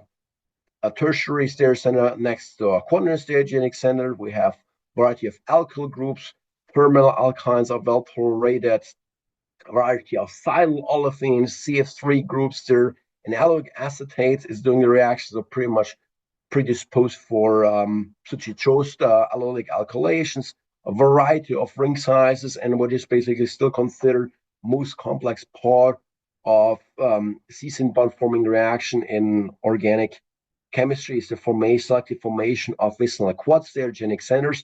L: a tertiary steric center next to a quaternary stereogenic center. We have a variety of alkyl groups, thermal alkynes are well tolerated, a variety of silyl olefins, CF3 groups there, and allylic acetate is doing the reactions, so pretty much predisposed for succinose allylic alkylations, a variety of ring sizes, and what is basically still considered most complex part of cis bond forming reaction in organic chemistry is the selective formation of vicinal quad stereogenic centers.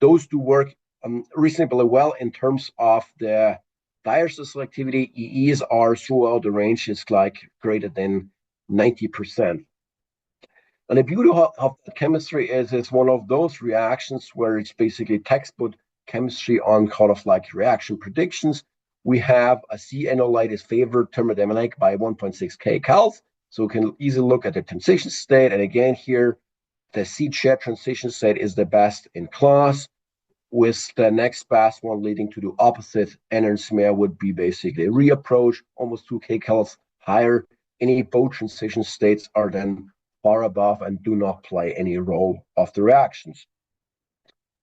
L: Those do work reasonably well in terms of the diaster selectivity. EEs are throughout the range is like greater than 90%. And the beauty of the chemistry is it's one of those reactions where it's basically textbook chemistry on kind of like reaction predictions. We have a C-enolite is favored thermodynamic by 1.6 kcals. So we can easily look at the transition state. And again, here, the C-chat transition state is the best in class, with the next best one leading to the opposite enantiomer would be basically reapproach, almost 2 kcals higher. Any both transition states are then far above and do not play any role of the reactions.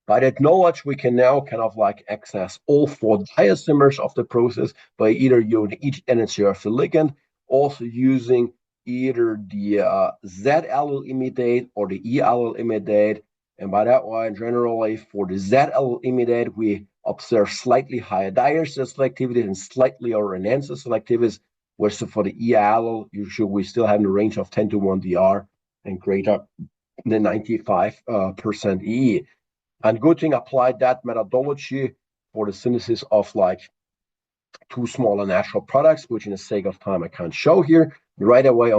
L: By that knowledge, we can now kind of like access all 4 diisomers of the process by either using each energy of the ligand, also using either the Z-allyl imidate or the E-allyl imidate. And by that way, generally for the Z-allyl imidate, we observe slightly higher diaster selectivity and slightly lower enhancer selectivities, whereas for the E-allyl, we still have in the range of 10 to 1 DR and greater than 95% EE. And Goting applied that methodology for the synthesis of like 2 smaller natural products, which in the sake of time I can't show here. Right away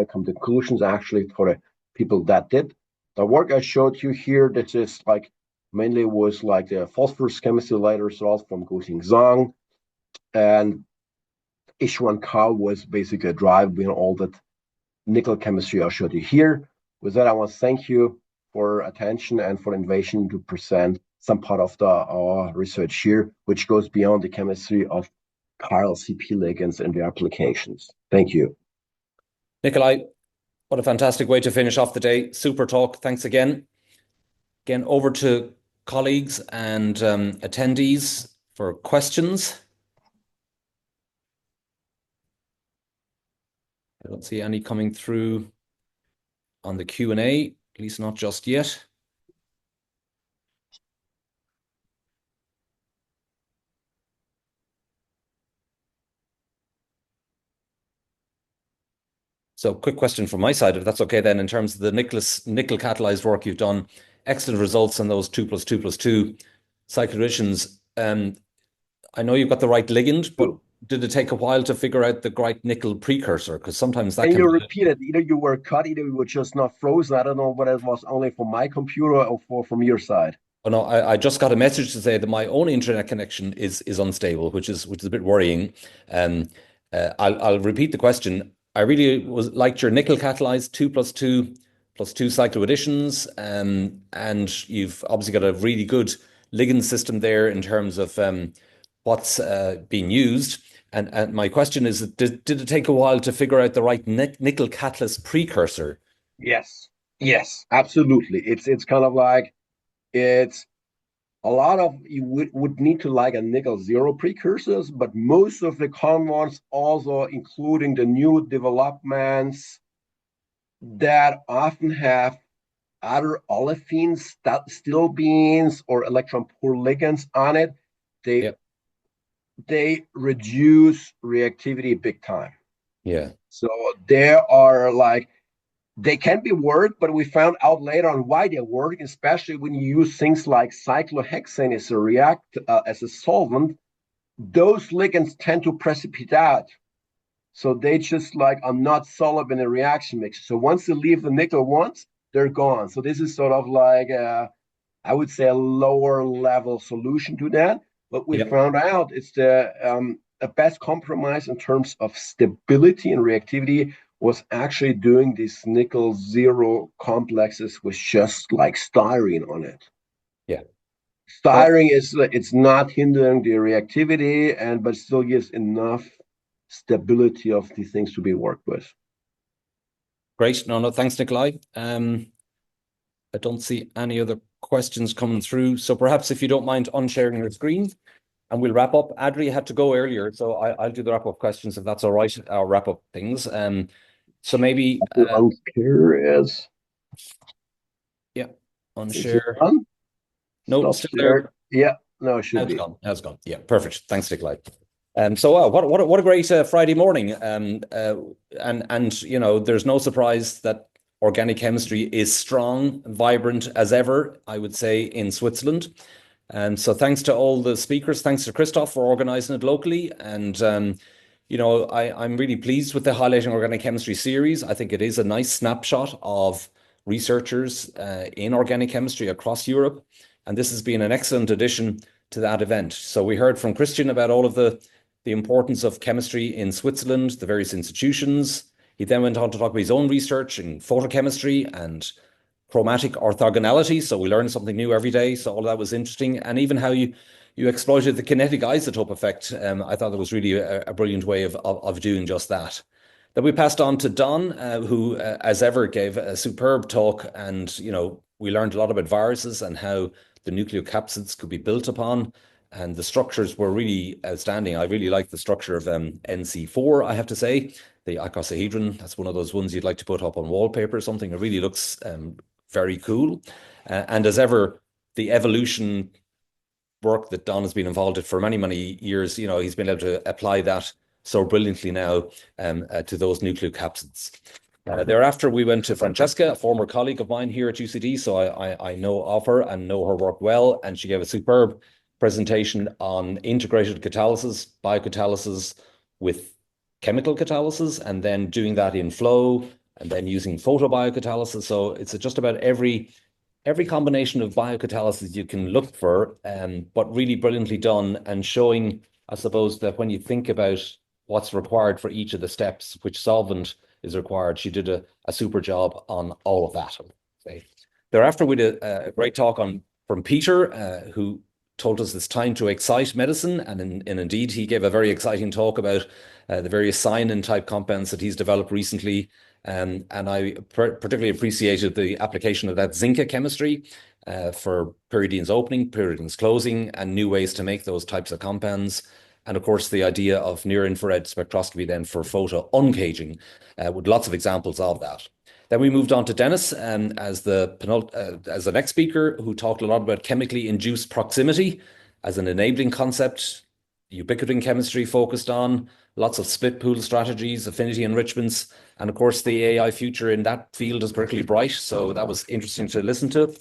L: come to conclusions actually for the people that did. The work I showed you here, that is like mainly was like the phosphorus chemistry later results from Goting Zhang. And Ishuan Kao was basically a drive behind all that nickel chemistry I showed you here. With that, I want to thank you for attention and for invitation to present some part of our research here, which goes beyond the chemistry of chiral CP ligands and their applications. Thank you.
D: Nikolai, what a fantastic way to finish off the day. Super talk. Thanks again. Again, over to colleagues and attendees for questions. I don't see any coming through on the Q&A, at least not just yet. So quick question from my side, if that's okay then, in terms of the nickel catalyzed work you've done, excellent results on those 2+2+2 cyclic additions. I know you've got the right ligand, but did it take a while to figure out the right nickel precursor? Because sometimes that
L: can
D: can
L: you
D: be...
L: repeat it? Either you were cut, either you were just not frozen. I don't know whether it was only from my computer or from your side.
D: Oh no, I just got a message to say that my own internet connection is unstable, which is a bit worrying. I'll repeat the question. I really liked your nickel catalyzed 2+2+2 cyclo additions, and you've obviously got a really good ligand system there in terms of what's being used. And my question is, did it take a while to figure out the right nickel catalyst precursor?
L: Yes, absolutely. It's kind of like, it's a lot of, you would need to like a nickel zero precursors, but most of the common ones also, including the new developments that often have other olefins, stilbenes or electron poor ligands on it, they reduce reactivity big time.
D: Yeah.
L: So there are like, they can be worked, but we found out later on why they work, especially when you use things like cyclohexane as a solvent. Those ligands tend to precipitate, so they just like are not solid in a reaction mix. So once they leave the nickel once, they're gone. So this is sort of like I would say a lower level solution to that. But we found out it's the best compromise in terms of stability and reactivity was actually doing these nickel zero complexes with just like styrene on it.
D: Yeah.
L: Styrene it's not hindering the reactivity but still gives enough stability of these things to be worked with.
D: Great. No, thanks, Nikolai. I don't see any other questions coming through. So perhaps if you don't mind unsharing your screen, and we'll wrap up. Adri had to go earlier, so I'll do the wrap-up questions if that's all right. I'll wrap up things. So maybe...
L: I'm curious.
D: Yeah, unshare.
L: No,
D: still there.
L: Yeah, no, it should be.
D: Has gone. Yeah, perfect. Thanks, Nikolai. So what a great Friday morning. And you know, there's no surprise that organic chemistry is strong, vibrant as ever, I would say, in Switzerland. And so thanks to all the speakers, thanks to Christoph for organizing it locally. And, you know, I'm really pleased with the Highlighting Organic Chemistry series. I think it is a nice snapshot of researchers in organic chemistry across Europe. And this has been an excellent addition to that event. So we heard from Christian about all of the importance of chemistry in Switzerland, the various institutions. He then went on to talk about his own research in photochemistry and chromatic orthogonality. So we learned something new every day. So all that was interesting. And even how you exploited the kinetic isotope effect. I thought that was really a brilliant way of doing just that. Then we passed on to Don, who, as ever, gave a superb talk. And, you know, we learned a lot about viruses and how the nucleocapsids could be built upon. And the structures were really outstanding. I really like the structure of NC4, I have to say. The icosahedron, that's one of those ones you'd like to put up on wallpaper or something. It really looks very cool. And as ever, the evolution work that Don has been involved in for many, many years, you know, he's been able to apply that so brilliantly now to those nucleocapsids. Thereafter, we went to Francesca, a former colleague of mine here at UCD, so I know of her and know her work well, and she gave a superb presentation on integrated catalysis, biocatalysis with chemical catalysis, and then doing that in flow, and then using photobiocatalysis. So it's just about every combination of biocatalysis you can look for, but really brilliantly done, and showing, I suppose, that when you think about what's required for each of the steps, which solvent is required, she did a super job on all of that. Thereafter, we did a great talk from Peter, who told us it's time to excite medicine. And indeed, he gave a very exciting talk about the various cyanin type compounds that he's developed recently. And I particularly appreciated the application of that Zinca chemistry for pyridines opening, pyridines closing, and new ways to make those types of compounds. And of course, the idea of near-infrared spectroscopy then for photo uncaging, with lots of examples of that. Then we moved on to Dennis as the next speaker, who talked a lot about chemically induced proximity as an enabling concept, ubiquitin chemistry focused on, lots of split pool strategies, affinity enrichments, and of course the AI future in that field is particularly bright. So that was interesting to listen to.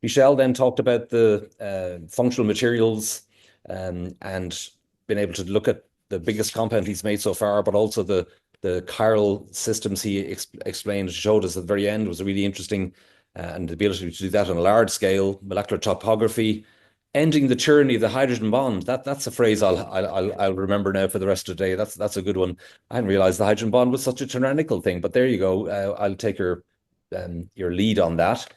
D: Michel then talked about the functional materials and been able to look at the biggest compound he's made so far, but also the chiral systems he explained, showed us at the very end was really interesting, and the ability to do that on a large scale, molecular topography, ending the tyranny of the hydrogen bond. That's a phrase I'll remember now for the rest of the day. That's a good one. I didn't realize the hydrogen bond was such a tyrannical thing, but there you go. I'll take your lead on that.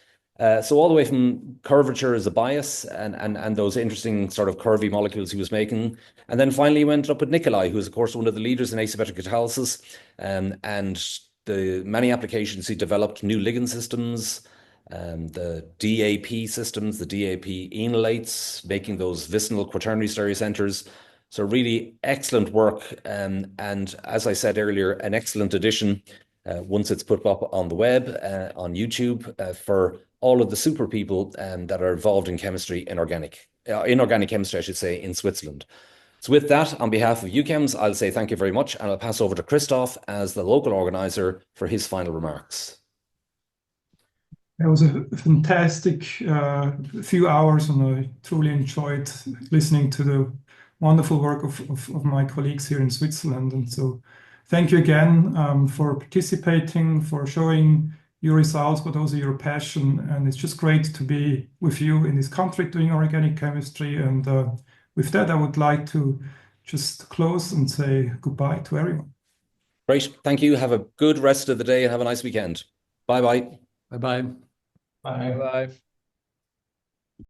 D: So all the way from curvature as a bias and those interesting sort of curvy molecules he was making. And then finally went up with Nikolai, who is of course one of the leaders in asymmetric catalysis, and the many applications he developed, new ligand systems, the DAP systems, the DAP enolates, making those vicinal quaternary stereocenters. So really excellent work. And as I said earlier, an excellent addition once it's put up on the web, on YouTube, for all of the super people that are involved in chemistry, inorganic chemistry, I should say, in Switzerland. So with that, on behalf of EuChemS, I'll say thank you very much, and I'll pass over to Christoph as the local organizer for his final remarks.
B: It was a fantastic few hours, and I truly enjoyed listening to the wonderful work of my colleagues here in Switzerland. And so thank you again for participating, for showing your results, but also your passion. And it's just great to be with you in this country doing organic chemistry. And with that, I would like to just close and say goodbye to everyone.
D: Great. Thank you. Have a good rest of the day and have a nice weekend. Bye-bye.
F: Bye-bye.
J: Bye.
C: Bye.